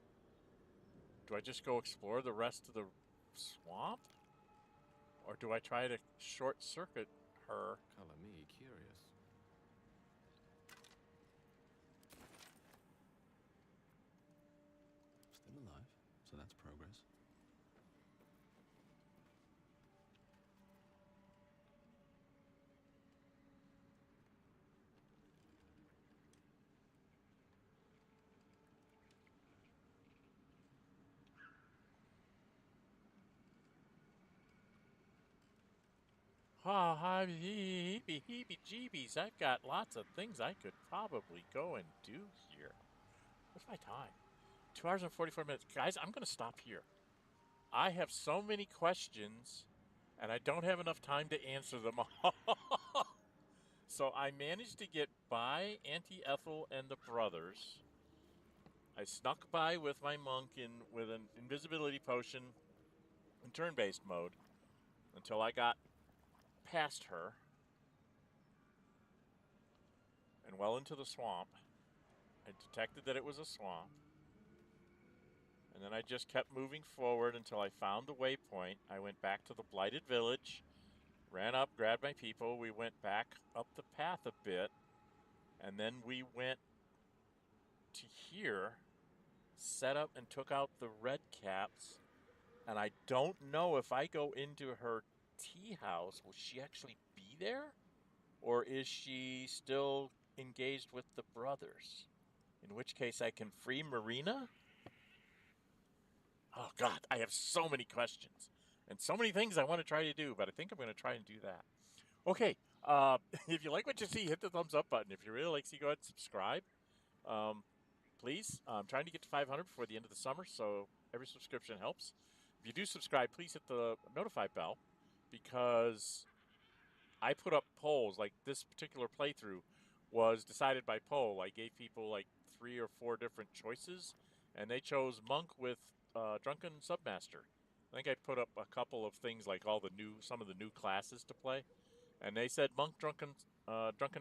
Do I just go explore the rest of the swamp? Or do I try to short circuit her? Color me curious. Still alive, so that's progress. Oh, heebie-jeebies. I've got lots of things I could probably go and do here. What's my time? 2 hours and 44 minutes. Guys, I'm going to stop here. I have so many questions, and I don't have enough time to answer them all. So I managed to get by Auntie Ethel and the brothers. I snuck by with my monk with an invisibility potion in turn-based mode until I got past her and well into the swamp. I detected that it was a swamp. And then I just kept moving forward until I found the waypoint. I went back to the blighted village, ran up, grabbed my people. We went back up the path a bit, and then we went to here, set up and took out the Redcaps. And I don't know if I go into her tea house, will she actually be there? Or is she still engaged with the brothers? In which case I can free Marina? Oh God, I have so many questions. And so many things I want to try to do, but I think I'm going to try and do that. Okay, if you like what you see, hit the thumbs up button. If you really like, go ahead and subscribe. Please, I'm trying to get to 500 before the end of the summer, so every subscription helps. If you do subscribe, please hit the notify bell, because I put up polls. Like this particular playthrough was decided by poll. I gave people like 3 or 4 different choices, and they chose Monk with Drunken Submaster. I think I put up a couple of things like some of the new classes to play, and they said Monk Drunken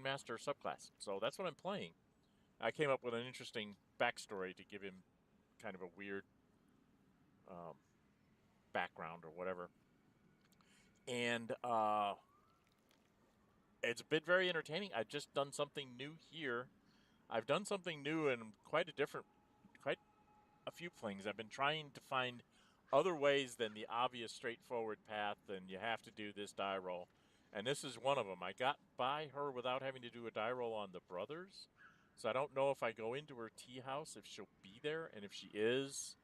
Master subclass. So that's what I'm playing. I came up with an interesting backstory to give him kind of a weird background or whatever. And it's been very entertaining. I've just done something new here. I've done something new in quite a few things. I've been trying to find other ways than the obvious straightforward path, and you have to do this die roll. And this is one of them. I got by her without having to do a die roll on the brothers. So I don't know if I go into her tea house, if she'll be there, and if she is,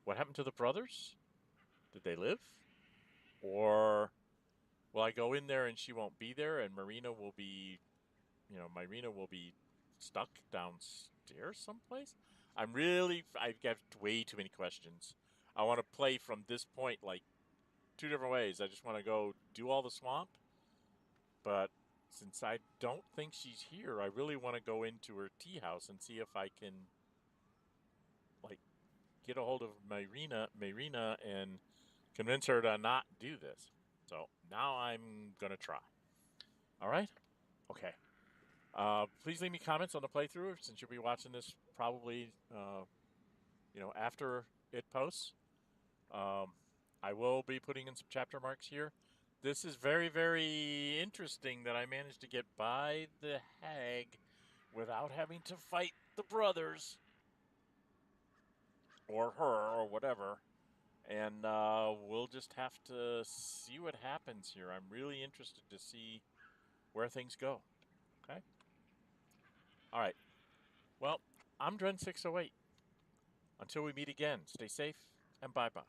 what happened to the brothers? Did they live? Or will I go in there and she won't be there, and Marina will be stuck upstairs someplace? I've got way too many questions. I want to play from this point, like, 2 different ways. I just want to go do all the swamp. But since I don't think she's here, I really want to go into her tea house and see if I can, like, get a hold of Myrina and convince her to not do this. So now I'm going to try. All right? Okay. Please leave me comments on the playthrough since you'll be watching this probably, after it posts. I will be putting in some chapter marks here. This is very, very interesting that I managed to get by the hag without having to fight the brothers. Or her, or whatever. And we'll just have to see what happens here. I'm really interested to see where things go. Okay? All right. Well, I'm Dren608. Until we meet again, stay safe and bye-bye.